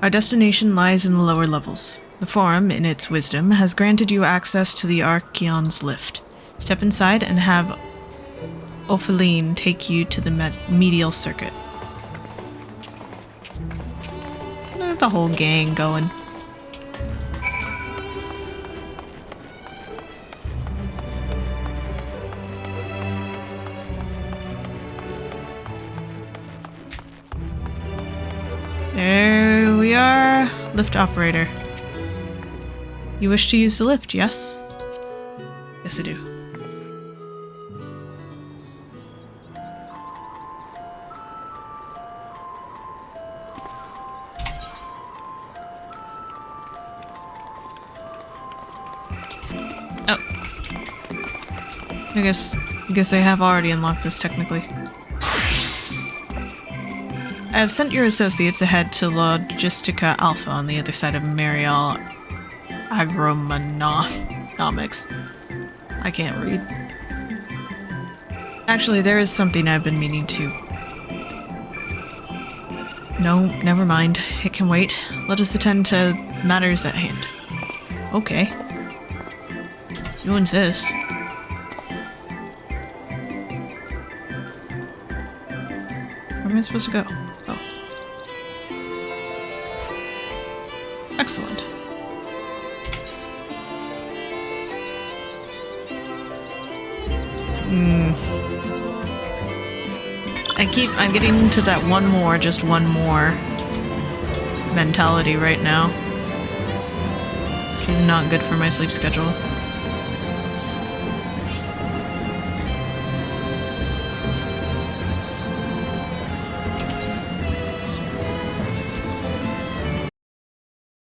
Our destination lies in the lower levels. The Forum, in its wisdom, has granted you access to the Archeon's lift. Step inside and have Opheline take you to the medial circuit. The whole gang going. There we are. Lift operator. You wish to use the lift, yes? Yes, I do. I guess they have already unlocked this technically. I have sent your associates ahead to Logistica Alpha on the other side of Marial Agronomics. I can't read. Actually, there is something I've been meaning to. No, never mind. It can wait. Let us attend to matters at hand. Okay. You insist. Where am I supposed to go? Oh. Excellent. I'm getting to that just one more mentality right now. Which is not good for my sleep schedule.